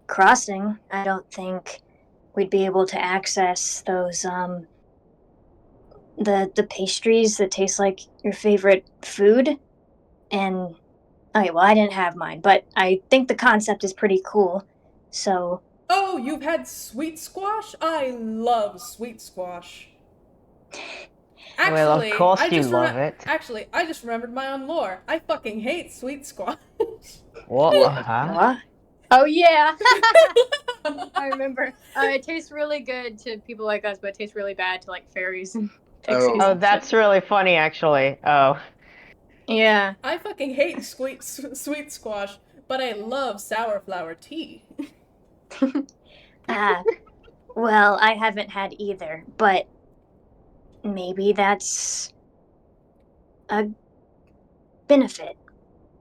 crossing, I don't think we'd be able to access those the pastries that taste like your favorite food. And okay, well, I didn't have mine, but I think the concept is pretty cool. So Oh, you've had sweet squash? I love sweet squash. Well, of course you love it. Actually, I just remembered my own lore. I fucking hate sweet squash. What? Huh? what? Oh yeah, I remember. It tastes really good to people like us, but it tastes really bad to like fairies and pixies. Oh, And that's stuff. really funny, actually. Oh. Yeah. I fucking hate sweet squash, but I love sour flower tea. Ah, well, I haven't had either, but maybe that's a benefit.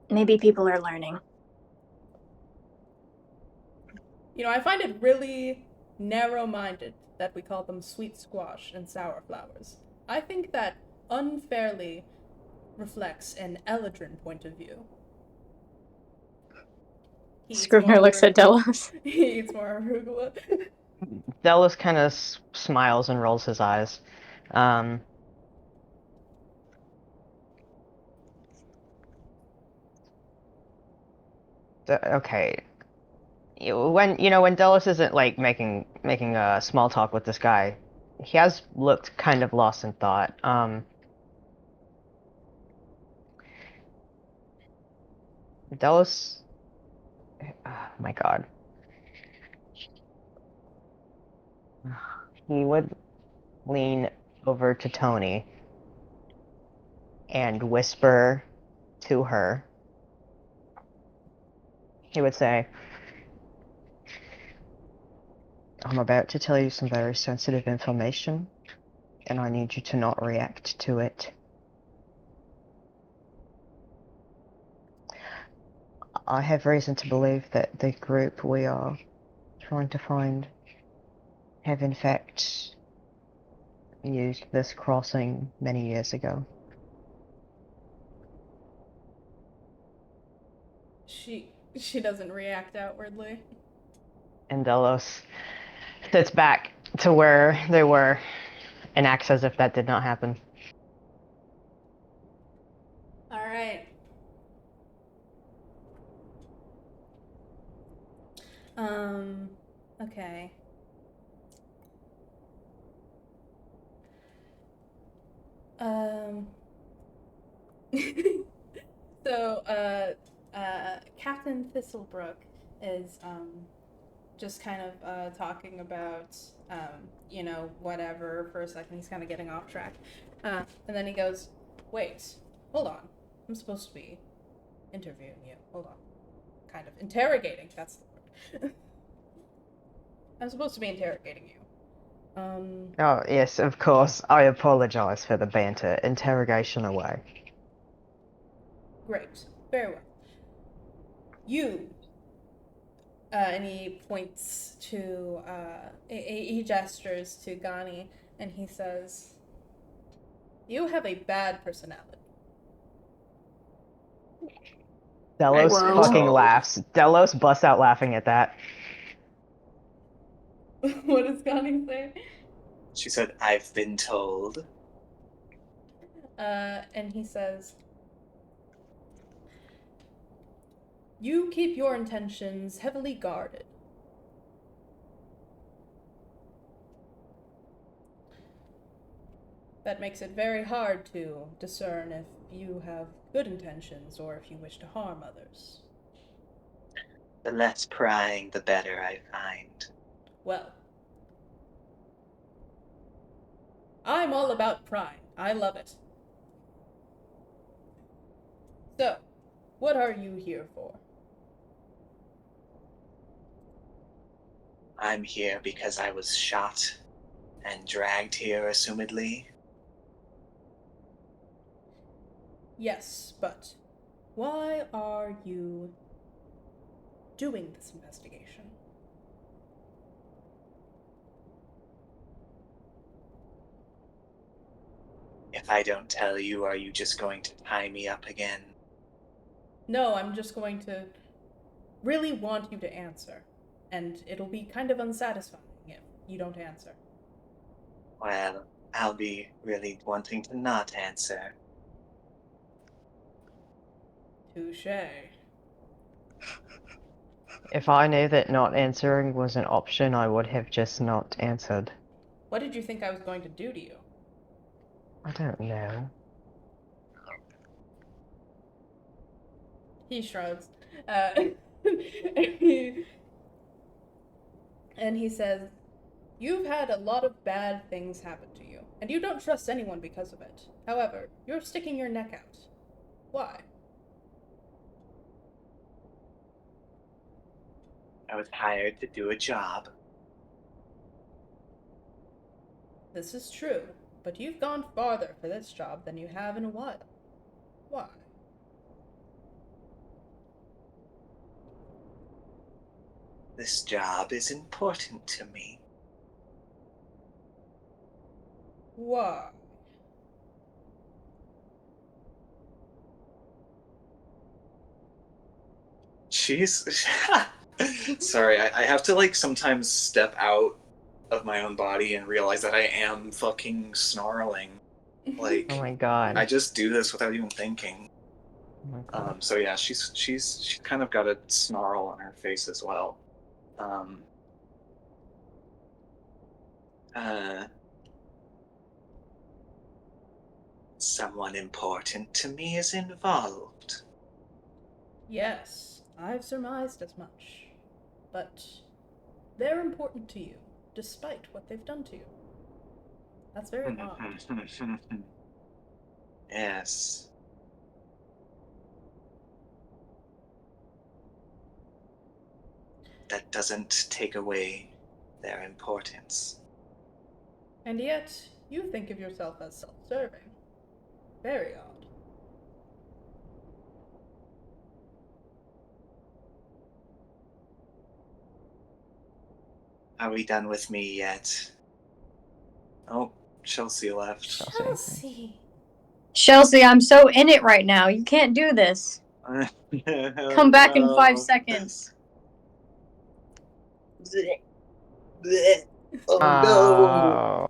Maybe people are learning. You know, I find it really narrow-minded that we call them sweet squash and sour flowers. I think that unfairly reflects an Eladrin point of view. Scrivener looks at Delos. He eats more arugula. Delos kind of smiles and rolls his eyes. Okay. When Delos isn't like making small talk with this guy, he has looked kind of lost in thought. Delos, oh my God, he would lean over to Tony and whisper to her. He would say, "I'm about to tell you some very sensitive information, and I need you to not react to it." I have reason to believe that the group we are trying to find have in fact used this crossing many years ago. She doesn't react outwardly. And Delos sits back to where they were and acts as if that did not happen. All right. Okay. Um. So, Captain Thistlebrook is just kind of talking about whatever for a second. He's kind of getting off track, and then he goes, "Wait, hold on. I'm supposed to be interviewing you. Hold on, kind of interrogating. That's the word. I'm supposed to be interrogating you. Oh, yes, of course. I apologize for the banter. Interrogation away. Great, very well. You." And he points to, he gestures to Gani, and he says, "You have a bad personality." Delos Whoa. fucking laughs. Delos busts out laughing at that. What does Gani say? She said, "I've been told." And he says, "You keep your intentions heavily guarded. That makes it very hard to discern if you have good intentions or if you wish to harm others. The less prying, the better, I find. Well, I'm all about pride. I love it. So, what are you here for?" I'm here because I was shot and dragged here, assumedly. Yes, but why are you doing this investigation? If I don't tell you, are you just going to tie me up again? No, I'm just going to really want you to answer, and it'll be kind of unsatisfying if you don't answer. Well, I'll be really wanting to not answer. Touché. If I knew that not answering was an option, I would have just not answered. What did you think I was going to do to you? I don't know. He shrugs. And he, and he says, "You've had a lot of bad things happen to you, and you don't trust anyone because of it. However, you're sticking your neck out. Why?" I was hired to do a job. This is true, but you've gone farther for this job than you have in a while. Why? This job is important to me. Why? She's... Sorry, I have to, sometimes step out of my own body and realize that I am fucking snarling. Oh my god. I just do this without even thinking. Oh my god. So yeah, she's kind of got a snarl on her face as well. Someone important to me is involved. Yes, I've surmised as much. But they're important to you, despite what they've done to you. That's very odd. Yes. That doesn't take away their importance. And yet, you think of yourself as self-serving. Very odd. Are we done with me yet? Oh, Chelsea left. Chelsea! Chelsea, I'm so in it right now. You can't do this. Come back in 5 seconds. Oh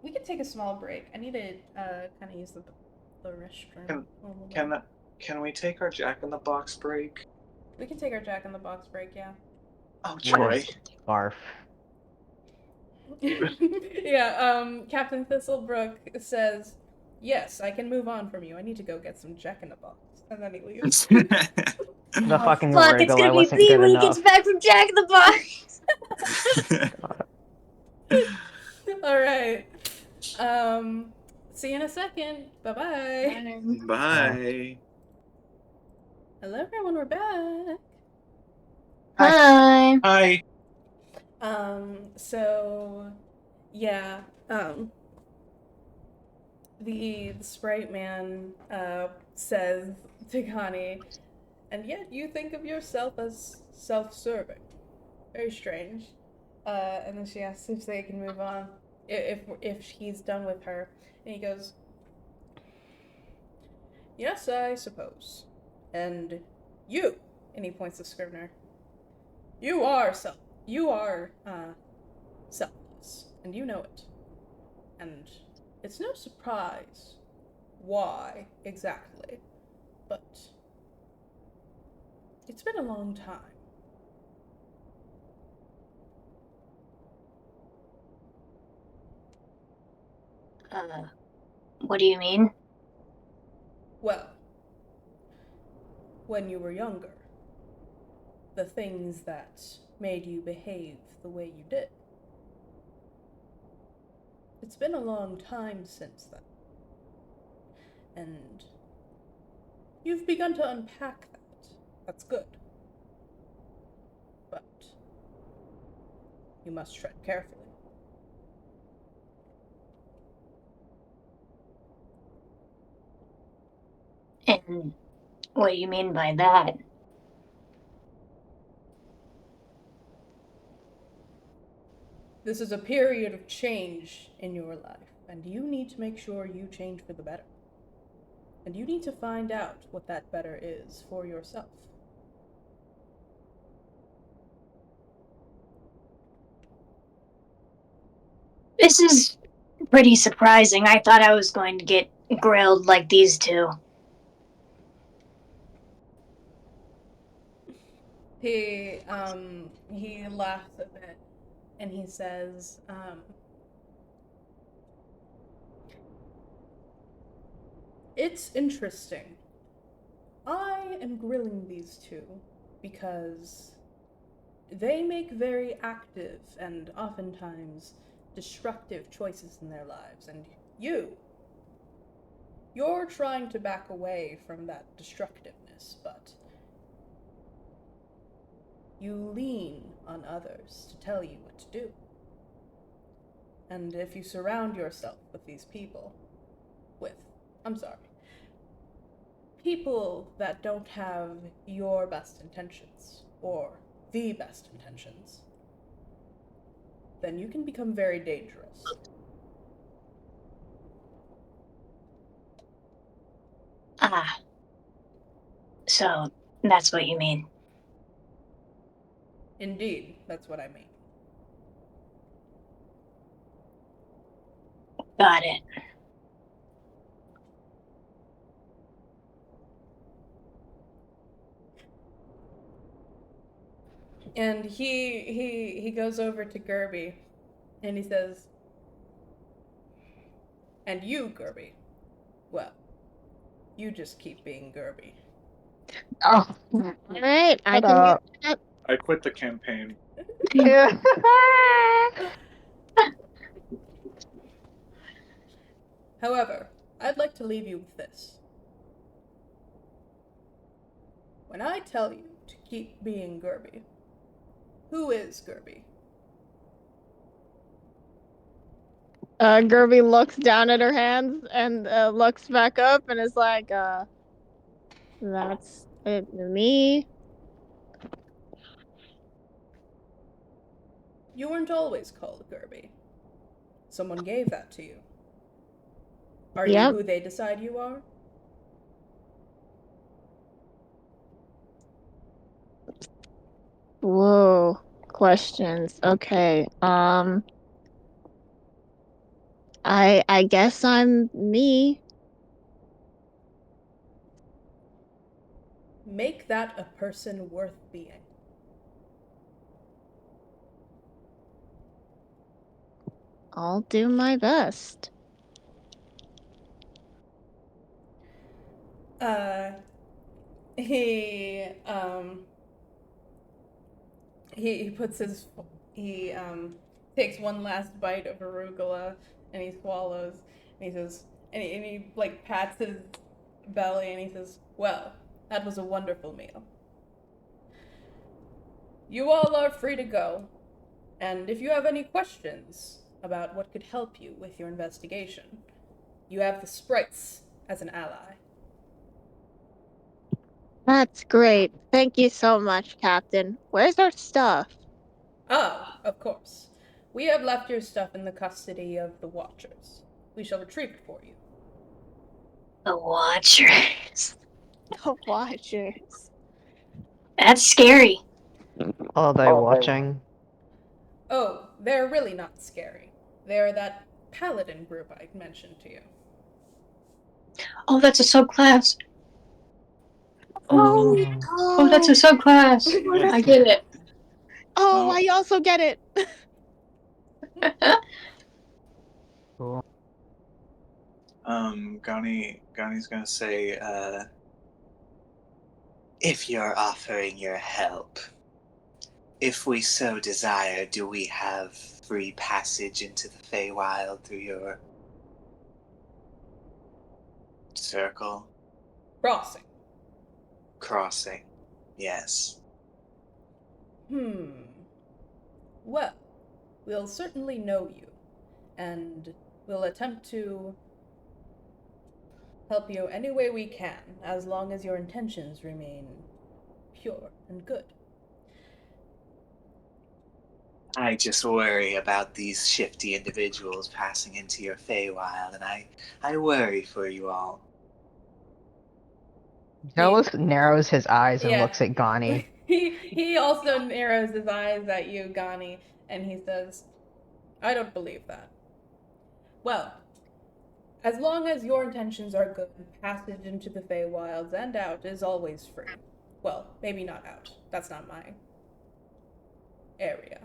We could take a small break. I need to kind of use the restroom. Can- a little bit. Can we take our Jack in the Box break? We can take our Jack in the Box break, yeah. Oh, Troy. Barf. Yeah, Captain Thistlebrook says, "Yes, I can move on from you. I need to go get some Jack in the Box." And then he leaves. The fucking Fuck, it's Rigolo gonna be wasn't me good when he enough. gets back from Jack in the Box. Alright. See you in a second. Bye-bye. Bye. Hello everyone, we're back. Hi. Hi. So yeah, the Sprite Man says to Connie, and yet you think of yourself as self-serving. Very strange. And then she asks if they can move on, if he's done with her, and he goes, "Yes, I suppose. And you," and he points to Scrivener. You are selfless, and you know it. And it's no surprise why exactly, but it's been a long time. What do you mean? Well, when you were younger, the things that made you behave the way you did. It's been a long time since then. And you've begun to unpack that. That's good. But you must tread carefully. And what do you mean by that? This is a period of change in your life, and you need to make sure you change for the better. And you need to find out what that better is for yourself. This is pretty surprising. I thought I was going to get grilled like these two. He laughs a bit, and he says, "It's interesting. I am grilling these two because they make very active and oftentimes destructive choices in their lives, and you're trying to back away from that destructiveness, but you lean on others to tell you what to do. And if you surround yourself with these people, people that don't have your best intentions, or the best intentions, then you can become very dangerous." Ah. So, that's what you mean. Indeed, that's what I mean. Got it. And he goes over to Gerby, and he says, "And you, Gerby, well, you just keep being Gerby." Oh, Alright, I shut can up. do that. I quit the campaign. Yeah. However, I'd like to leave you with this. When I tell you to keep being Gerby, who is Gerby? Gerby looks down at her hands and looks back up and is like, that's it, me. You weren't always called Gerby. Someone gave that to you. Are you Yep. who they decide you are? Whoa. Questions. Okay. I guess I'm me. Make that a person worth being. I'll do my best. Uh, he he puts his he takes one last bite of arugula and he swallows and he says and he like pats his belly and he says, "Well, that was a wonderful meal. You all are free to go, and if you have any questions about what could help you with your investigation, you have the sprites as an ally." That's great. Thank you so much, Captain. Where's our stuff? Oh, of course. We have left your stuff in the custody of the Watchers. We shall retrieve it for you. The Watchers. The Watchers. That's scary. Are they watching? Oh, they're really not scary. They're that paladin group I mentioned to you. Oh, that's a subclass. Oh, Oh, that's a subclass. I get it. Oh, Oh. I also get it. Cool. Gani's gonna say, If you're offering your help, if we so desire, do we have free passage into the Feywild through your circle? Crossing. Yes. Well, we'll certainly know you, and we'll attempt to help you any way we can, as long as your intentions remain pure and good. I just worry about these shifty individuals passing into your Feywild, and I worry for you all. Jealous narrows his eyes and Yeah. looks at Gani. He also narrows his eyes at you, Gani, and he says, "I don't believe that." Well, as long as your intentions are good, passage into the Feywilds and out is always free. Well, maybe not out. That's not my area.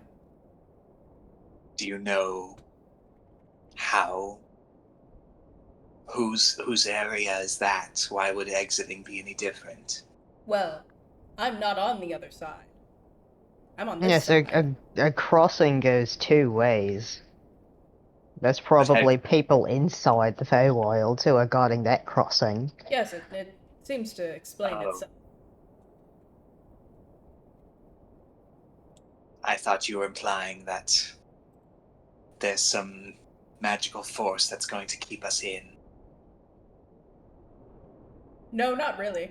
Do you know how? Whose area is that? Why would exiting be any different? Well, I'm not on the other side. I'm on this Yes, side. a crossing goes two ways. There's probably people inside the Feywild who are guarding that crossing. Yes, it seems to explain Oh. itself. I thought you were implying that there's some magical force that's going to keep us in. No, not really.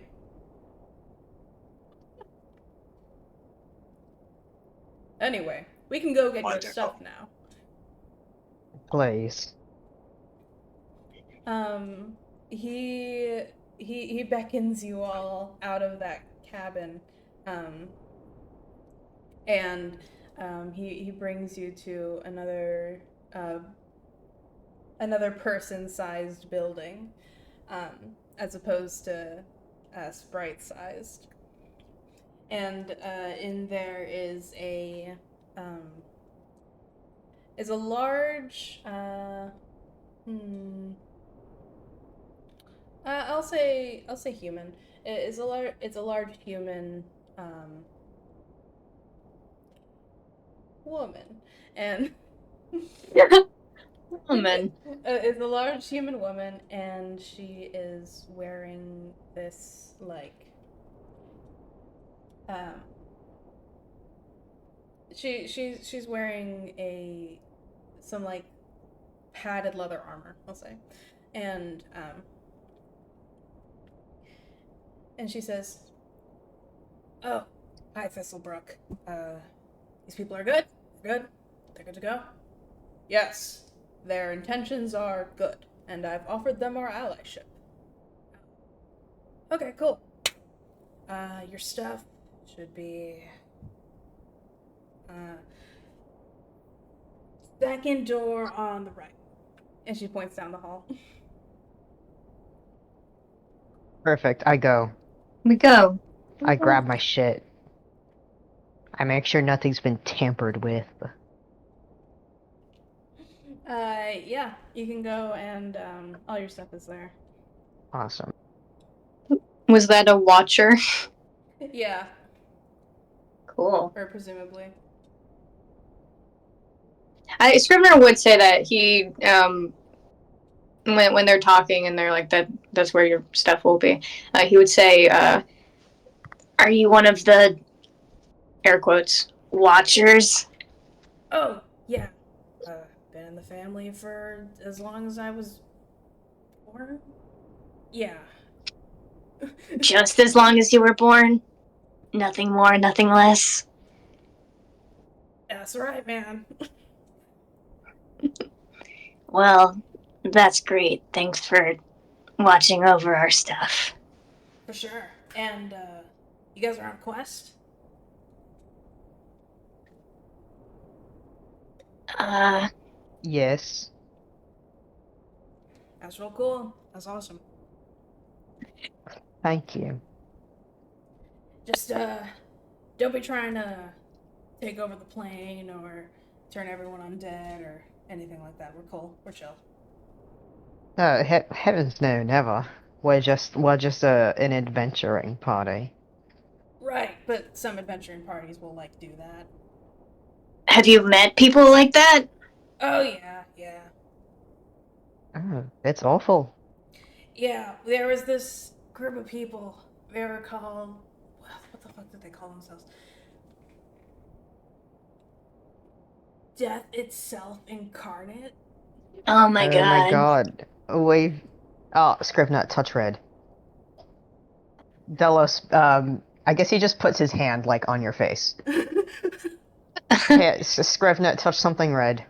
Anyway, we can go get your Wonderful. stuff now. Please. He beckons you all out of that cabin, and he brings you to another person-sized building, as opposed to sprite-sized. And in there is a large I'll say human. It's a large human woman, and Woman. It's a large human woman, and she is wearing this um she's wearing some padded leather armor, I'll say, and she says, "Oh, hi, Thistlebrook. These people are good? They're good? They're good to go?" "Yes, their intentions are good, and I've offered them our allyship. Okay, cool. Your stuff should be second door on the right. And she points down the hall. Perfect. I go. We go. I grab my shit. I make sure nothing's been tampered with. Yeah, you can go and all your stuff is there. Awesome. Was that a watcher? Yeah, Cool. or presumably. Scrivener would say that he, when they're talking and they're like, that's where your stuff will be, he would say, are you one of the, air quotes, watchers? Oh, yeah. Been in the family for as long as I was born? Yeah. Just as long as you were born? Nothing more, nothing less? That's right, man. Well, that's great. Thanks for watching over our stuff. For sure. And, you guys are on a quest? Yes. That's real cool. That's awesome. Thank you. Just, don't be trying to take over the plane or turn everyone undead or anything like that. We're cool. We're chill. Heavens no, never. We're just an adventuring party. Right, but some adventuring parties will, like, do that. Have you met people like that? Oh, yeah. Oh, it's awful. Yeah, there was this group of people. They were called. What the fuck did they call themselves? Death itself incarnate. Oh my Oh god. my god. We've... Oh, Scrivener, touch red. Delos, I guess he just puts his hand, like, on your face. Hey, Scrivener, touch something red.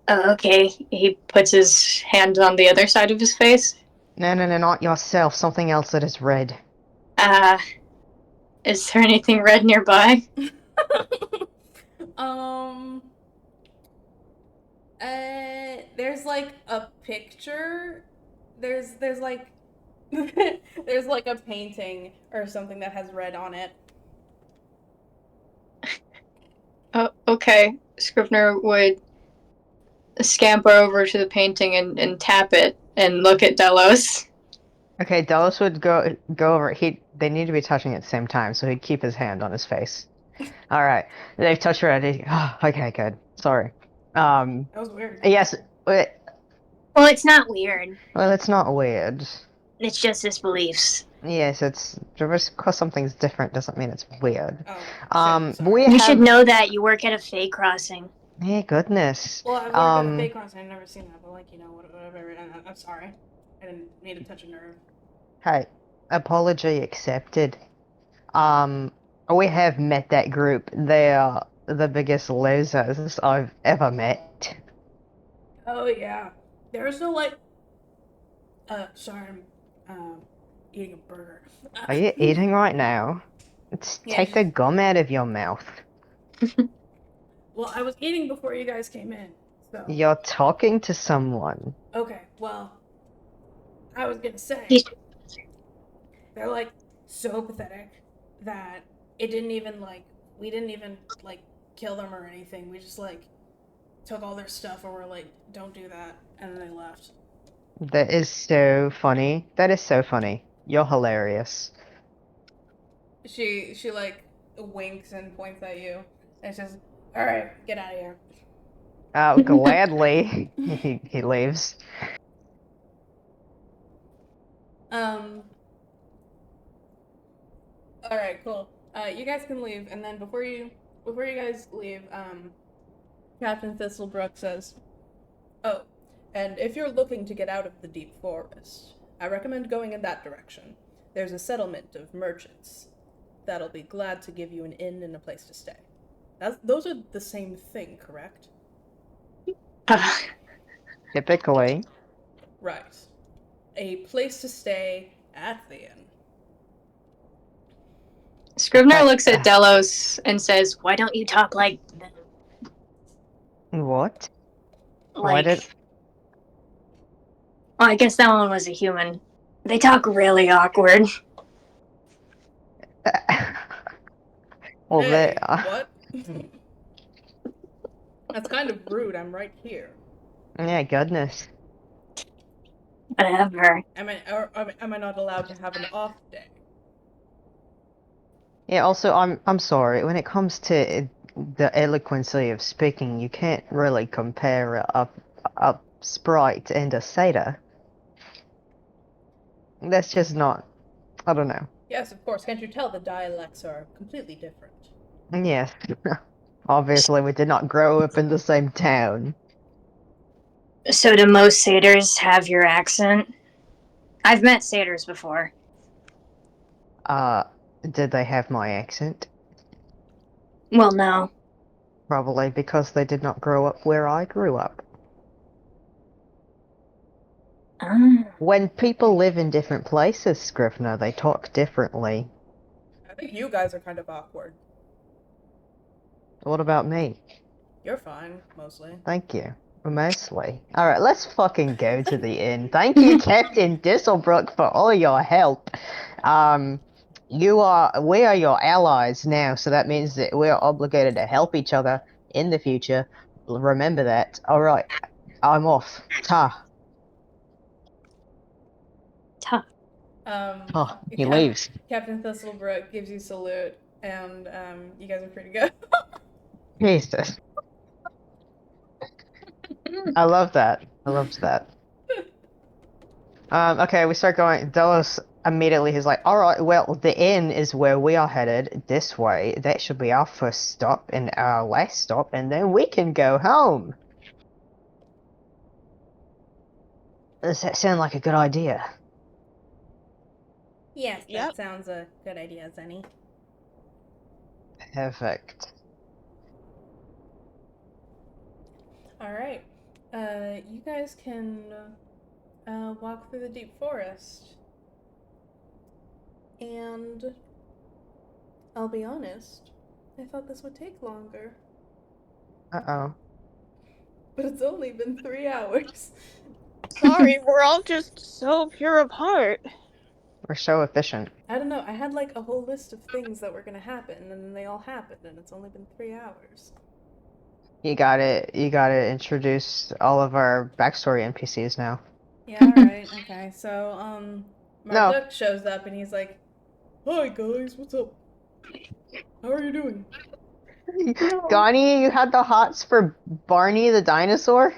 Okay. He puts his hand on the other side of his face. No, not yourself. Something else that is red. Is there anything red nearby? um. There's like a picture. There's like there's like a painting or something that has red on it. Oh, okay. Scrivener would scamper over to the painting and tap it and look at Delos. Okay, Delos would go over. They need to be touching at the same time, so he'd keep his hand on his face. All right, they've touched red. Oh, okay, good. Sorry. That was weird. Yes. Well, it's not weird. Well, it's not weird. It's just his beliefs. Yes, it's just because something's different doesn't mean it's weird. Oh, shit, sorry. You should know that you work at a Fae crossing. Hey, goodness. Well, I've worked at a fake crossing. I've never seen that, but like, you know, whatever. I'm sorry. I didn't mean to touch a nerve. Hey, apology accepted. We have met that group. They are the biggest losers I've ever met. Oh yeah. There's no like. Sorry, I'm eating a burger. Are you eating right now? Take the gum out of your mouth. Well, I was eating before you guys came in, so. You're talking to someone. Okay, well, I was gonna say, they're like so pathetic that it didn't even like, we didn't even like kill them or anything. We just like took all their stuff and were like, don't do that, and then they left. That is so funny. That is so funny. You're hilarious. She like winks and points at you and says, "All right, get out of here." Gladly. He leaves. All right, cool. You guys can leave, and then before you guys leave, Captain Thistlebrook says, "Oh, and if you're looking to get out of the deep forest, I recommend going in that direction. There's a settlement of merchants that'll be glad to give you an inn and a place to stay. Those are the same thing, correct?" Typically. Right. A place to stay at the inn. Scrivener looks at Delos and says, "Why don't you talk like them?" What? Like, did- oh, I guess that one was a human. They talk really awkward. Well, Hey, they. what? That's kind of rude. I'm right here. Yeah, goodness. Whatever. Am I not allowed to have an off day? Yeah. Also, I'm sorry. When it comes to the eloquency of speaking, you can't really compare a sprite and a satyr. That's just not. I don't know. Yes, of course. Can't you tell the dialects are completely different? Yes. Obviously, we did not grow up in the same town. So do most satyrs have your accent? I've met satyrs before. Did they have my accent? Well, no. Probably because they did not grow up where I grew up. Ah. When people live in different places, Scrivener, they talk differently. I think you guys are kind of awkward. What about me? You're fine, mostly. Thank you. Mostly. Alright, let's fucking go to the inn. Thank you, Captain Disselbrook, for all your help. We are your allies now, so that means that we are obligated to help each other in the future. Remember that. Alright, I'm off. Ta. Tough. He leaves. Captain Thistlebrook gives you salute, and you guys are free to go. Jesus. I love that. I love that. Okay, we start going. Delos immediately he's like, alright, well, the inn is where we are headed this way. That should be our first stop and our last stop, and then we can go home. Does that sound like a good idea? Yes, that Yep. sounds a good idea, Zenny. Perfect. Alright. You guys can walk through the deep forest. And I'll be honest, I thought this would take longer. Uh-oh. But it's only been 3 hours. Sorry, we're all just so pure of heart. We're so efficient. I don't know, I had like a whole list of things that were gonna happen, and then they all happened, and it's only been 3 hours. You gotta introduce all of our backstory NPCs now. Yeah, alright, okay. So, No. Marduk shows up and he's like, "Hi guys, what's up? How are you doing?" Gani, you had the hots for Barney the dinosaur?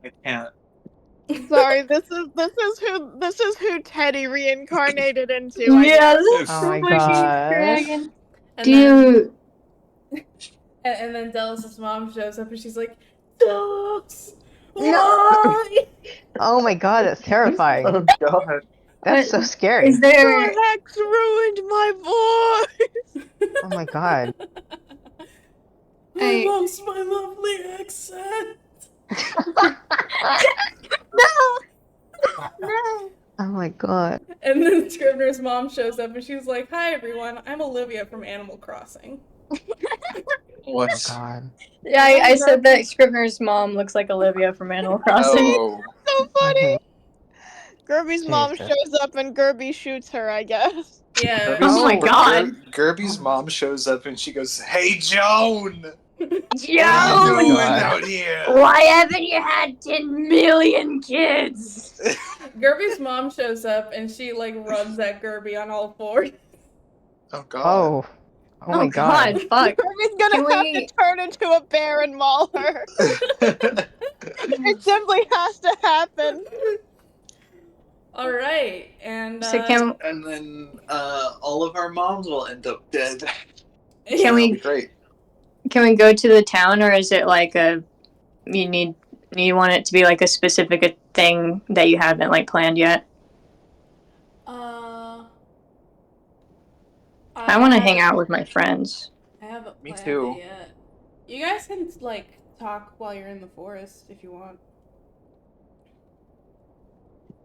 I can't. Sorry, this is who Teddy reincarnated into. I Yeah, guess. that's Oh so my fucking gosh. dragon. And Dude. and then Delos' mom shows up and she's like, "Delos, No. why?" Oh my god, that's terrifying. Oh god. That's so scary. Is there... The hex ruined my voice. Oh my god. I lost my lovely accent. No. Oh my god. And then Scrivener's mom shows up and she's like, "Hi everyone, I'm Olivia from Animal Crossing." What? Oh god. Yeah, I said that Scrivener's mom looks like Olivia from Animal Crossing. Oh. So funny. Mhm. Gerby's mom Jesus. shows up and Gerby shoots her, I guess. Yeah. Oh my god. Gerby's mom shows up and she goes, "Hey Joan! What are you Joan! doing God. out here?" Why haven't you had 10 million kids? Gerby's mom shows up and she like runs at Gerby on all fours. Oh god. Oh. Oh my god. Fuck. Gerby's gonna Can have we- to turn into a bear and maul her. It simply has to happen. All right, and So can And then all of our moms will end up dead. Can That'll we- be great. we go to the town, or is it like a you want it to be like a specific thing that you haven't like planned yet? I want to hang out with my friends. I haven't Me planned too. it yet. You guys can like talk while you're in the forest if you want.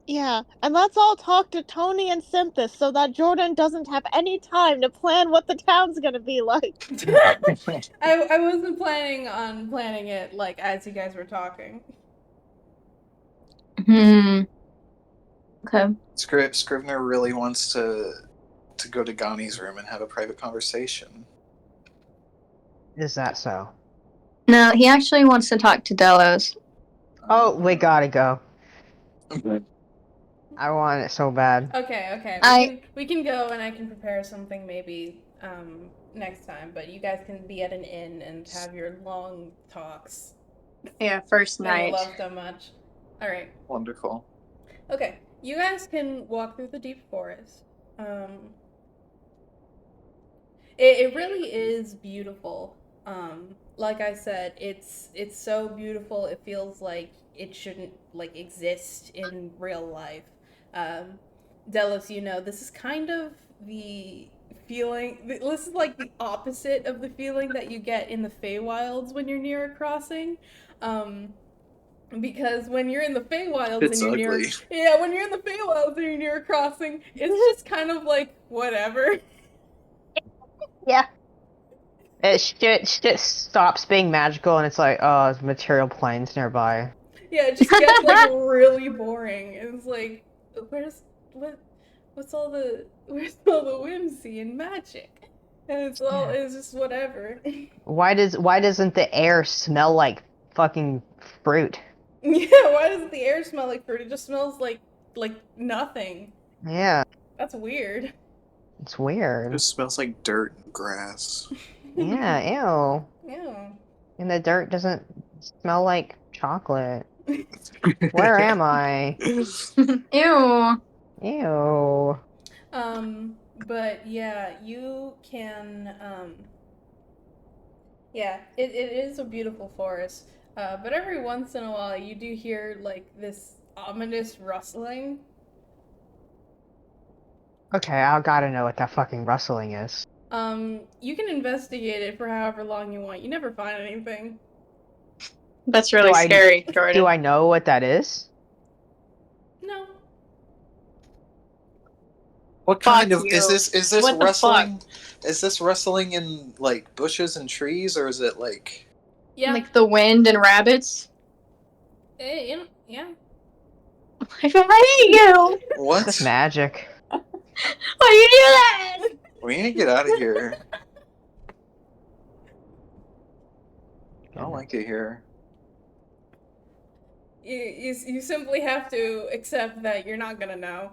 Yeah, and let's all talk to Tony and Synthis so that Jordan doesn't have any time to plan what the town's gonna be like. I wasn't planning on planning it like as you guys were talking. Okay. Scrivener really wants to go to Gani's room and have a private conversation. Is that so? No, he actually wants to talk to Delos. Oh, we gotta go. Okay. I want it so bad. Okay. We can go and I can prepare something maybe next time, but you guys can be at an inn and have your long talks Yeah, first that you night. love so much. All right. Wonderful. Okay, you guys can walk through the deep forest. It really is beautiful. Like I said, it's so beautiful. It feels like it shouldn't like exist in real life. Delos, this is kind of the feeling. This is like the opposite of the feeling that you get in the Feywilds when you're near a crossing. Because when you're in the Feywilds It's and you're ugly. when you're in the Feywilds and you're near a crossing, it's just kind of like whatever. Yeah. Shit stops being magical and it's like, oh, it's material planes nearby. Yeah, it just gets like really boring. It's like, what's all the whimsy and magic? And it's just whatever. Why doesn't the air smell like fucking fruit? Yeah, why does the air smell like fruit? It just smells like nothing. Yeah, That's weird. it's It weird. just smells like dirt and grass. Yeah, ew. Yeah. And the dirt doesn't smell like chocolate. Where am I? Ew. Ew. But yeah, you can yeah, it is a beautiful forest. But every once in a while you do hear like this ominous rustling. Okay, I gotta know what that fucking rustling is. You can investigate it for however long you want. You never find anything. That's really Do I- scary, Jordan. Do I know what that is? No. What kind Fuck of you. is this? Is this What the rustling? Is this rustling in like bushes and trees, or is it like? Yeah. Like the wind and rabbits? Yeah. I hate you! What? Just magic. Why you do that? We need to get out of here. I don't like it here. You simply have to accept that you're not gonna know.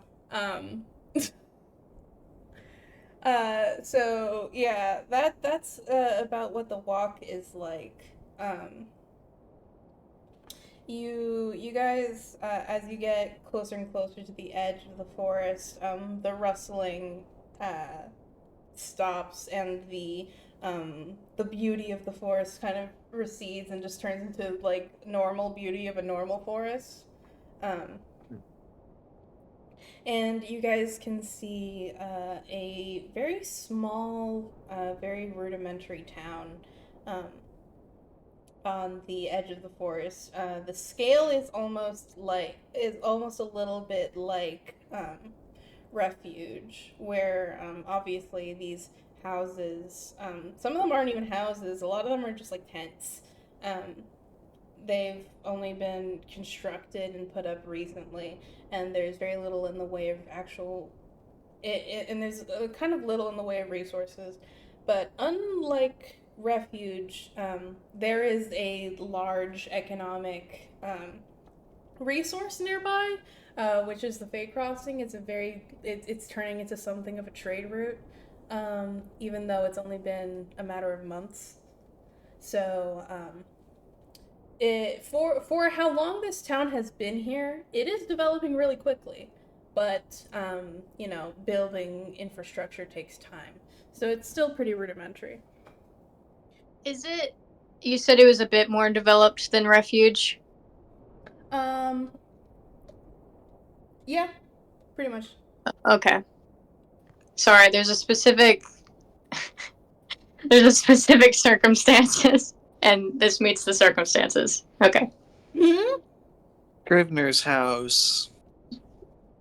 So yeah, that's about what the walk is like. You guys, as you get closer and closer to the edge of the forest, the rustling stops and the beauty of the forest kind of recedes and just turns into like normal beauty of a normal forest. And you guys can see a very small, very rudimentary town on the edge of the forest. The scale is almost a little bit like Refuge, where obviously these houses, some of them aren't even houses. A lot of them are just like tents. They've only been constructed and put up recently, and there's very little in the way of actual and there's kind of little in the way of resources. But unlike Refuge, there is a large economic resource nearby, which is the Fey Crossing. It's turning into something of a trade route, even though it's only been a matter of months. So for how long this town has been here, it is developing really quickly. But building infrastructure takes time, so it's still pretty rudimentary. Is it? You said it was a bit more developed than Refuge? Yeah, pretty much. Okay. Sorry, there's a specific circumstances, and this meets the circumstances. Okay. Hmm? Scrivener's house.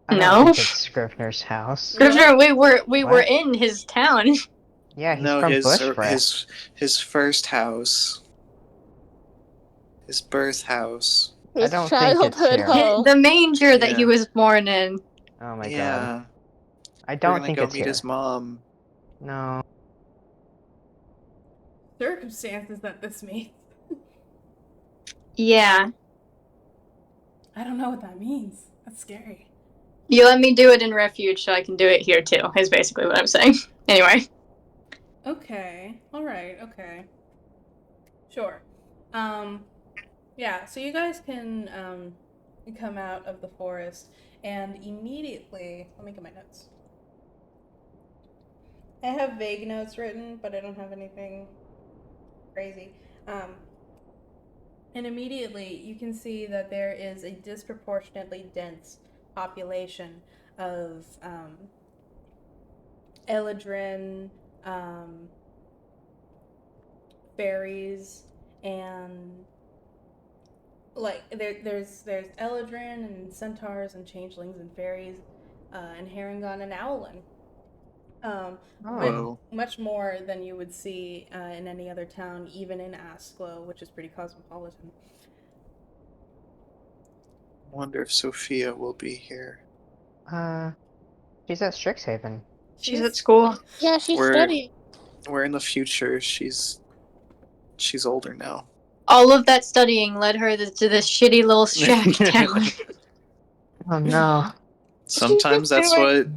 I don't No. think it's Scrivener's house. Scrivener, we were What? in his town. Yeah, he's No, from his Bushra. his first house, his birth house. I His don't think it's childhood here. home. The manger that he Yeah. was born in. Oh my god. Yeah, I we're don't gonna think go it's meet here. his mom. No. Circumstances that this means. Yeah. I don't know what that means. That's scary. You let me do it in refuge, so I can do it here too, is basically what I'm saying. Anyway. Okay. Alright, okay. Sure. Yeah, so you guys can come out of the forest and immediately let me get my notes. I have vague notes written, but I don't have anything crazy. And immediately you can see that there is a disproportionately dense population of Eladrin, fairies, and like there's Eladrin and centaurs and changelings and fairies, and Harengon and Owlin. Oh. Much more than you would see in any other town, even in Asklo, which is pretty cosmopolitan. Wonder if Sophia will be here. She's at Strixhaven. She's at school. Yeah, she's We're- studying. We're in the future. She's older now. All of that studying led her to this shitty little shack town. Oh no. Sometimes that's doing- what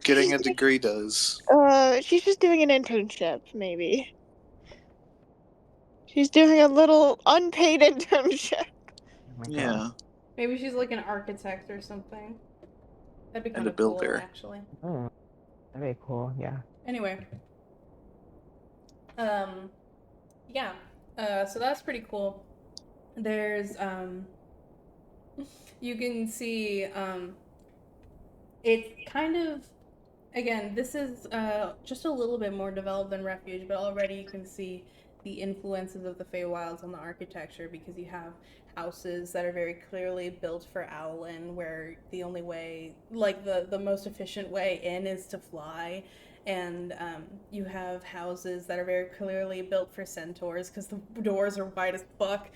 getting a degree does. She's just doing an internship, maybe. She's doing a little unpaid internship. Oh my god. Yeah. Maybe she's like an architect or something. That'd be And kind a of cool, builder. actually. Oh, that'd be cool, yeah. Anyway. Yeah. So that's pretty cool. There's, you can see, it's kind of, again, this is, just a little bit more developed than Refuge, but already you can see the influences of the Feywilds on the architecture, because you have houses that are very clearly built for Owlin, where the only way, like the most efficient way in is to fly, and you have houses that are very clearly built for centaurs because the doors are wide as fuck.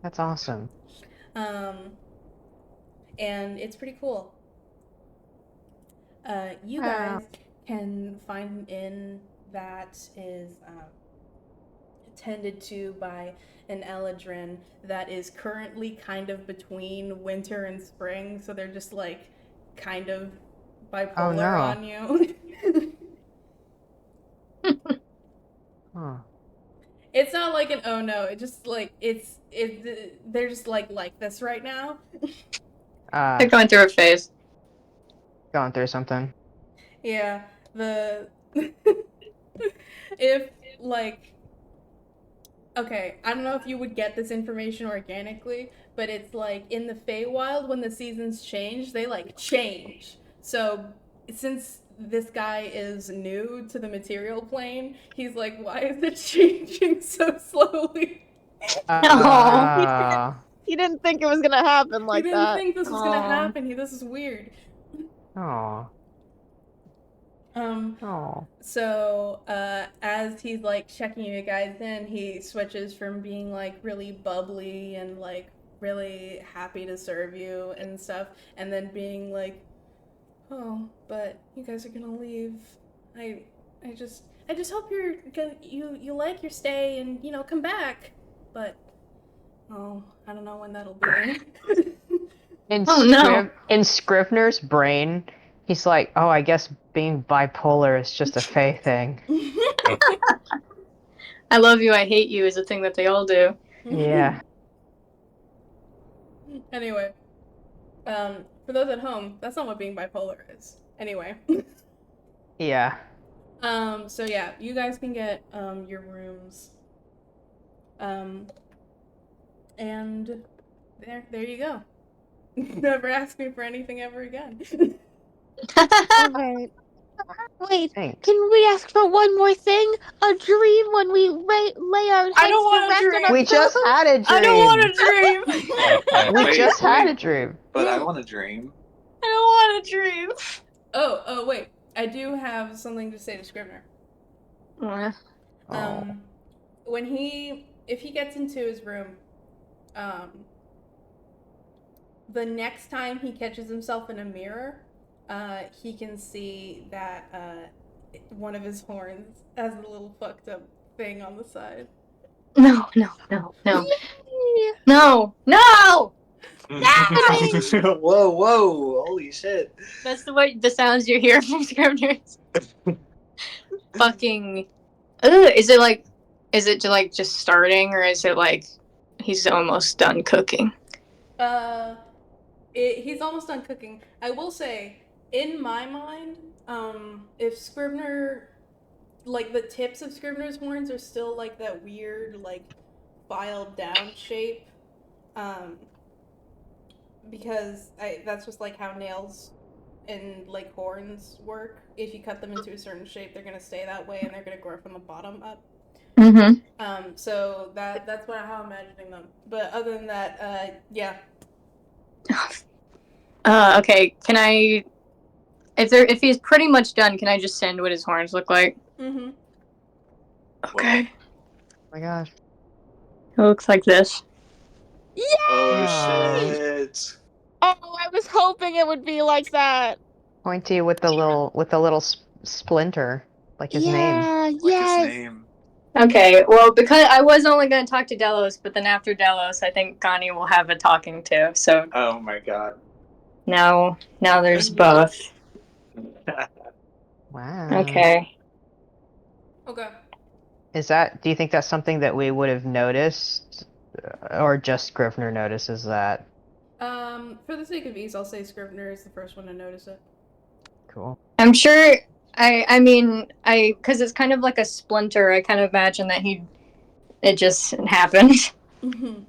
That's awesome. And it's pretty cool. You guys can find an inn that is tended to by an Eladrin that is currently kind of between winter and spring, so they're just like kind of bipolar on you. Huh. It's not like an oh no, it just like they're just like this right now. They're going through a phase. Going through something. Yeah, the if like okay, I don't know if you would get this information organically, but it's like in the Feywild when the seasons change, they like change. So since this guy is new to the material plane, he's like, why is it changing so slowly? He didn't think it was gonna happen like he didn't that. think this was gonna happen. This is weird. Aw. Aw. So, as he's like checking you guys in, he switches from being like really bubbly and like really happy to serve you and stuff, and then being like, "Oh, but you guys are gonna leave. I just hope you like your stay and come back. But I don't know when that'll be." In Scrivener's brain, he's like, oh, I guess being bipolar is just a Fey thing. I love you, I hate you is a thing that they all do. Yeah. Anyway, for those at home, that's not what being bipolar is. Anyway. Yeah. So yeah, you guys can get your rooms. And there you go. Never ask me for anything ever again. Alright. Wait, Thanks. can we ask for one more thing? A dream when we lay our heads I don't want a to rest dream. on our We just pillows? had a dream. I don't want a dream! We Wait, just had wait. a dream. But I want to dream. don't want to dream. Oh, wait. I do have something to say to Scrivener. Oh. If he gets into his room, the next time he catches himself in a mirror, he can see that one of his horns has a little fucked up thing on the side. No. Yay! No. Whoa, holy shit. That's the sounds you hear from Scrivener's. Fucking. Ugh, is it just starting, or is it like he's almost done cooking? He's almost done cooking. I will say, in my mind, if Scrivener, like the tips of Scrivener's horns are still like that weird, like filed down shape, because that's just like how nails and like horns work. If you cut them into a certain shape, they're gonna stay that way and they're gonna grow from the bottom up. Mm-hmm. So that's how I'm imagining them. But other than that, yeah. Okay. Can I? If he's pretty much done, can I just send what his horns look like? Mm-hmm. Okay. Oh my gosh. It looks like this. Oh Aw. shit. Oh, I was hoping it would be like that. Pointy with the little splinter, like his name. Yeah, Like his yes. name. Okay. Well, because I was only going to talk to Delos, but then after Delos, I think Connie will have a talking to. So Oh my god. now there's both. Wow. Okay. Okay. Do you think that's something that we would have noticed, or just Scrivener notices that? For the sake of ease, I'll say Scrivener is the first one to notice it. Cool. I'm sure. I mean, because it's kind of like a splinter. I kind of imagine that it just happened. Mm-hmm.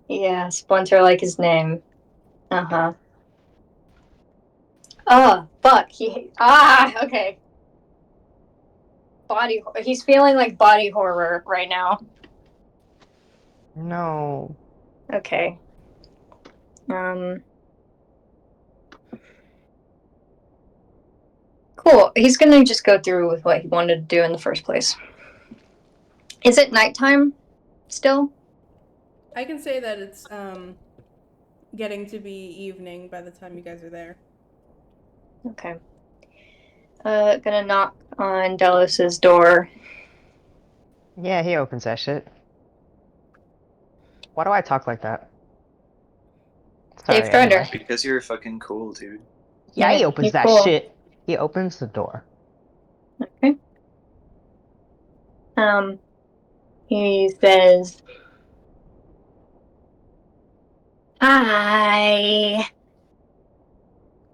Yeah, splinter like his name. Uh-huh. Oh, fuck. Okay. He's feeling like body horror right now. No. Okay. Cool. He's gonna just go through with what he wanted to do in the first place. Is it nighttime still? I can say that it's getting to be evening by the time you guys are there. Okay. Gonna knock on Delos's door. Yeah, he opens that shit. Why do I talk like that? Dave Sorry, Strider. anyway. Because you're fucking cool, dude. Yeah, he Yeah, opens he's that cool. shit. He opens the door. Okay. He says, "Hi."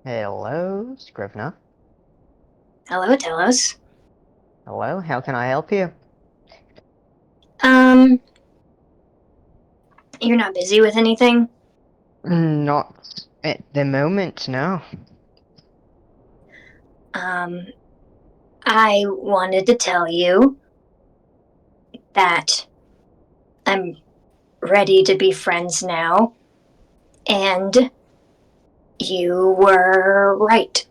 Hello, Scrivener. Hello, Delos. Hello, how can I help you? You're not busy with anything? Not at the moment, no. I wanted to tell you that I'm ready to be friends now, and you were right.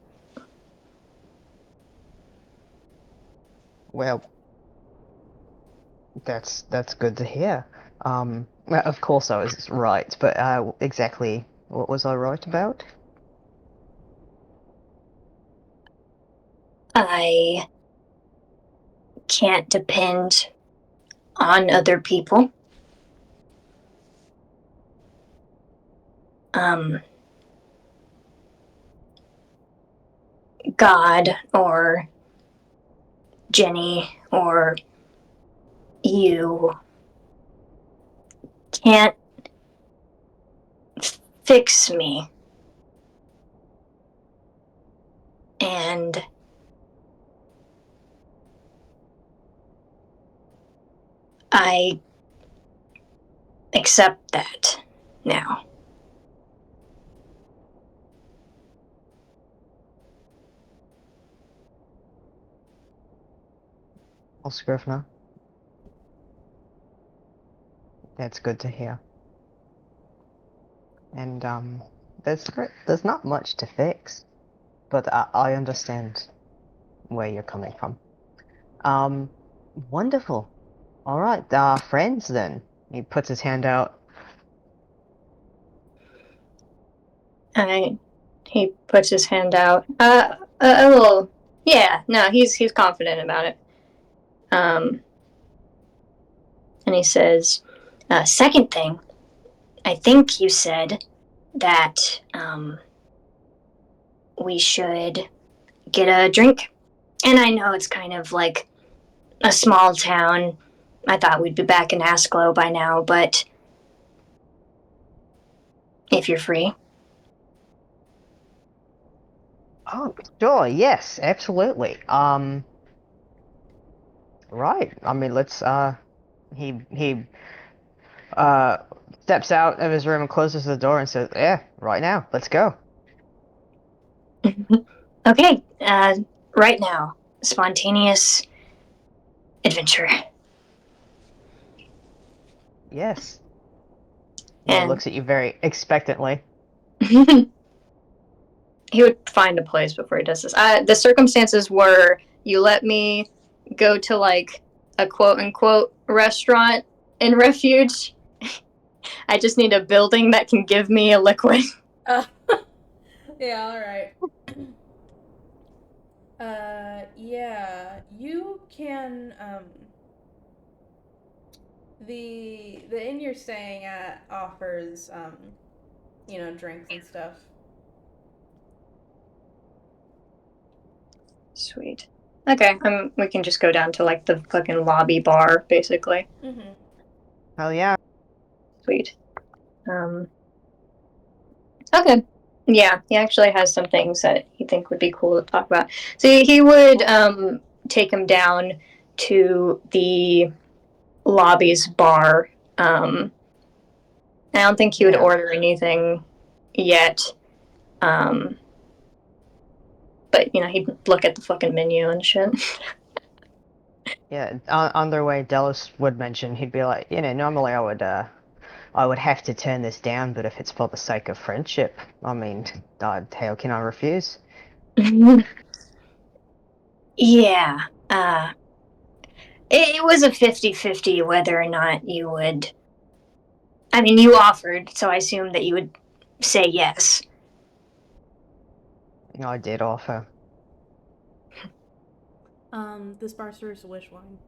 Well, that's good to hear. Well, of course I was right, but exactly what was I right about? I can't depend on other people. God or Jenny or you can't fix me. And I accept that now. Well, Scrivener, that's good to hear. And there's not much to fix, but I understand where you're coming from. Wonderful. All right, friends then. He puts his hand out. He puts his hand out. A little. Yeah, no, he's confident about it. And he says, second thing, I think you said that we should get a drink. And I know it's kind of like a small town. I thought we'd be back in Asklo by now, but if you're free. Oh, sure, yes, absolutely. Right. I mean, let's he uh steps out of his room and closes the door and says, "Yeah, right now. Let's go." Okay, right now, spontaneous adventure. Yes. Yeah, he And looks at you very expectantly. he would find a place before he does this. The circumstances were you let me go to like a quote unquote restaurant in refuge. I just need a building that can give me a liquid. Yeah, alright. Yeah, you can, the inn you're staying at offers, drinks and stuff. Sweet. Okay, we can just go down to like the fucking lobby bar, basically. Mm-hmm. Hell yeah. Sweet. Okay. Yeah, he actually has some things that he think would be cool to talk about. So he would take him down to the lobby's bar. I don't think he would Yeah. order anything yet. But he'd look at the fucking menu and shit. Yeah, on their way, Delos would mention, he'd be like, normally I would have to turn this down, but if it's for the sake of friendship, I mean, how can I refuse? Yeah. It was a 50-50 whether or not you would. I mean, you offered, so I assume that you would say yes. I did offer. This bar serves wish wine.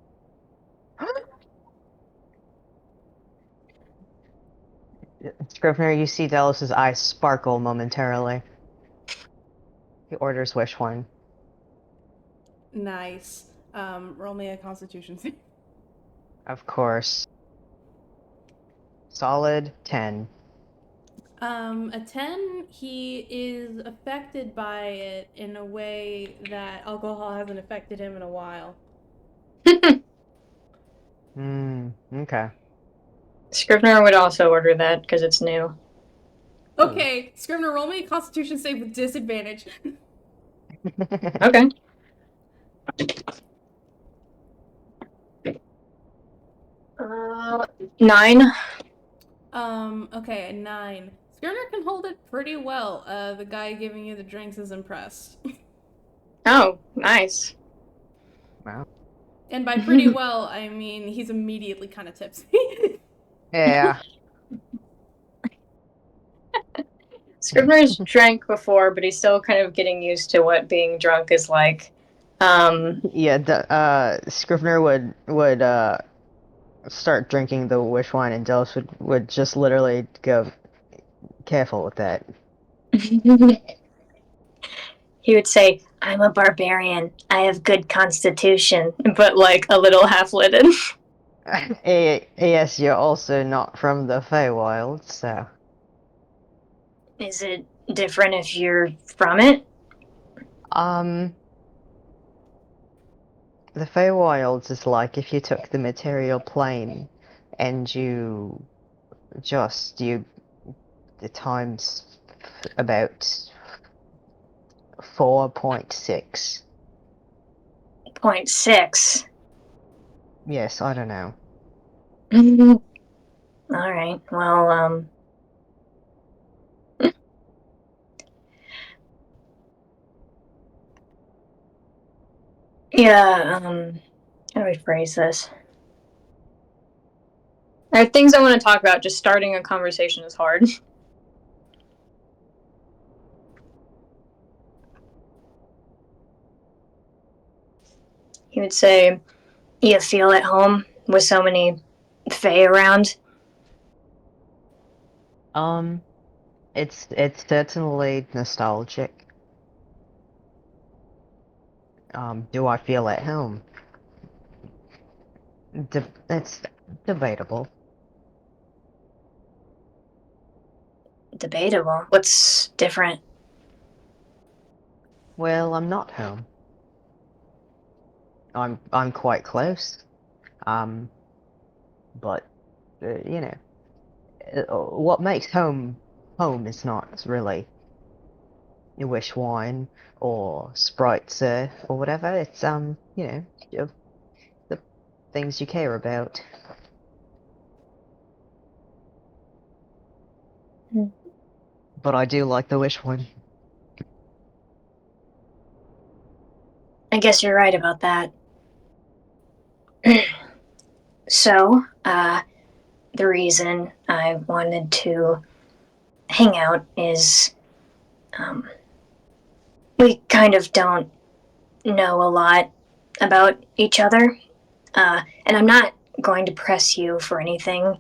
Scrivener, you see Delos's eyes sparkle momentarily. He orders wish wine. Nice. Roll me a constitution save. Of course. Solid 10. A 10, he is affected by it in a way that alcohol hasn't affected him in a while. Okay. Scrivener would also order that because it's new. Okay, Scrivener, roll me a constitution save with disadvantage. Okay. Uh, 9. Okay, a 9. Scrivener can hold it pretty well. The guy giving you the drinks is impressed. Oh, nice. Wow. And by pretty well, I mean he's immediately kind of tipsy. Yeah. Scrivener's drank before, but he's still kind of getting used to what being drunk is like. Yeah, Scrivener would start drinking the wish wine, and Delos would just literally go, careful with that. He would say, I'm a barbarian. I have good constitution, but like a little half-lidded. Yes, you're also not from the Feywild, so. Is it different if you're from it? The Feywilds is like if you took the material plane and the times about 4.6. 0.6. Yes, I don't know. All right. Well, Yeah, how do we phrase this? There are things I want to talk about. Just starting a conversation is hard. He would say, you feel at home with so many fae around? It's certainly nostalgic. Do I feel at home? It's debatable. Debatable. What's different? Well, I'm not home. I'm quite close. But you know, what makes home home is not really wish wine or spritzer or whatever. It's the things you care about. But I do like the wish wine. I guess you're right about that. So, the reason I wanted to hang out is we kind of don't know a lot about each other. And I'm not going to press you for anything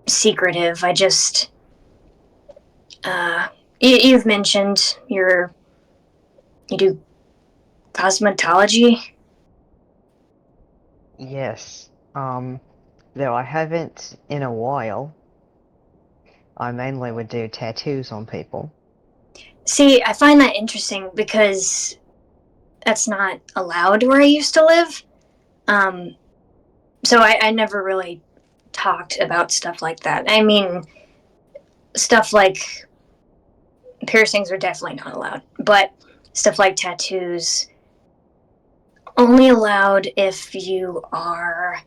secretive. I just. You've mentioned you do cosmetology. Yes. Though I haven't in a while. I mainly would do tattoos on people. See, I find that interesting because that's not allowed where I used to live. So I never really talked about stuff like that. I mean, stuff like piercings are definitely not allowed, but stuff like tattoos only allowed if you are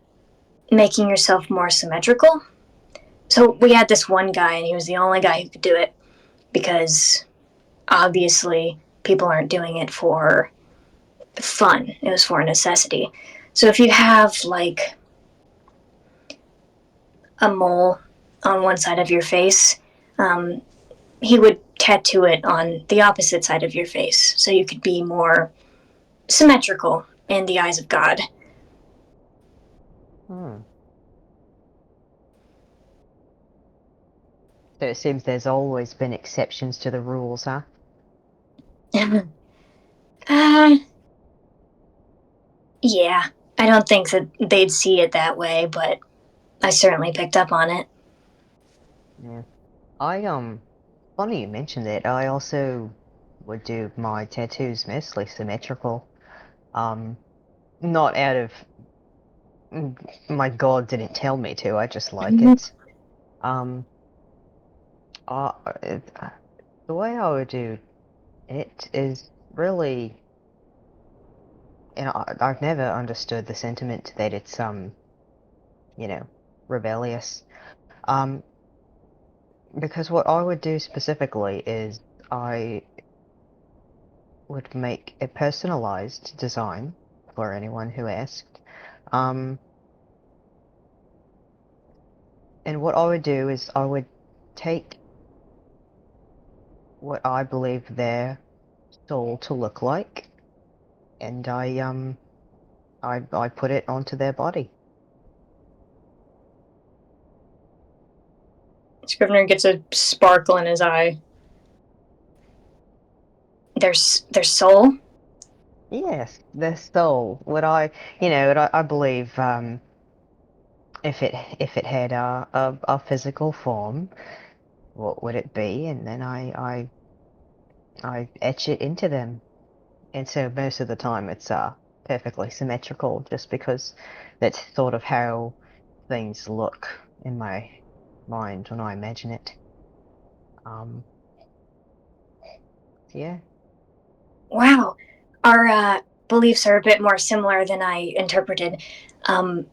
making yourself more symmetrical. So we had this one guy, and he was the only guy who could do it because obviously people aren't doing it for fun. It was for a necessity. So if you have like a mole on one side of your face, he would tattoo it on the opposite side of your face so you could be more symmetrical in the eyes of God. Hmm. So it seems there's always been exceptions to the rules, huh? uh, yeah, I don't think that they'd see it that way, but I certainly picked up on it. Yeah. Funny you mentioned that. I also would do my tattoos mostly symmetrical. Um, Not out of my God didn't tell me to. I just like it. Um, uh, it, the way I would do it is really, I've never understood the sentiment that it's rebellious. Um, because what I would do specifically is I would make a personalized design for anyone who asked. Um, and what I would do is I would take what I believe their soul to look like, and I put it onto their body. Scrivener gets a sparkle in his eye. Their soul? Yes, their soul. I believe if it had a physical form, what would it be? And then I etch it into them. And so most of the time it's perfectly symmetrical, just because that's sort of how things look in my mind when I imagine it. Um, yeah. Wow. Our beliefs are a bit more similar than I interpreted. Um,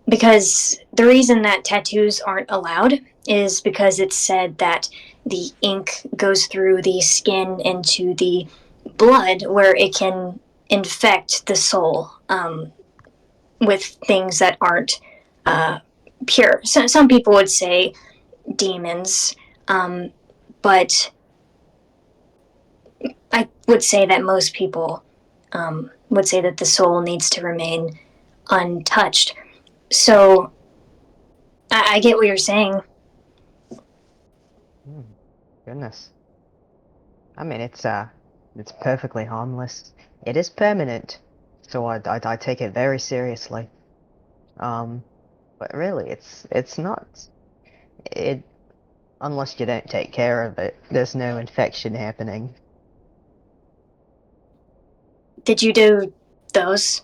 because the reason that tattoos aren't allowed is because it's said that the ink goes through the skin into the blood where it can infect the soul with things that aren't pure. So some people would say demons, but I would say that most people would say that the soul needs to remain untouched. So I get what you're saying. Goodness. I mean, it's perfectly harmless. It is permanent, so I take it very seriously. But really, it's not. It unless you don't take care of it, there's no infection happening. Did you do those?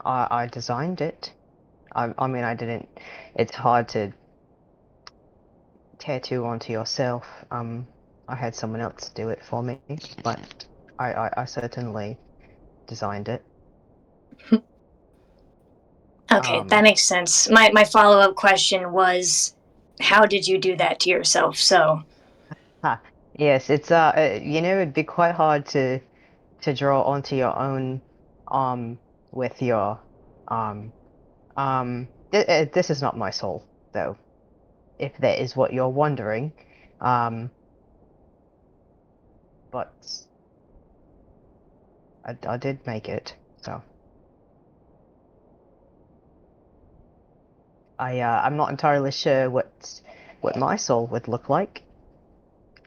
I designed it. I mean, I didn't. It's hard to tattoo onto yourself. I had someone else do it for me, but I certainly designed it. Okay, that makes sense. My follow up question was, how did you do that to yourself? So Yes, it's it'd be quite hard to draw onto your own with your this is not my soul though, if that is what you're wondering. But I did make it, so I'm not entirely sure what my soul would look like.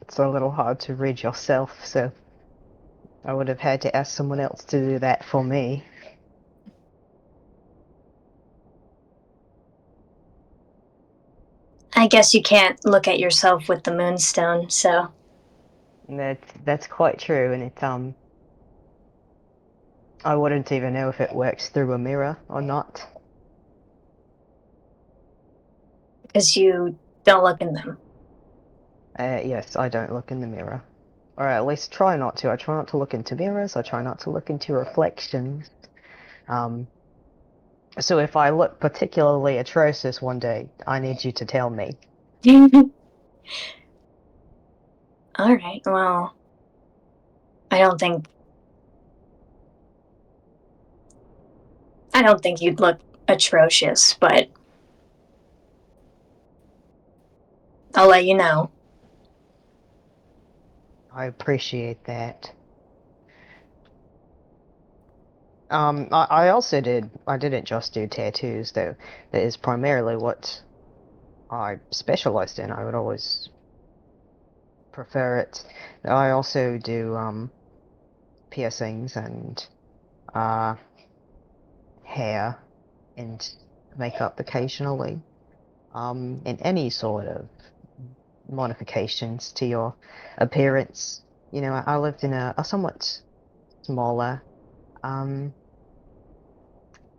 It's a little hard to read yourself, so I would have had to ask someone else to do that for me. I guess you can't look at yourself with the moonstone, so And that's quite true, and I wouldn't even know if it works through a mirror or not. because you don't look in them. Yes, I don't look in the mirror. Or at least try not to. I try not to look into mirrors, I try not to look into reflections. So if I look particularly atrocious one day, I need you to tell me. All right. Well, I don't think you'd look atrocious, but I'll let you know. I appreciate that. I also I didn't just do tattoos though. That is primarily what I specialized in. I would always prefer it. I also do piercings and uh hair and makeup occasionally. And any sort of modifications to your appearance. You know, I lived in a somewhat smaller um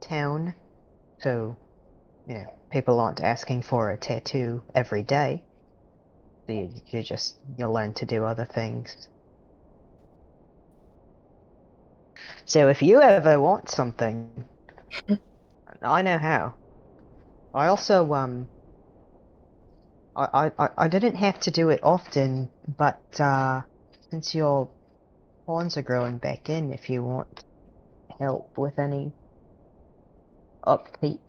town, so people aren't asking for a tattoo every day. You learn to do other things. So if you ever want something, I know how. I also I didn't have to do it often, but since your horns are growing back in, if you want help with any upkeep,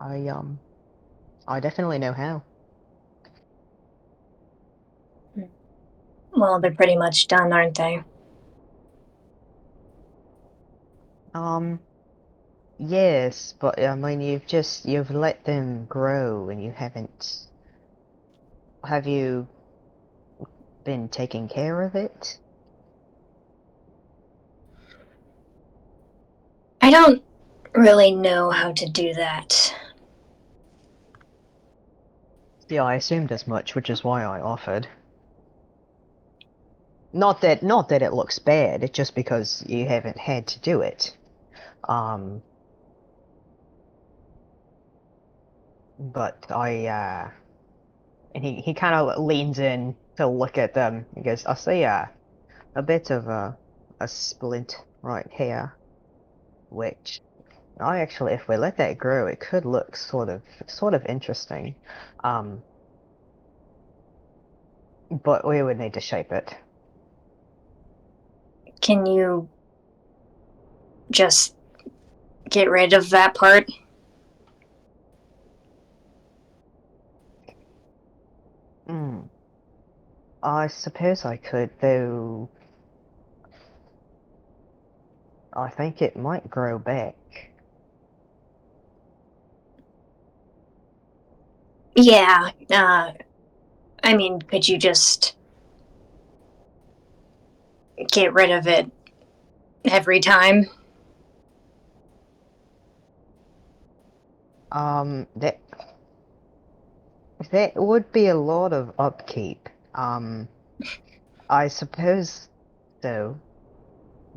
I I definitely know how. Well, they're pretty much done, aren't they? Um yes, but I mean you've let them grow and you haven't have you been taking care of it? I don't really know how to do that. Yeah, I assumed as much, which is why I offered. Not that it looks bad, it's just because you haven't had to do it. Um but and he kind of leans in to look at them. He goes, I see a bit of a splint right here, which I actually, if we let that grow, it could look sort of interesting. Um, but we would need to shape it. Can you just get rid of that part? I suppose I could, though I think it might grow back. Yeah, I mean, could you just get rid of it every time? That would be a lot of upkeep. I suppose so.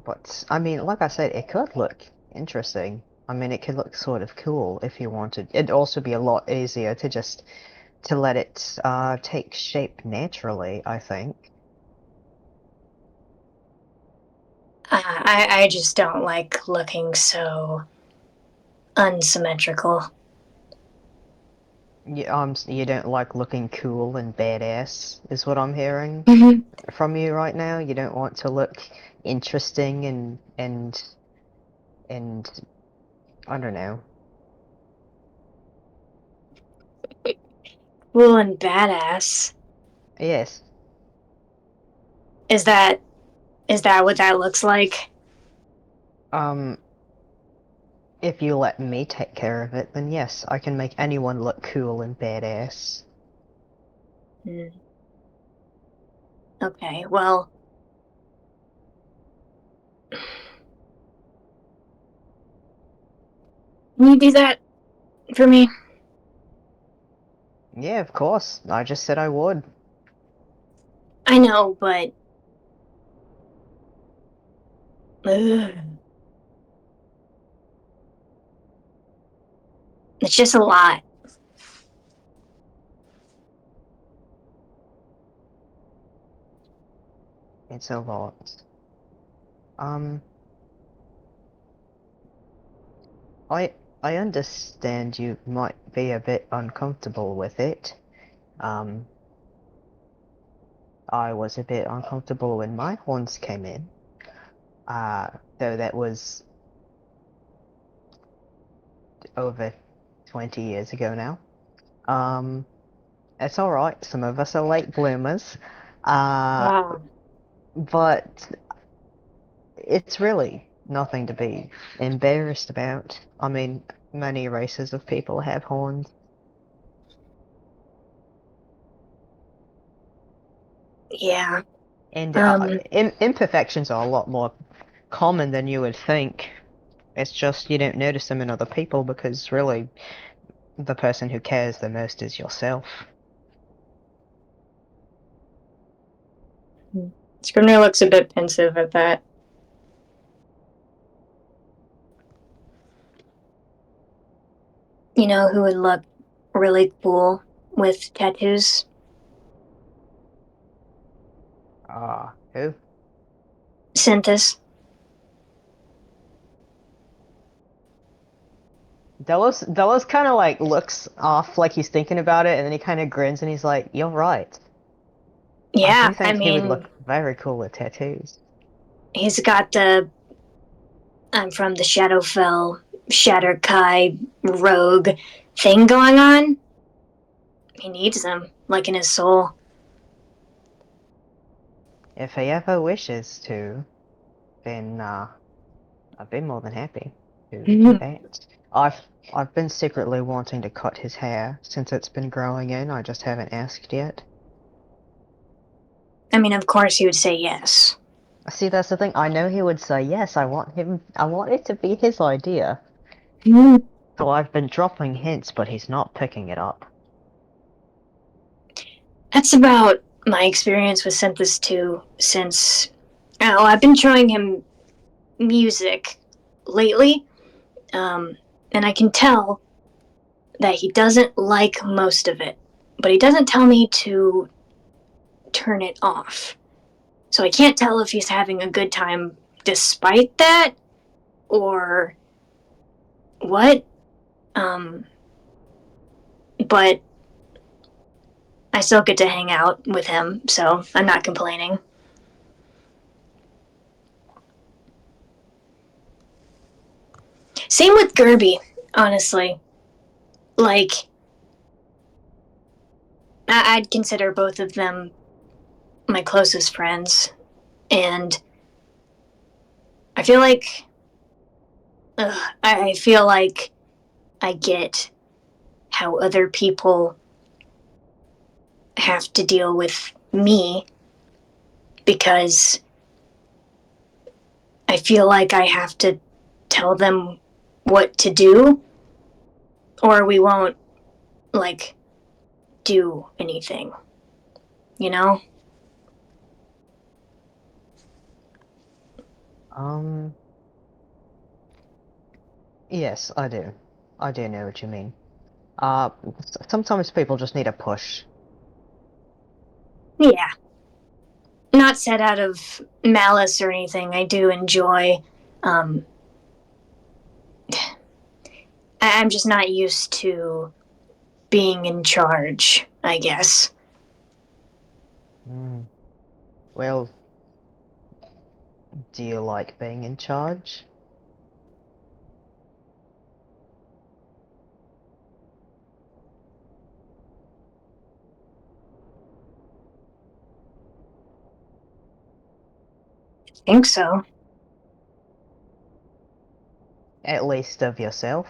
But, I mean, like I said, it could look interesting. I mean, it could look sort of cool if you wanted. It'd also be a lot easier to just to let it take shape naturally, I think. I just don't like looking so unsymmetrical. You don't like looking cool and badass, is what I'm hearing Mm-hmm. from you right now. You don't want to look interesting and I don't know. Cool and badass. Yes. Is that what that looks like? Um, if you let me take care of it, then yes, I can make anyone look cool and badass. Okay, well, can you do that for me? Yeah, of course. I just said I would. I know, but ugh, it's just a lot. It's a lot. Um, I I understand you might be a bit uncomfortable with it. Um, I was a bit uncomfortable when my horns came in. Though that was over 20 years ago now. Um, it's alright, some of us are late bloomers. Uh, Wow. but it's really nothing to be embarrassed about. I mean, many races of people have horns. Yeah. And Um. imperfections are a lot more common than you would think. It's just you don't notice them in other people because really the person who cares the most is yourself. Scrivener looks a bit pensive at that. You know who would look really cool with tattoos? Who? Synthis. Delos kind of like looks off like he's thinking about it, and then he kind of grins and he's like, "You're right. I Yeah, do I think he would mean, look very cool with tattoos." he's got the I'm from the Shadowfell, Shatterkai, rogue thing going on. He needs them, like in his soul. If he ever wishes to, then I'd be more than happy to do that. I've I've been secretly wanting to cut his hair since it's been growing in. I just haven't asked yet. I mean, of course he would say yes. See, that's the thing. I know he would say yes. I want it to be his idea. So I've been dropping hints, but he's not picking it up. That's about my experience with Synthis too, since I've been showing him music lately, and I can tell that he doesn't like most of it, but he doesn't tell me to turn it off. So I can't tell if he's having a good time despite that or what. But I still get to hang out with him, so I'm not complaining. Same with Gerby, honestly. Like, I'd consider both of them my closest friends, and I feel like I feel like I get how other people have to deal with me because I feel like I have to tell them what to do or we won't, like, do anything, you know? Yes, I do. I do know what you mean. Sometimes people just need a push. Yeah. Not said out of malice or anything. I do enjoy, um, I'm just not used to being in charge, I guess. Well, do you like being in charge? I think so. At least of yourself?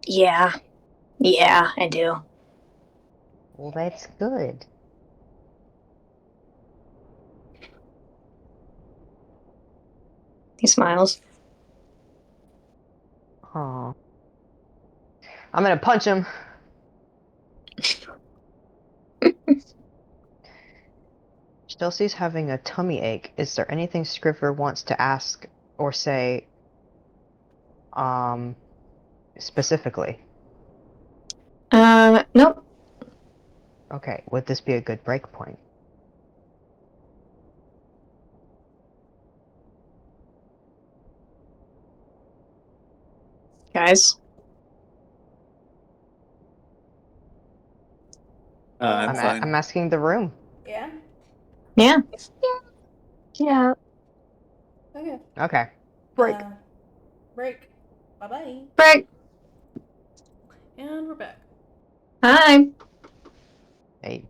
Yeah. Yeah, I do. Well, that's good. He smiles. Aw. I'm gonna punch him. Chelsea's having a tummy ache. Is there anything Scrivener wants to ask or say, um, specifically? Nope. Okay, would this be a good break point? Guys. I'm fine. I'm asking the room. Yeah? Yeah. Yeah. Okay. Okay. Break. Break. Bye-bye. Break. And we're back. Hi. Hey.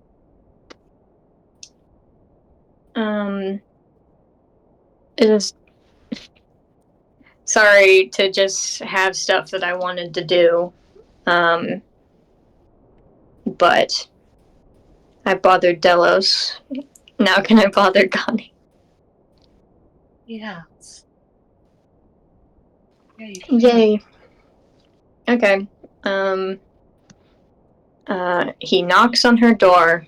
It is sorry to just have stuff that I wanted to do. But I bothered Delos. Now can I bother Connie? Yeah. Yay. Okay. He knocks on her door.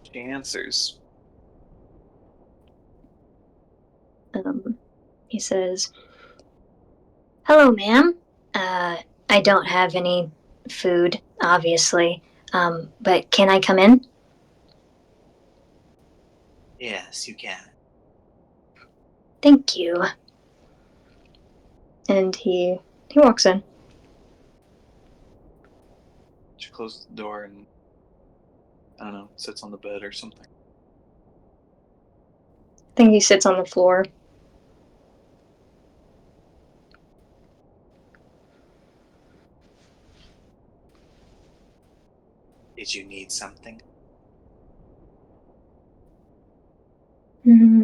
She answers. He says, "Hello, ma'am. I don't have any food, obviously. But can I come in?" Yes, you can. Thank you. And he walks in. She closes the door and, I don't know, sits on the bed or something. I think he sits on the floor. Did you need something? Mm-hmm.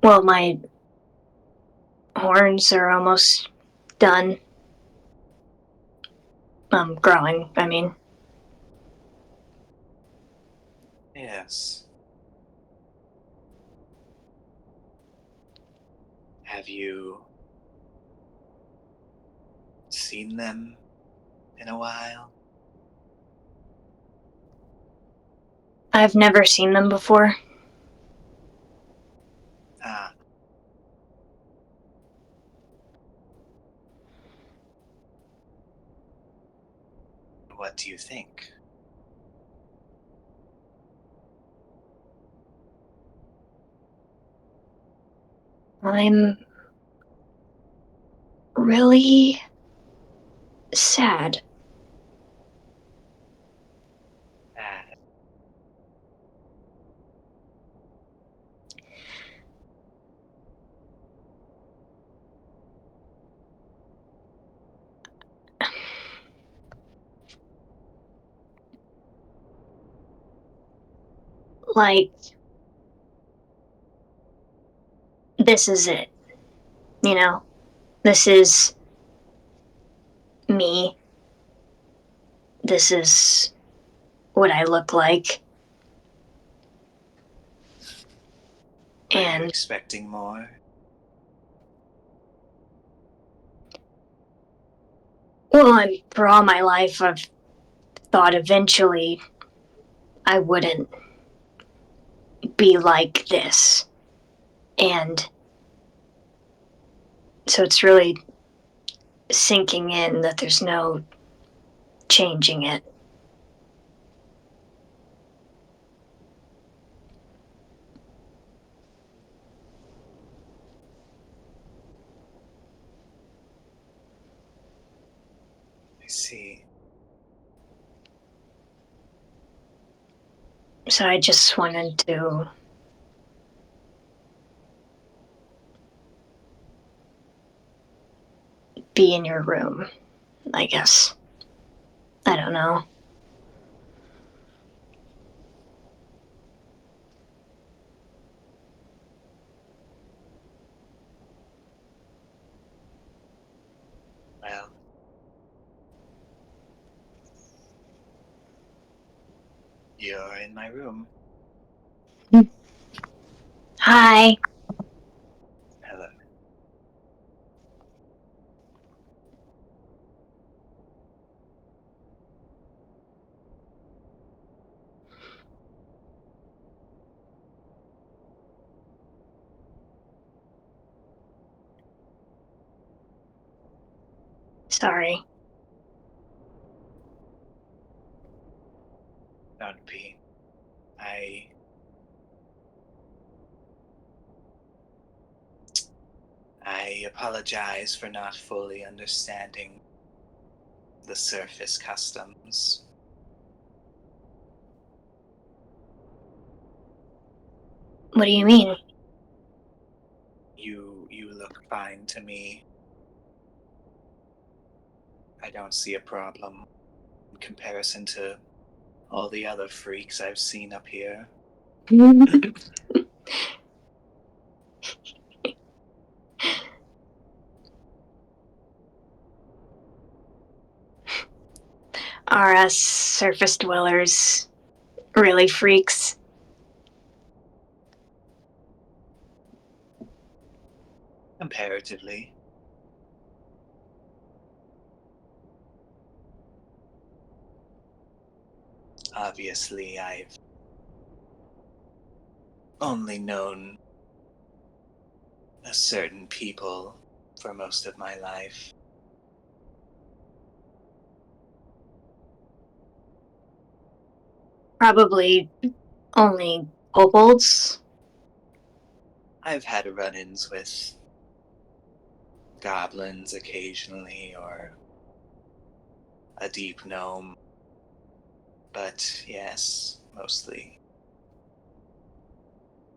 Well, my horns are almost done. Growing, I mean. Yes. Have you seen them in a while? I've never seen them before. Ah. What do you think? I'm really sad. Like, this is it. You know? This is me. This is what I look like. Are you And expecting more? well, for all my life, I've thought eventually I wouldn't be like this. And so it's really sinking in that there's no changing it. I see. So I just wanted to be in your room, I guess. I don't know. Well, you're in my room. Hi. Hello. Sorry. Don't be. I apologize for not fully understanding the surface customs. What do you mean? You look fine to me. I don't see a problem in comparison to all the other freaks I've seen up here. Are us surface dwellers really freaks? Comparatively. Obviously, I've only known a certain people for most of my life. Probably only kobolds. I've had run-ins with goblins occasionally, or a deep gnome, but yes, mostly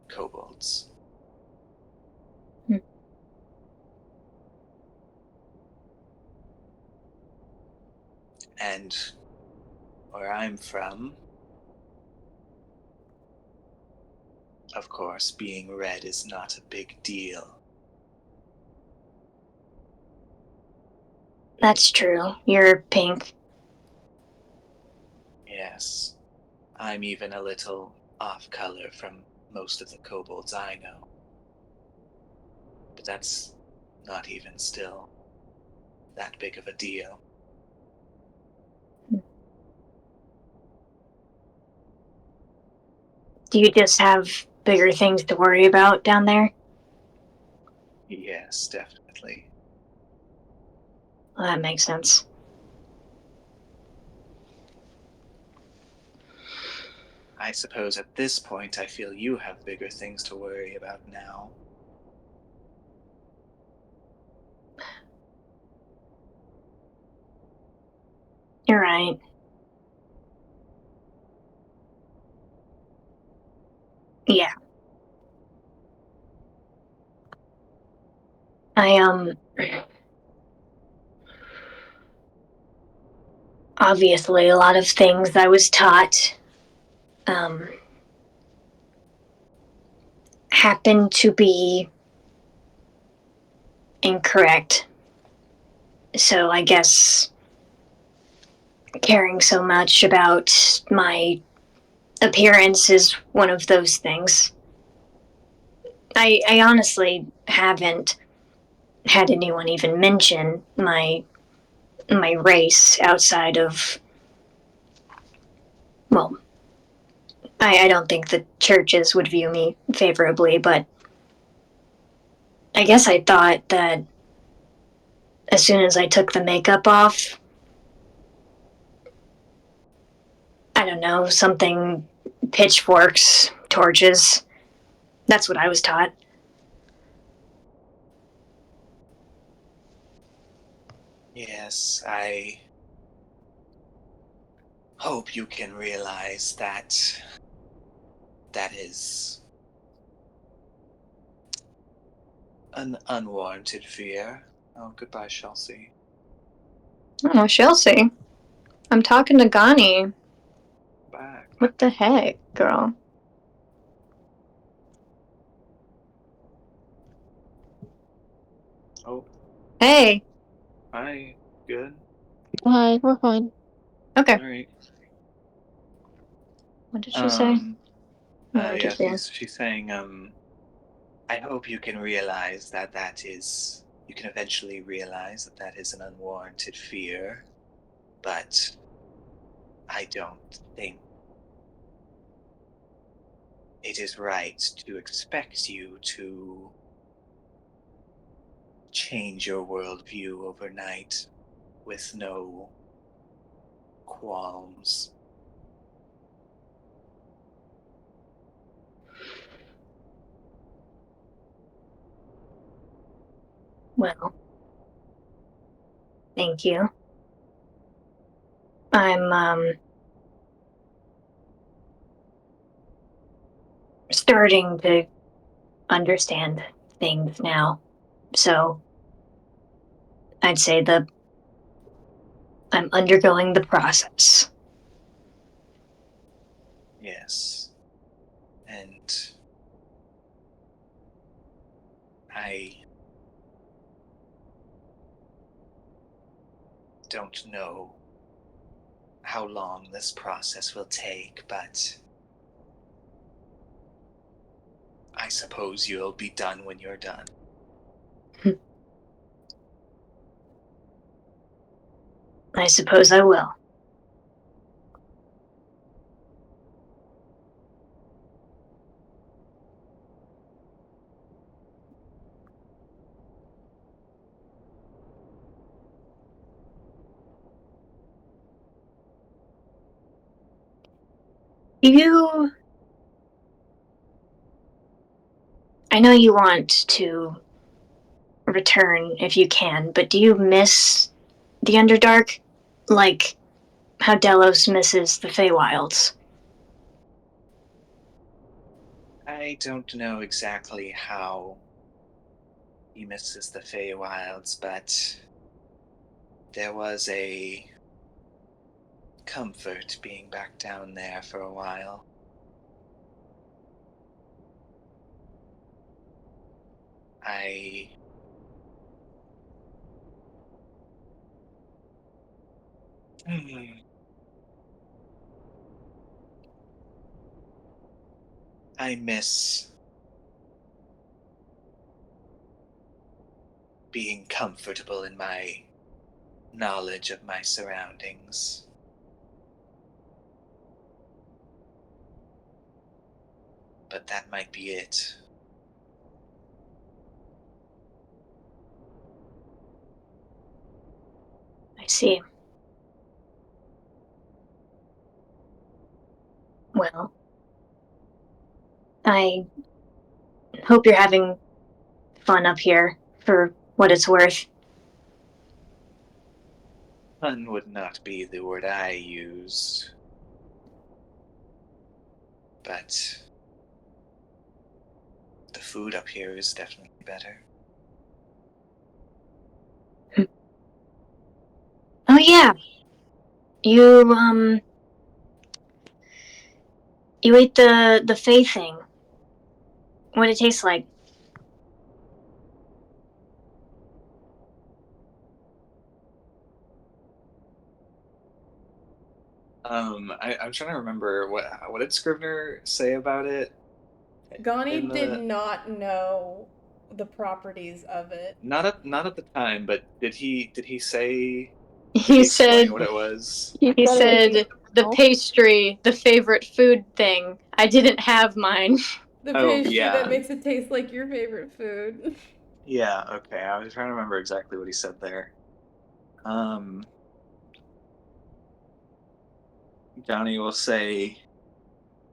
kobolds. Hmm. And where I'm from, of course, being red is not a big deal. That's true. You're pink. Yes, I'm even a little off color from most of the kobolds I know. But that's not even still that big of a deal. Do you just have bigger things to worry about down there? Yes, definitely. Well, that makes sense. I suppose at this point I feel you have bigger things to worry about now. You're right. Yeah. Obviously, a lot of things I was taught, happen to be incorrect. So I guess caring so much about my appearance is one of those things. I honestly haven't had anyone even mention my race outside of, well, I don't think the churches would view me favorably, but I guess I thought that as soon as I took the makeup off, I don't know, something, pitchforks, torches. That's what I was taught. Yes, I hope you can realize that that is an unwarranted fear. Oh, goodbye, Chelsea. Oh, Chelsea. I'm talking to Gani. Back. What the heck, girl? Oh, Hey. hi. Good. Hi, we're fine. Okay. All right. What did she say? Yeah, she's saying, I hope you can realize that is, you can eventually realize that is an unwarranted fear, but I don't think it is right to expect you to change your worldview overnight with no qualms. Well, thank you. I'm, starting to understand things now. So, I'd say I'm undergoing the process. Yes. And I don't know how long this process will take, but I suppose you'll be done when you're done. I suppose I will. I know you want to return if you can, but do you miss the Underdark? Like how Delos misses the Feywilds? I don't know exactly how he misses the Feywilds, but there was a comfort being back down there for a while. I I miss being comfortable in my knowledge of my surroundings. But that might be it. I see. Well, I hope you're having fun up here for what it's worth. Fun would not be the word I used. But the food up here is definitely better. Oh yeah. You you ate the Fey thing. What did it taste like? I'm trying to remember what did Scrivener say about it. Gani In did the- not know the properties of it. Not at the time, but did he say? Did He explain said what it was? he said the No. pastry, the favorite food thing. I didn't have mine. The Oh, pastry yeah. that makes it taste like your favorite food. Yeah. Okay. I was trying to remember exactly what he said there. Johnny will say,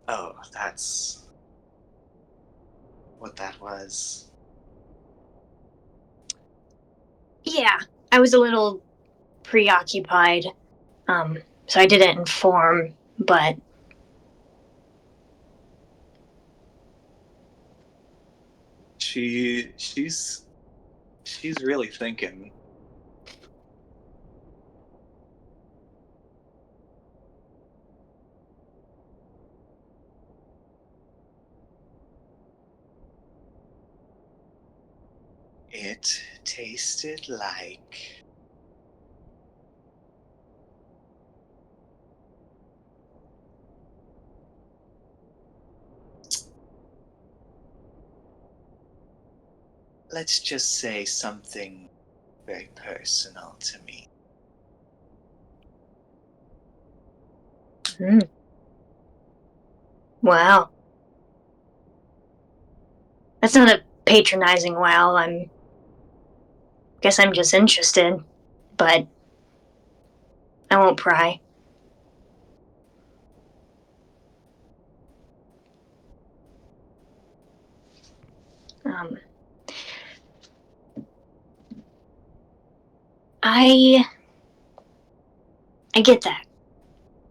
Oh, that's what that was. Yeah, I was a little preoccupied. So I didn't inform, but she's really thinking. It tasted like let's just say something very personal to me. wow. That's not a patronizing wow. Guess I'm just interested, but I won't pry. Um, I get that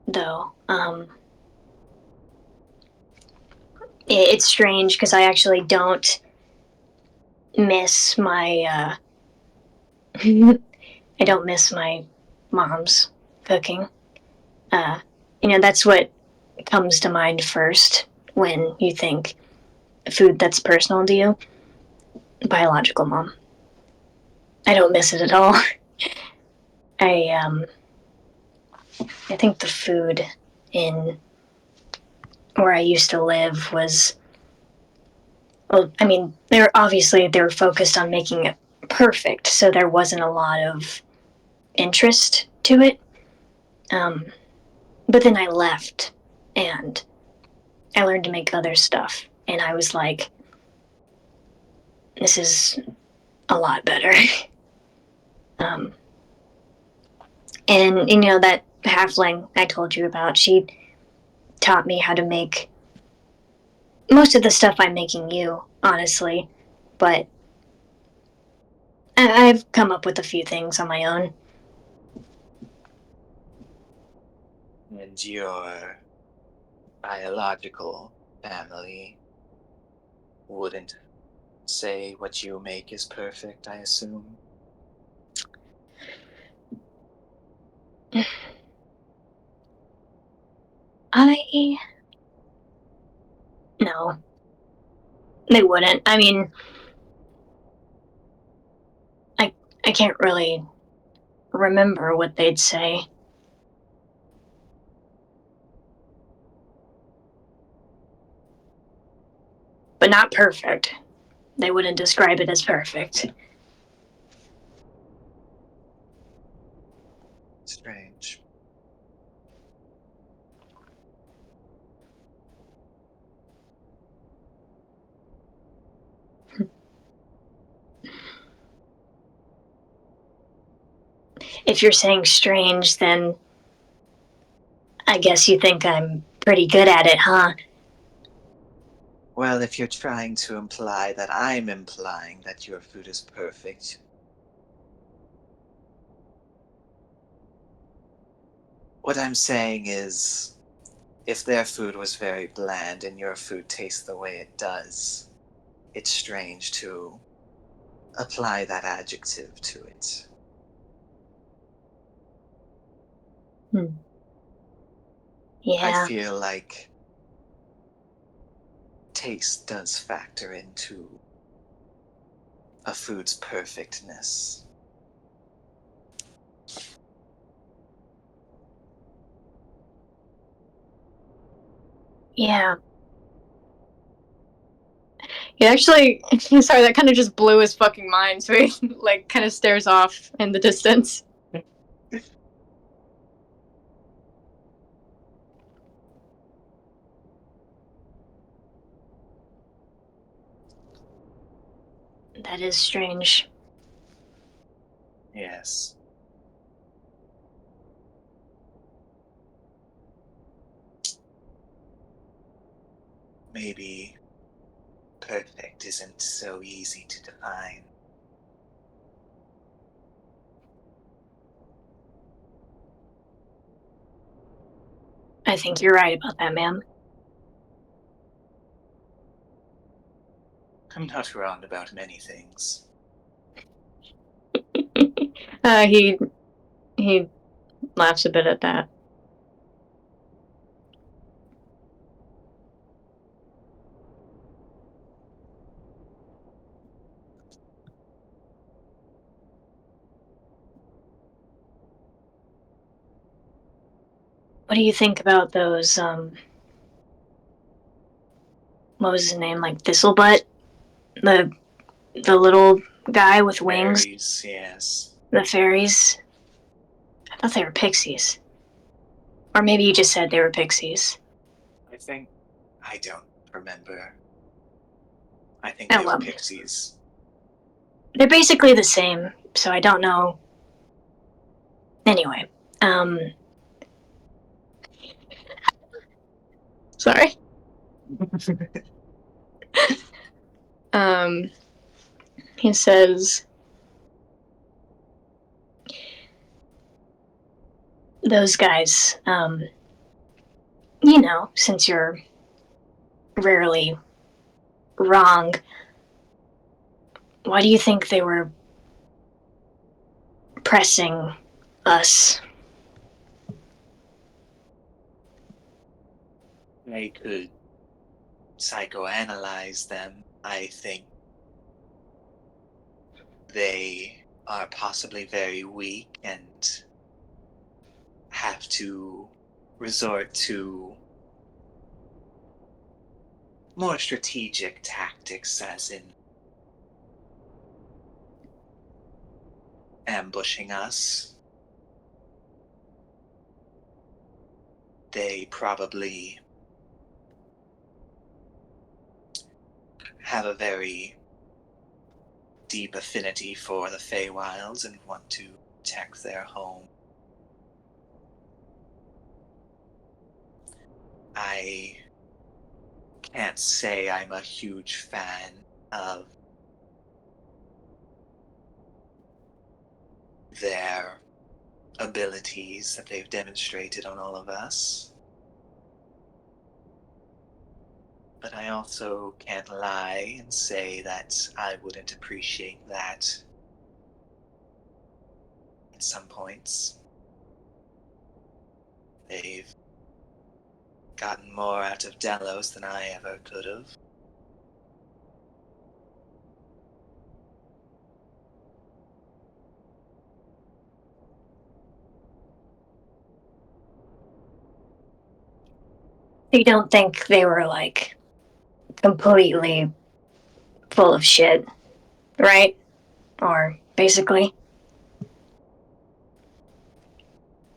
though. It's strange because I actually don't miss my. I don't miss my mom's cooking. That's what comes to mind first when you think food that's personal to you. Biological mom. I don't miss it at all. I I think the food in where I used to live was, well, I mean, they were focused on making it perfect, so there wasn't a lot of interest to it. Um, but then I left and I learned to make other stuff, and I was like, this is a lot better. um, and that halfling I told you about, she taught me how to make most of the stuff I'm making you, honestly, but I've come up with a few things on my own. And your biological family wouldn't say what you make is perfect, I assume. I No, they wouldn't. I mean, I can't really remember what they'd say. But not perfect. They wouldn't describe it as perfect. Strange. If you're saying strange, then I guess you think I'm pretty good at it, huh? Well, if you're trying to imply that I'm implying that your food is perfect, What I'm saying is, if their food was very bland and your food tastes the way it does, it's strange to apply that adjective to it. I Yeah. feel like taste does factor into a food's perfectness. Yeah. He actually, sorry, that kind of just blew his fucking mind, so he, like, kind of stares off in the distance. That is strange. Yes. Maybe perfect isn't so easy to define. I think you're right about that, man. I'm not wrong about many things. He laughs a bit at that. What do you think about those, what was his name, like Thistlebutt? The little guy with wings? Fairies, yes. The fairies? I thought they were pixies. Or maybe you just said they were pixies. I don't remember. I think Oh, they were well. pixies. They're basically the same, so I don't know. Anyway, sorry. He says, those guys, since you're rarely wrong, why do you think they were pressing us? I could psychoanalyze them. I think they are possibly very weak and have to resort to more strategic tactics, as in ambushing us. They probably have a very deep affinity for the Feywilds and want to protect their home. I can't say I'm a huge fan of their abilities that they've demonstrated on all of us. But I also can't lie and say that I wouldn't appreciate that at some points. They've gotten more out of Delos than I ever could have. You don't think they were, like, completely full of shit, right? Or basically?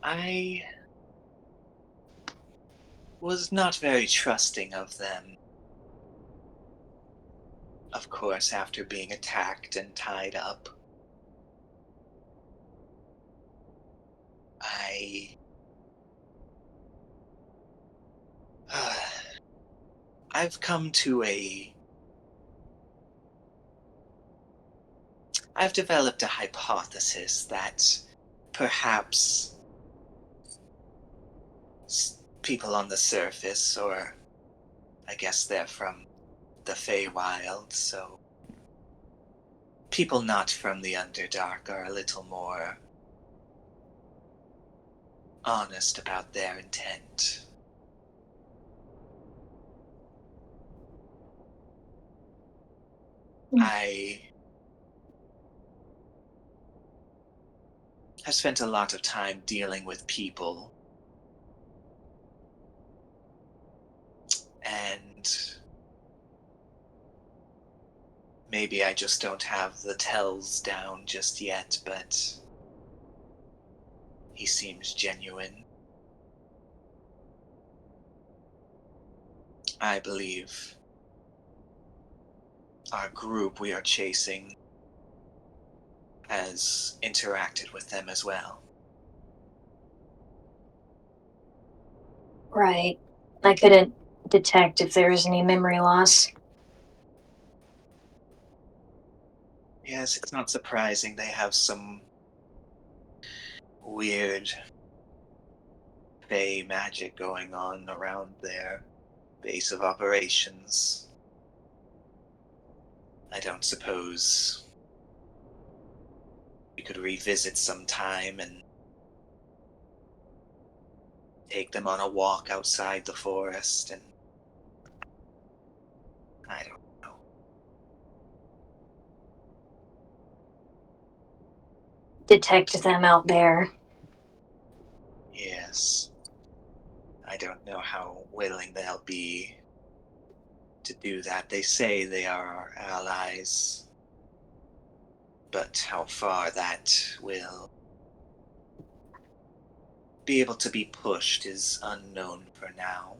I was not very trusting of them. Of course, after being attacked and tied up, I've come to I've developed a hypothesis that perhaps people on the surface, or I guess they're from the Feywild, so people not from the Underdark are a little more honest about their intent. I have spent a lot of time dealing with people, and maybe I just don't have the tells down just yet, but he seems genuine. I believe our group we are chasing has interacted with them as well. Right. I couldn't detect if there was any memory loss. Yes, it's not surprising they have some weird fey magic going on around their base of operations. I don't suppose we could revisit sometime and take them on a walk outside the forest, and I don't know. Detect them out there. Yes. I don't know how willing they'll be to do that. They say they are our allies, but how far that will be able to be pushed is unknown for now.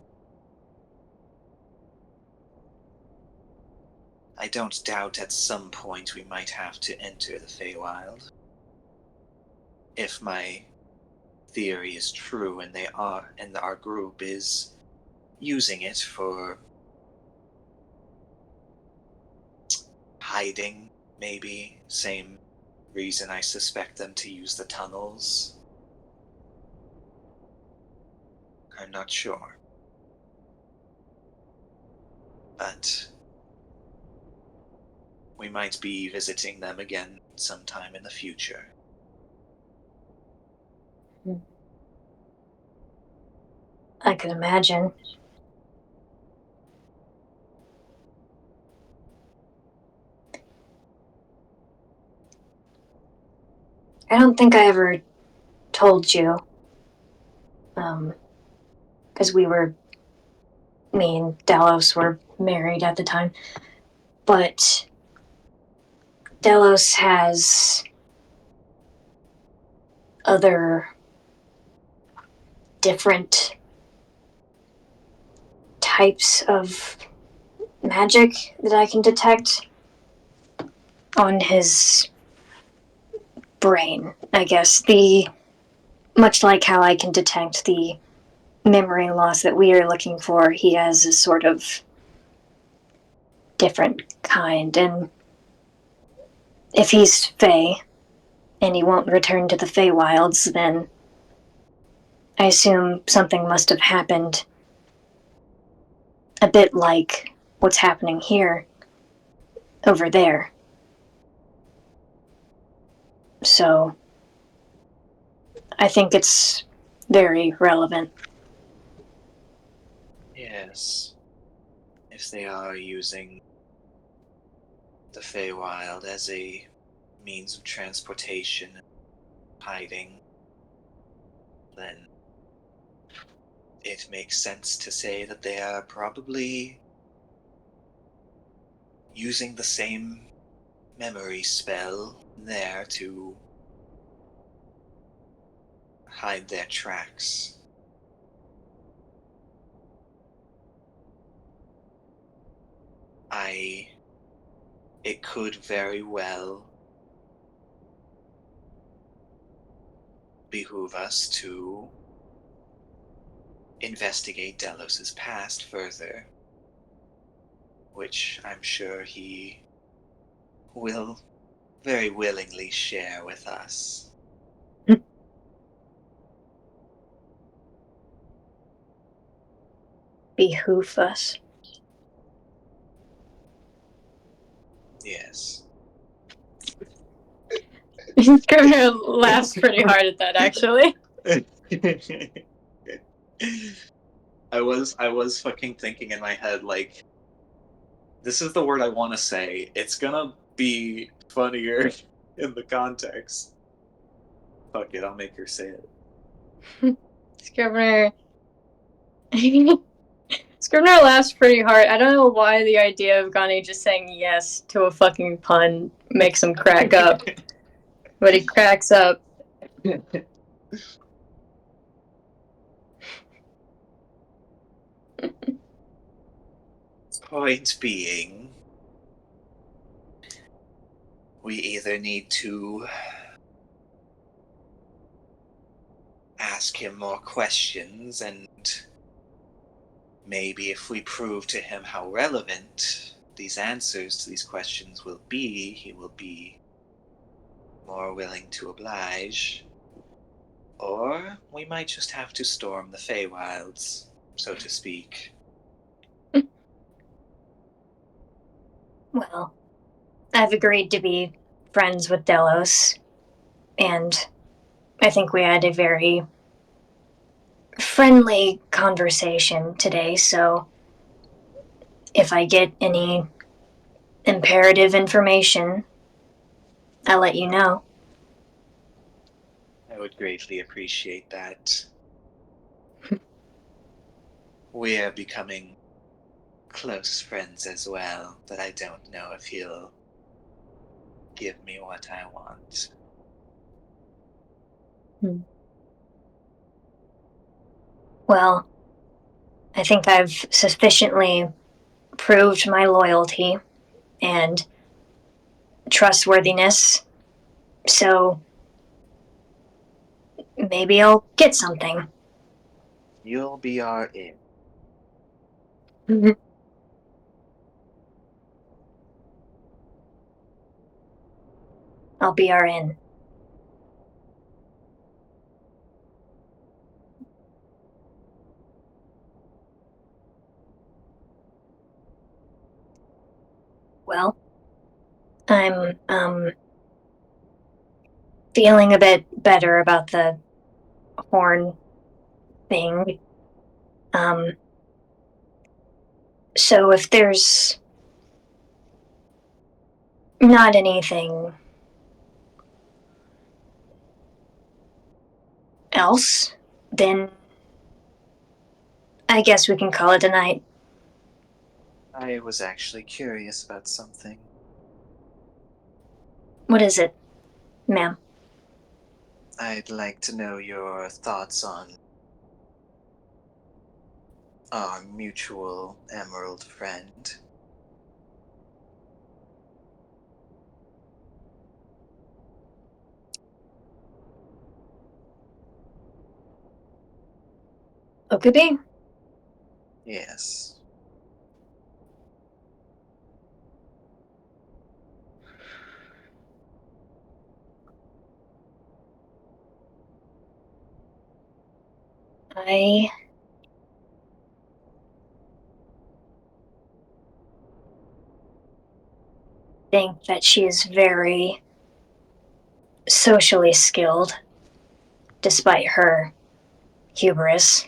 I don't doubt at some point we might have to enter the Feywild. If my theory is true and our group is using it for hiding, maybe. Same reason I suspect them to use the tunnels. I'm not sure. But we might be visiting them again sometime in the future. I could imagine. I don't think I ever told you. Because me and Delos were married at the time. But Delos has other different types of magic that I can detect on his brain, I guess. Much like how I can detect the memory loss that we are looking for, he has a sort of different kind. And if he's Fey and he won't return to the Feywilds, then I assume something must have happened a bit like what's happening here over there. So I think it's very relevant. Yes. If they are using the Feywild as a means of transportation and hiding, then it makes sense to say that they are probably using the same memory spell there to hide their tracks. It could very well behoove us to investigate Delos's past further, which I'm sure he will very willingly share with us. behoove us. Yes. Scrivener laughs pretty hard at that, actually. I was fucking thinking in my head, like, this is the word I want to say. It's gonna be funnier in the context. Fuck it, I'll make her say it. Scrivener. Scrivener laughs pretty hard. I don't know why the idea of Gunny just saying yes to a fucking pun makes him crack up. But he cracks up. Point being, we either need to ask him more questions, and maybe if we prove to him how relevant these answers to these questions will be, he will be more willing to oblige. Or we might just have to storm the Feywilds, so to speak. Well, I've agreed to be friends with Delos, and I think we had a very friendly conversation today, so if I get any imperative information, I'll let you know. I would greatly appreciate that. We're becoming close friends as well, but I don't know if he'll give me what I want. Well, I think I've sufficiently proved my loyalty and trustworthiness, so maybe I'll get something. You'll be our in. I'll be our in. Well, I'm feeling a bit better about the horn thing. So if there's not anything else, then I guess we can call it a night. I was actually curious about something. What is it, ma'am? I'd like to know your thoughts on our mutual emerald friend. Okubi? Yes. I think that she is very socially skilled, despite her hubris.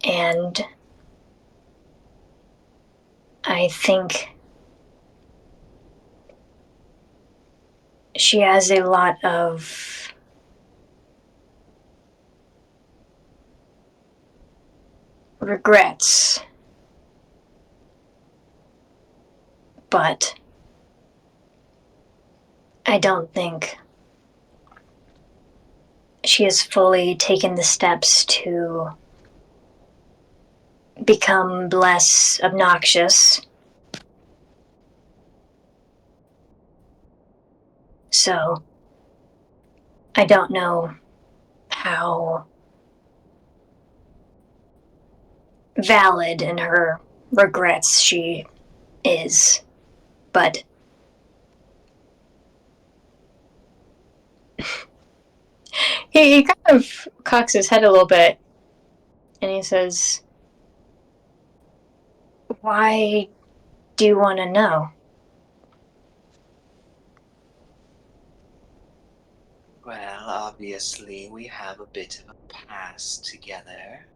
And I think she has a lot of regrets. But I don't think she has fully taken the steps to become less obnoxious. So, I don't know how valid in her regrets she is, but He kind of cocks his head a little bit, and he says, "Why do you want to know?" Well, obviously, we have a bit of a past together.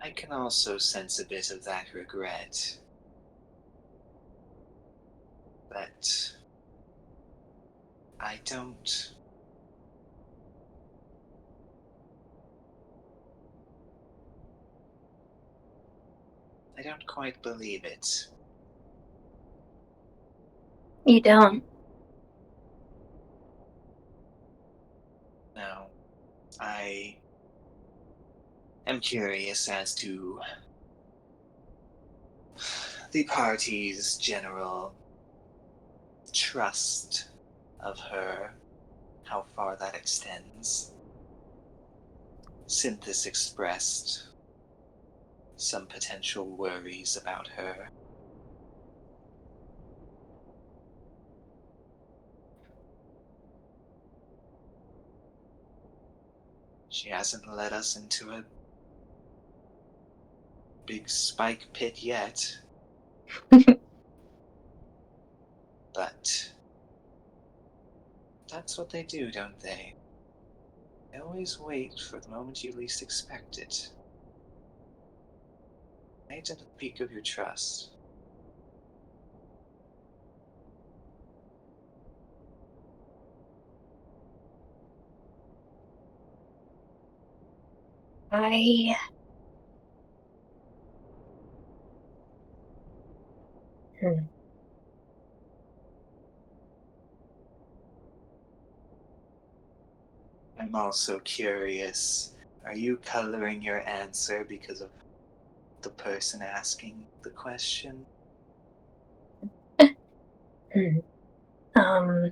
I can also sense a bit of that regret. But I don't quite believe it. You don't. No. I am curious as to the party's general trust of her, how far that extends. Synthis expressed some potential worries about her. She hasn't led us into a big spike pit yet. But that's what they do, don't they? They always wait for the moment you least expect it. Right at the peak of your trust. I. I'm also curious, are you coloring your answer because of the person asking the question? Um.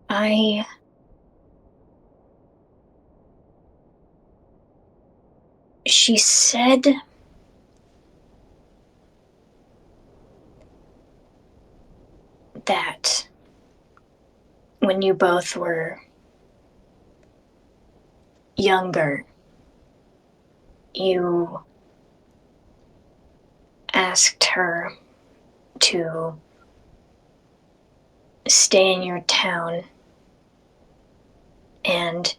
I. She said that when you both were younger, you asked her to stay in your town and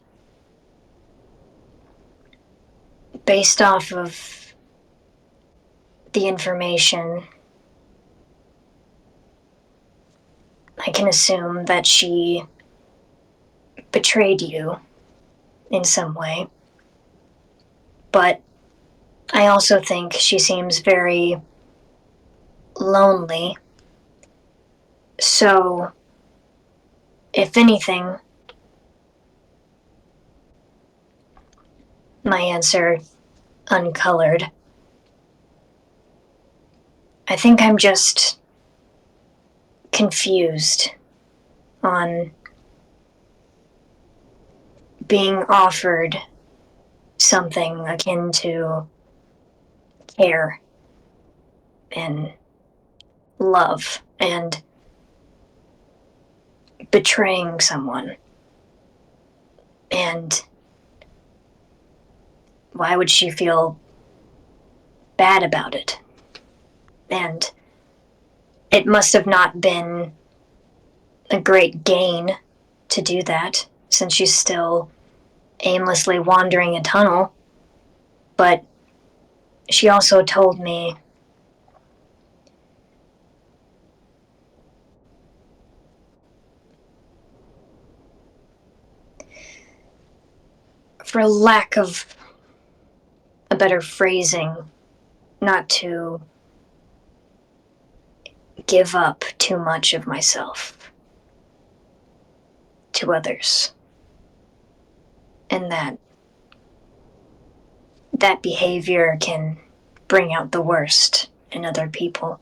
based off of the information, I can assume that she betrayed you in some way. But I also think she seems very lonely. So, if anything, my answer, uncolored, I think I'm just confused on being offered something akin to care and love and betraying someone. And why would she feel bad about it? And it must have not been a great gain to do that, since she's still aimlessly wandering a tunnel. But she also told me for lack of a better phrasing, not to give up too much of myself to others. And that that behavior can bring out the worst in other people.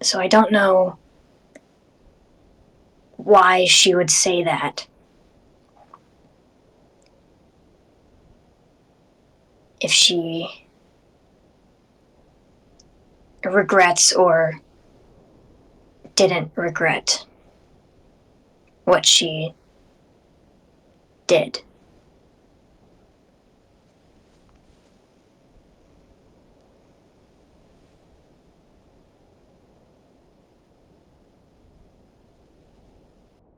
So I don't know why she would say that. If she regrets or didn't regret what she did.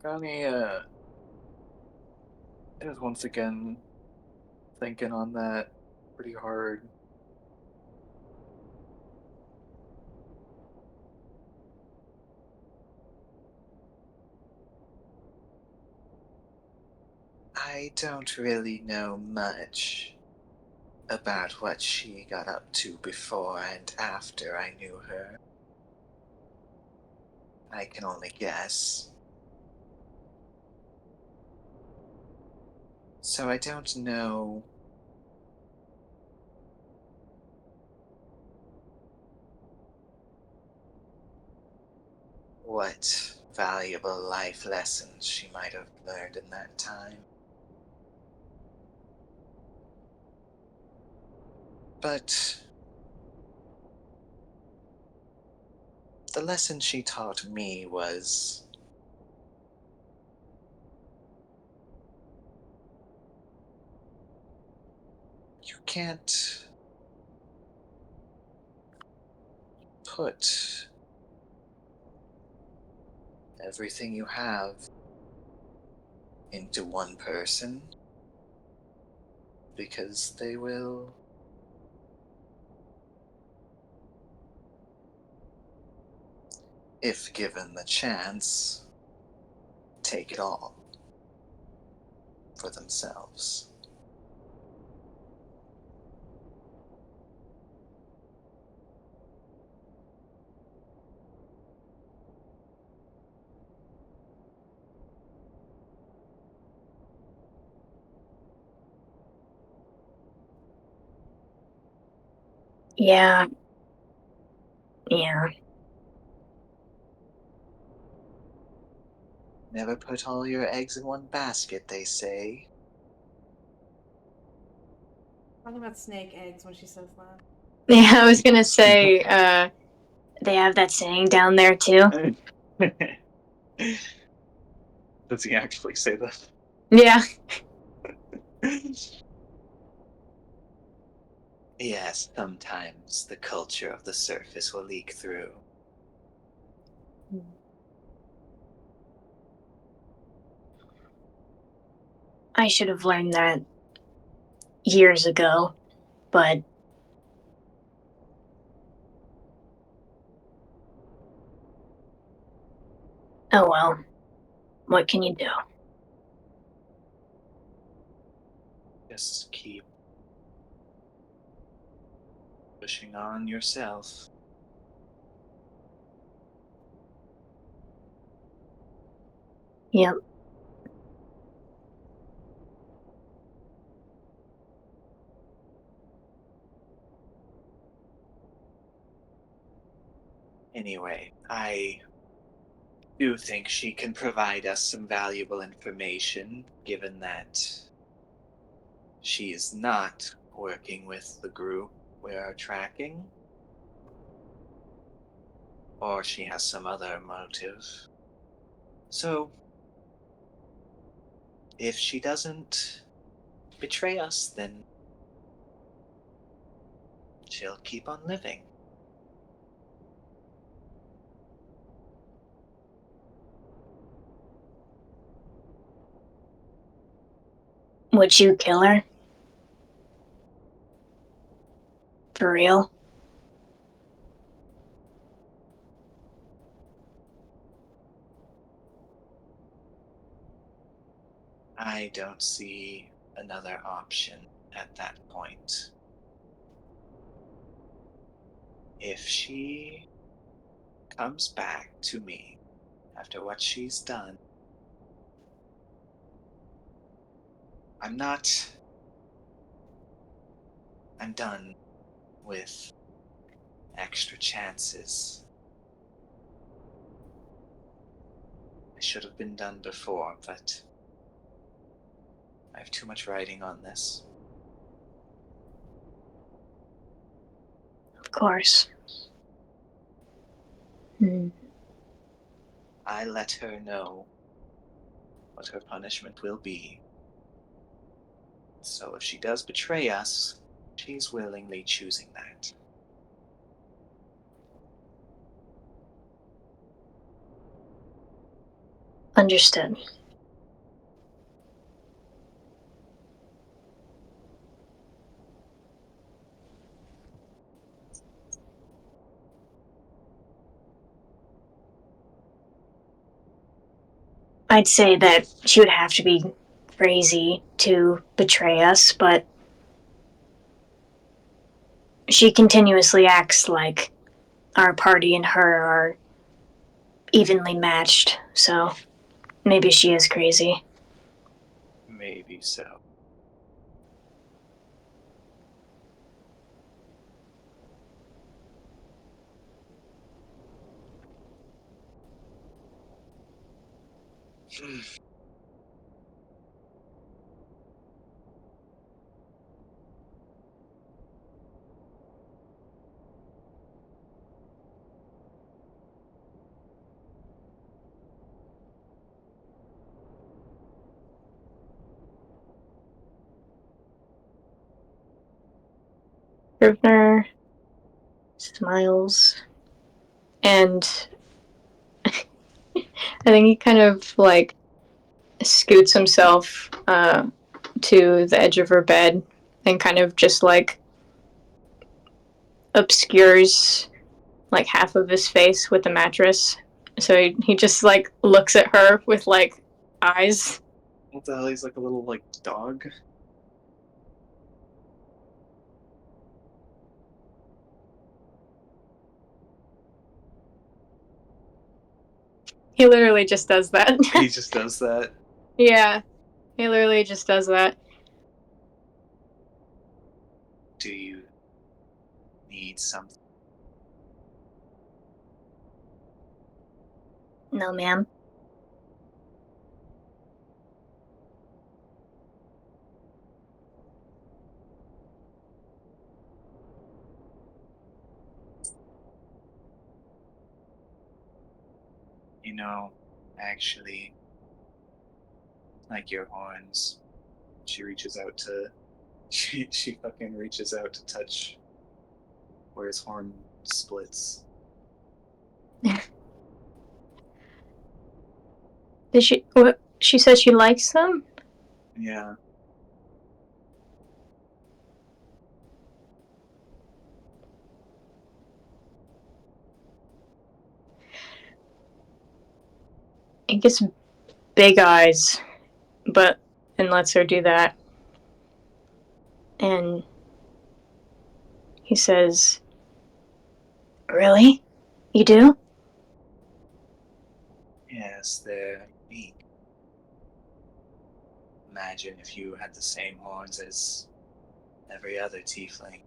Connie is once again thinking on that pretty hard. I don't really know much about what she got up to before and after I knew her. I can only guess. So I don't know what valuable life lessons she might have learned in that time. But the lesson she taught me was you can't put everything you have into one person, because they will if given the chance, take it all for themselves. Yeah. Never put all your eggs in one basket, they say. Talking about snake eggs when she says that. Yeah, I was gonna say, they have that saying down there too. Does he actually say that? Yeah. Yes, sometimes the culture of the surface will leak through. I should have learned that years ago, but oh well. What can you do? Just keep pushing on yourself. Yep. Anyway, I do think she can provide us some valuable information, given that she is not working with the group we are tracking, or she has some other motive. So, if she doesn't betray us, then she'll keep on living. Would you kill her? For real? I don't see another option at that point. If she comes back to me after what she's done, I'm not I'm done with extra chances. I should have been done before, but I have too much riding on this. Of course. I let her know what her punishment will be. So if she does betray us, she's willingly choosing that. Understood. I'd say that she would have to be crazy to betray us, but she continuously acts like our party and her are evenly matched, so maybe she is crazy. Maybe so. Scrivener smiles, and I think he kind of like scoots himself to the edge of her bed and kind of just like obscures like half of his face with the mattress. So he just like looks at her with like eyes. What the hell? He's like a little like dog. He literally just does that. He just does that. Yeah, he literally just does that. Do you need something? No, ma'am. You know, actually, like your horns. She reaches out to. She fucking reaches out to touch where his horn splits. Did she? What? She says she likes them. Yeah. It gets big eyes, but and lets her do that. And he says, "Really? You do?" Yes, they're unique. Imagine if you had the same horns as every other tiefling.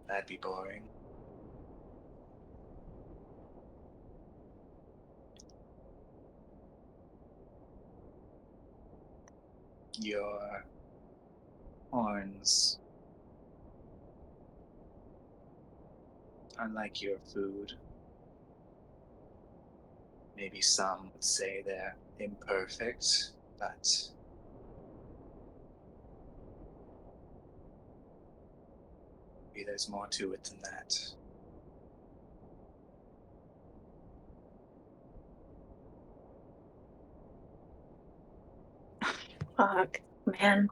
That'd be boring. Your horns are like your food. Maybe some would say they're imperfect, but maybe there's more to it than that. Fuck, man.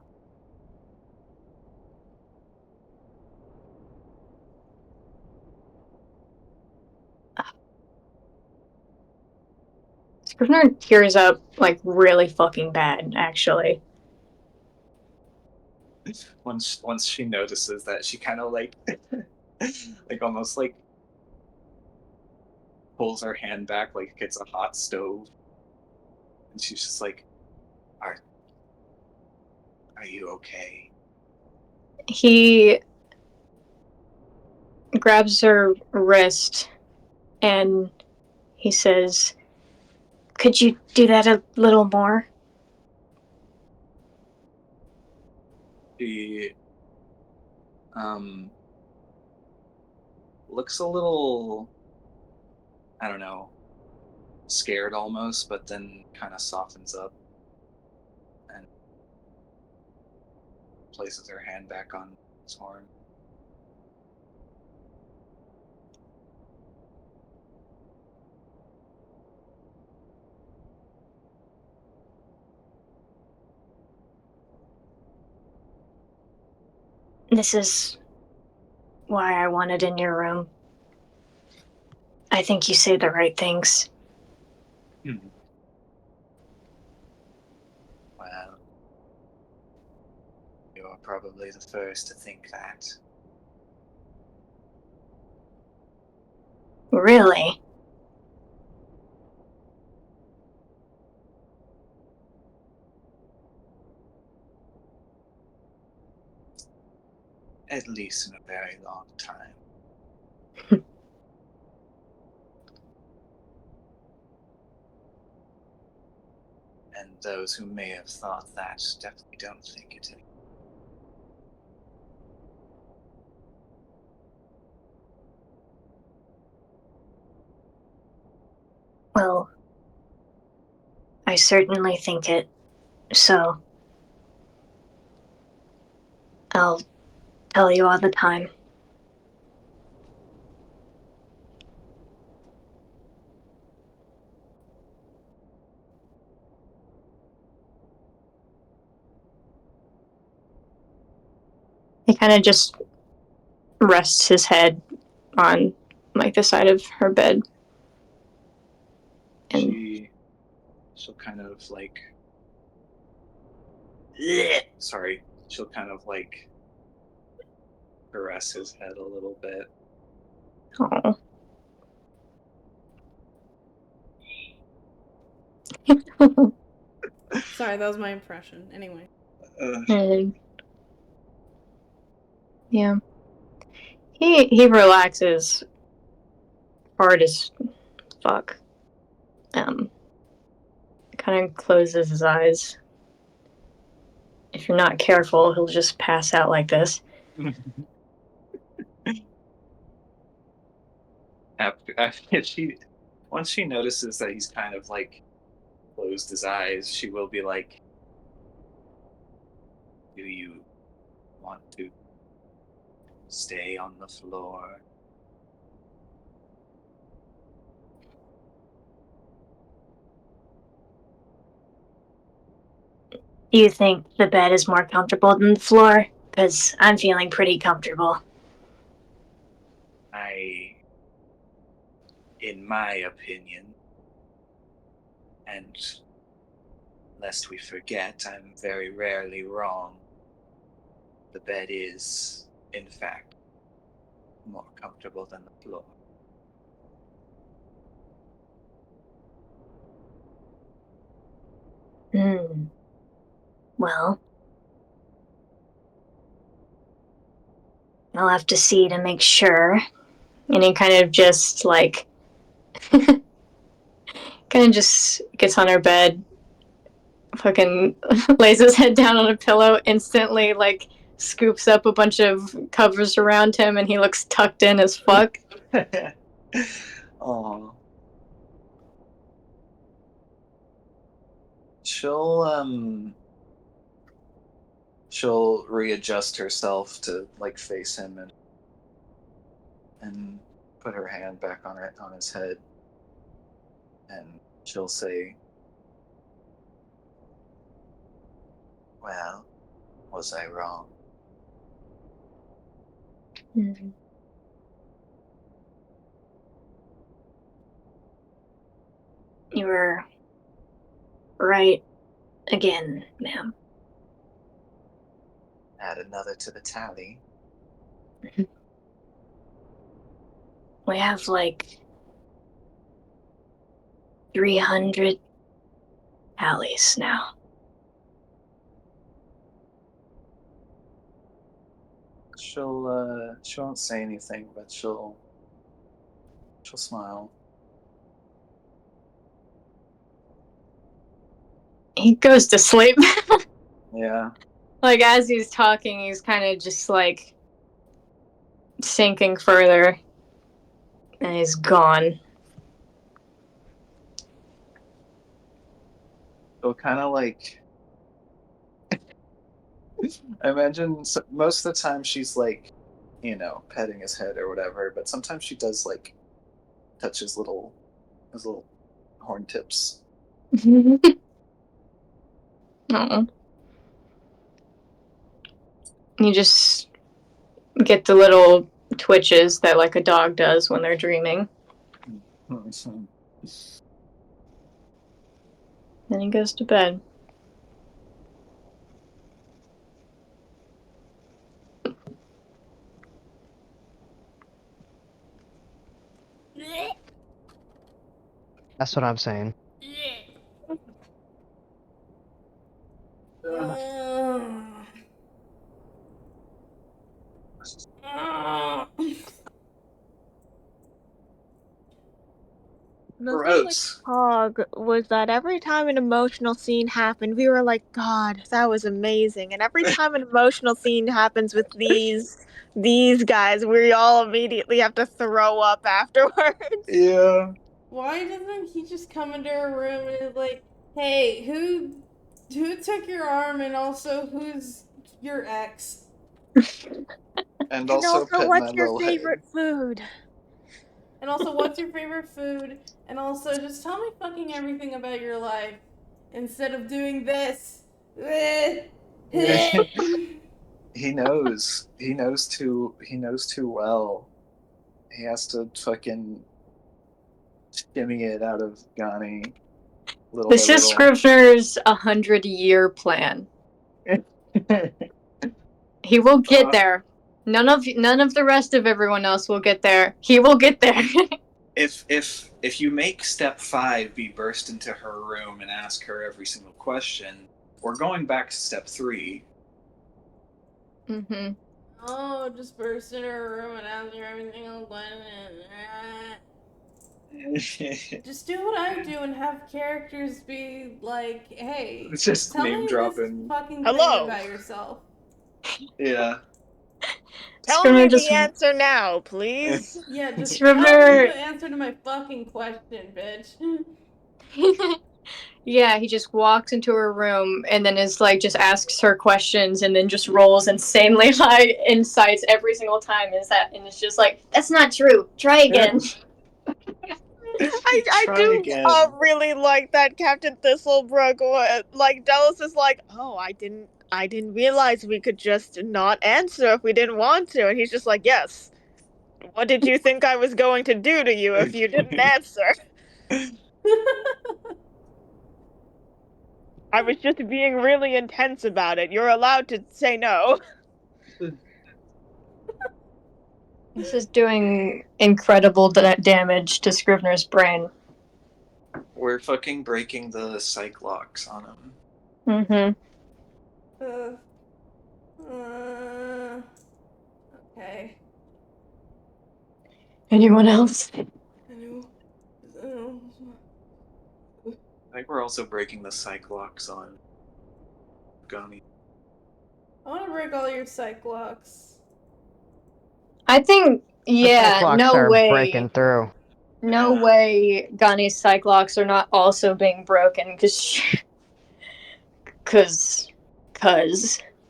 Scrivener tears up like really fucking bad, actually. Once she notices that, she kind of like, like almost like pulls her hand back like it's a hot stove, and she's just like, "Are you okay?" He grabs her wrist and he says, "Could you do that a little more?" She looks a little, I don't know, scared almost, but then kind of softens up and places her hand back on his horn. This is why I want it in your room. I think you say the right things. Well, you're probably the first to think that. Really? At least in a very long time. And those who may have thought that definitely don't think it anymore. Well, I certainly think it. So, I'll tell you all the time. He kind of just rests his head on like the side of her bed. And She'll kind of like, sorry, she'll kind of like caress his head a little bit. oh. Sorry, that was my impression. Anyway. And yeah. He relaxes hard as fuck. Kind of closes his eyes. If you're not careful, he'll just pass out like this. After once she notices that he's kind of like closed his eyes, she will be like, "Do you want to stay on the floor?" Do you think the bed is more comfortable than the floor? Because I'm feeling pretty comfortable. In my opinion, and lest we forget, I'm very rarely wrong, the bed is, in fact, more comfortable than the floor. Well, I'll have to see to make sure. And he kind of just like kind of just gets on her bed, fucking lays his head down on a pillow, instantly like scoops up a bunch of covers around him, and he looks tucked in as fuck. Aw. She'll readjust herself to like face him and put her hand back on his head, and she'll say, Well, was I wrong? Mm. You were right again, ma'am. Add another to the tally. We have like 300 tallies now. she won't say anything, but she'll smile. He goes to sleep. Yeah. Like, as he's talking, he's kind of just, like, sinking further. And he's gone. So kind of like, I imagine most of the time she's like, petting his head or whatever, but sometimes she does like touch his little horn tips. Oh. You just get the little twitches that like a dog does when they're dreaming. Then he goes to bed. That's what I'm saying. The thing with Gross. Hog was that every time an emotional scene happened, we were like, God, that was amazing. And every time an emotional scene happens with these guys, we all immediately have to throw up afterwards. Yeah. Why doesn't he just come into her room and is like, hey, who took your arm, and also who's your ex? And And also petting what's that your little favorite head. food? And also, what's your favorite food? And also, just tell me fucking everything about your life instead of doing this. He knows. He knows too well. He has to fucking shimmy it out of Ghani little This by is little. Scrivener's 100-year plan. He will get there. None of the rest of everyone else will get there. He will get there. If you make step 5 be burst into her room and ask her every single question, we're going back to step 3. Mm-hmm. Oh, just burst in her room and ask her everything else. Just do what I do and have characters be like, hey, Just tell name me dropping. this fucking thing Hello. about yourself. Yeah. Tell Scrivener me just the answer now, please. Yeah, just Scrivener- tell me the answer to my fucking question, bitch. Yeah, he just walks into her room and then is like just asks her questions and then just rolls insanely high insights every single time. And it's just like, that's not true. Try again. I Try do again. really like that Captain Thistlebrook. Like Dallas is like, oh, I didn't realize we could just not answer if we didn't want to, and he's just like, yes. What did you think I was going to do to you if you didn't answer? I was just being really intense about it. You're allowed to say no. This is doing incredible damage to Scrivener's brain. We're fucking breaking the psych locks on him. Mm-hmm. Okay. Anyone else? I think we're also breaking the psych locks on Ghani. I want to break all your psych locks. I think, yeah, Cyclops no are way. breaking through. No Yeah. way Ghani's psych locks are not also being broken, because I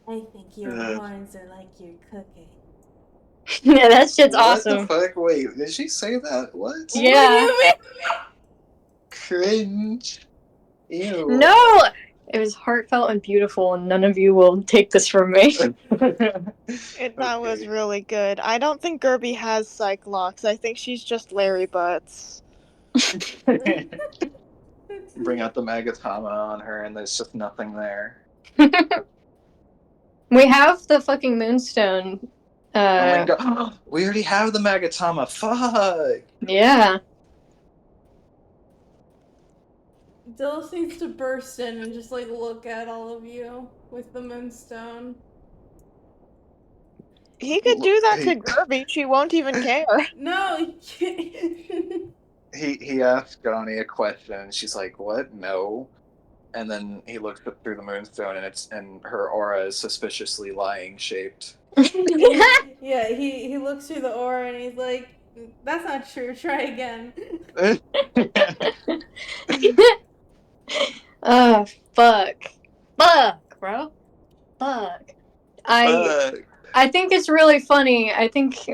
think your horns are like your cooking. yeah, that shit's What awesome. the fuck? Wait, did she say that? What? Yeah. What do you mean? Cringe. Ew. No! It was heartfelt and beautiful, and none of you will take this from me. That was really good. I don't think Gerby has Cyclops. I think she's just Larry Butts. Bring out the Magatama on her, and there's just nothing there. We have the fucking moonstone. Oh my god, we already have the Magatama. Fuck. Yeah. Dillis needs to burst in and just like look at all of you with the moonstone. He could do that He- to Gerby. She won't even care. No. He asked Gani a question, and she's like, "What? No." And then he looks up through the moonstone, and her aura is suspiciously lying shaped. Yeah, he looks through the aura and he's like, "That's not true. Try again." Fuck. Fuck, bro. Fuck. I think it's really funny. I think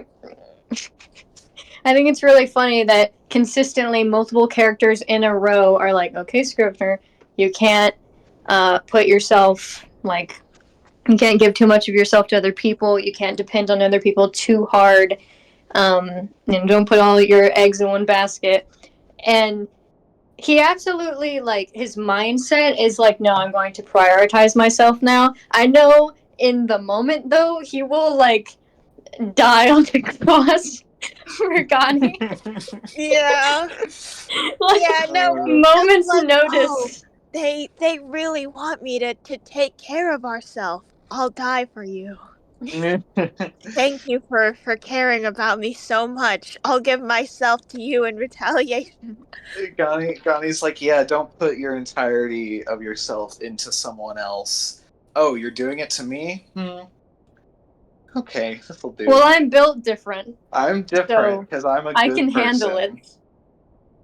it's really funny that consistently multiple characters in a row are like, okay, Scrivener, you can't put yourself, like, you can't give too much of yourself to other people. You can't depend on other people too hard. And don't put all your eggs in one basket. And he absolutely, like, his mindset is like, no, I'm going to prioritize myself now. I know in the moment, though, he will, like, die on the cross for Gani. Yeah. Like, Yeah, no, moment's like, notice. They really want me to take care of ourselves. I'll die for you. Thank you for caring about me so much. I'll give myself to you in retaliation. Gani's like, yeah, don't put your entirety of yourself into someone else. Oh, you're doing it to me? Okay, this'll do. Well, I'm built different. I'm different because I'm a good I can person. handle it.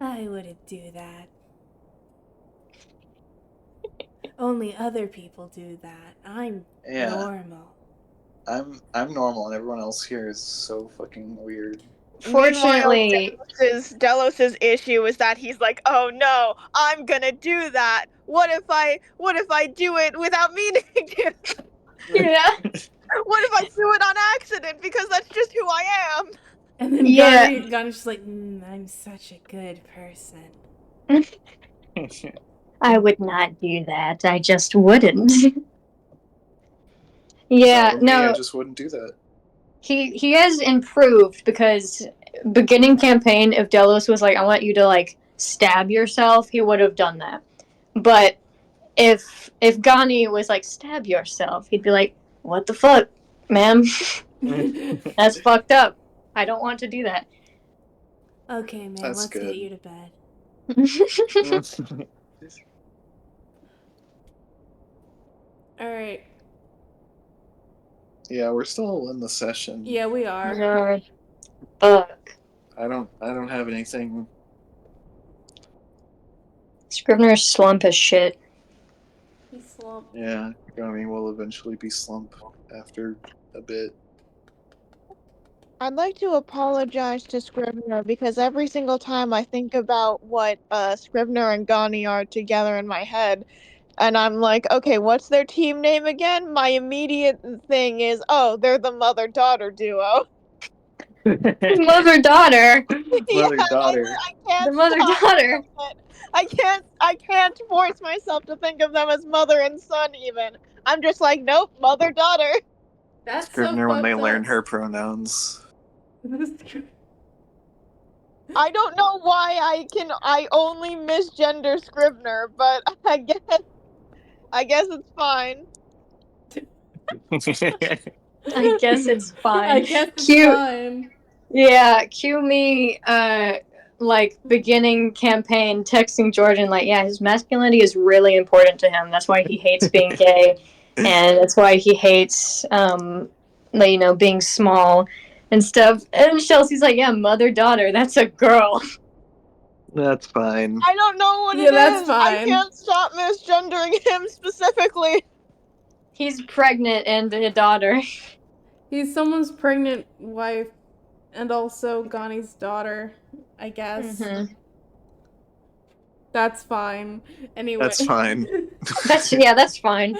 I wouldn't do that. Only other people do that. I'm normal. I'm normal, and everyone else here is so fucking weird. Fortunately, Delos's issue is that he's like, oh no, I'm gonna do that. What if I do it without meaning to? yeah. What if I do it on accident because that's just who I am? And then Yeah. Gani's just like, I'm such a good person. I would not do that. I just wouldn't. Yeah, Me, no. I just wouldn't do that. He has improved because beginning campaign, if Delos was like, I want you to, like, stab yourself, he would have done that. But if Gani was like, stab yourself, he'd be like, what the fuck, man? That's fucked up. I don't want to do that. Okay, man, That's let's good. get you to bed. Alright. Yeah, we're still in the session. Yeah, we are. Fuck. I don't have anything. Scrivener's slump as shit. He's slumped. Yeah, Gani will eventually be slump after a bit. I'd like to apologize to Scrivener because every single time I think about what Scrivener and Gani are together in my head, and I'm like, okay, what's their team name again? My immediate thing is, oh, they're the mother-daughter duo. Mother-daughter. Mother-daughter. I can't The mother-daughter. I can't force myself to think of them as mother and son even. I'm just like, nope, mother-daughter. That's Scrivener so when they fucked learn up. her pronouns. I don't know why I only misgender Scrivener, but I guess it's fine. I guess it's fine. I guess it's Cute. fine. Yeah, cue me, like, beginning campaign texting Jordan, like, yeah, his masculinity is really important to him. That's why he hates being gay, and that's why he hates, like, you know, being small and stuff. And Chelsea's like, yeah, mother-daughter, that's a girl. That's fine. I don't know what Yeah, it that's is. I fine. can't stop misgendering him specifically. He's pregnant and a daughter. He's someone's pregnant wife and also Gani's daughter, I guess. Mm-hmm. That's fine. Anyway. That's fine. That's fine.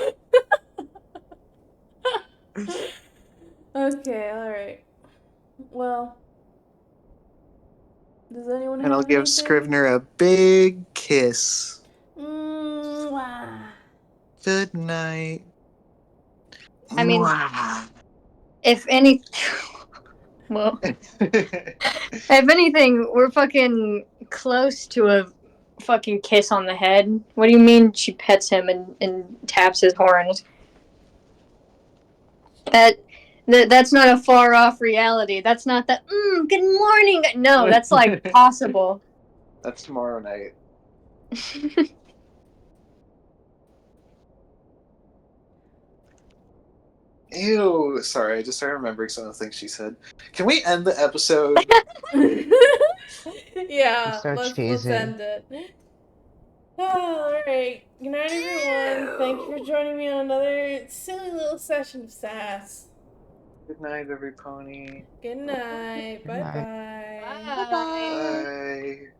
Okay, alright. Well. Does anyone And have I'll give anything? Scrivener a big kiss. Mwah. Good night. I mean, Mwah. if any... well, if anything, we're fucking close to a fucking kiss on the head. What do you mean she pets him and taps his horns? That's not a far off reality. That's not the good morning. No, that's like possible. That's tomorrow night. Ew, sorry, I just started remembering some of the things she said. Can we end the episode? Yeah, So let's cheesy. end it. Oh, alright. Good night, everyone. Thank you for joining me on another silly little session of sass. Good night, every pony. Good night. Good night. Bye-bye. Bye bye. Bye.